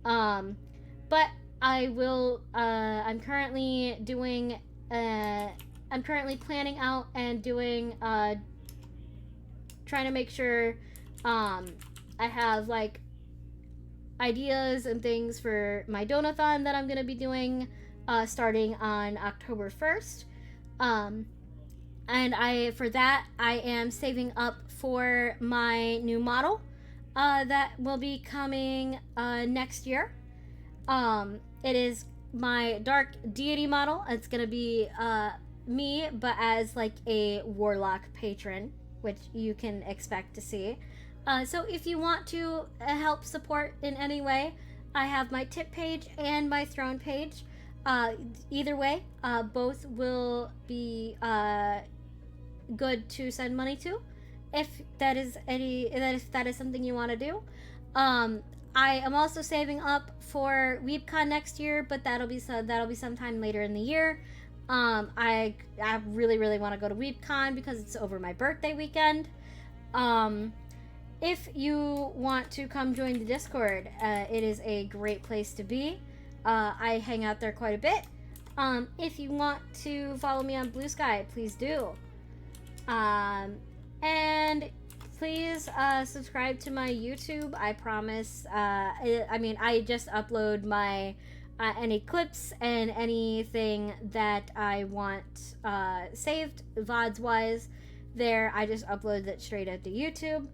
But I will, I'm currently doing, I'm currently planning out and doing, trying to make sure, I have, like, ideas and things for my donathon that I'm going to be doing, starting on October 1st. And for that, I am saving up for my new model, that will be coming, next year. It is my Dark Deity model. It's gonna be me, but as like a warlock patron, which you can expect to see. So if you want to help support in any way, I have my tip page and my throne page. Either way, both will be good to send money to, if that is something you want to do. I am also saving up for WeebCon next year, but that'll be sometime later in the year. I really want to go to WeebCon because it's over my birthday weekend. If you want to come join the Discord, it is a great place to be. I hang out there quite a bit. If you want to follow me on Blue Sky, please do. And please subscribe to my YouTube. I promise. I just upload my any clips and anything that I want saved VODs wise. There, I just upload that straight out to YouTube.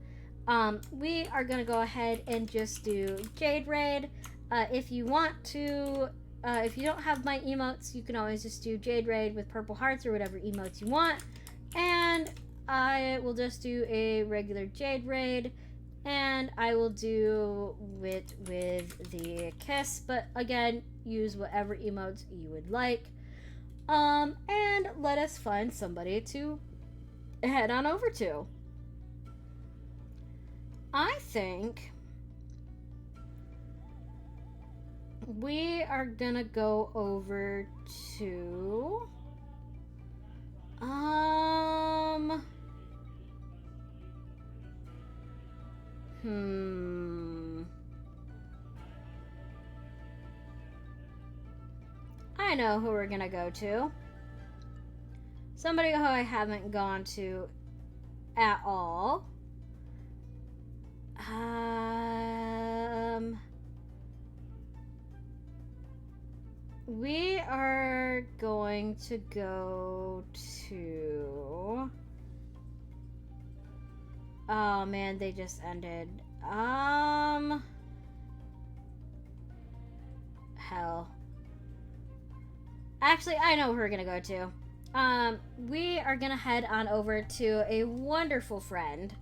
We are gonna go ahead and just do Jade Raid. If you want to, if you don't have my emotes, you can always just do Jade Raid with purple hearts or whatever emotes you want. And I will just do a regular Jade Raid, and I will do it with the kiss, but again, use whatever emotes you would like. And let us find somebody to head on over to. I think we are gonna go over to I know who we're gonna go to. Somebody who I haven't gone to at all. We are going to go to... Oh man, they just ended. Hell. Actually, I know who we're gonna go to. We are gonna head on over to a wonderful friend.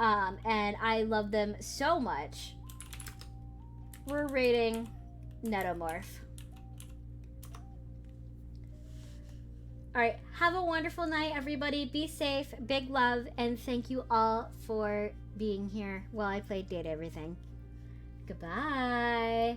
And I love them so much. We're raiding Netomorph. Alright, have a wonderful night, everybody. Be safe, big love, and thank you all for being here while I played Date Everything. Goodbye.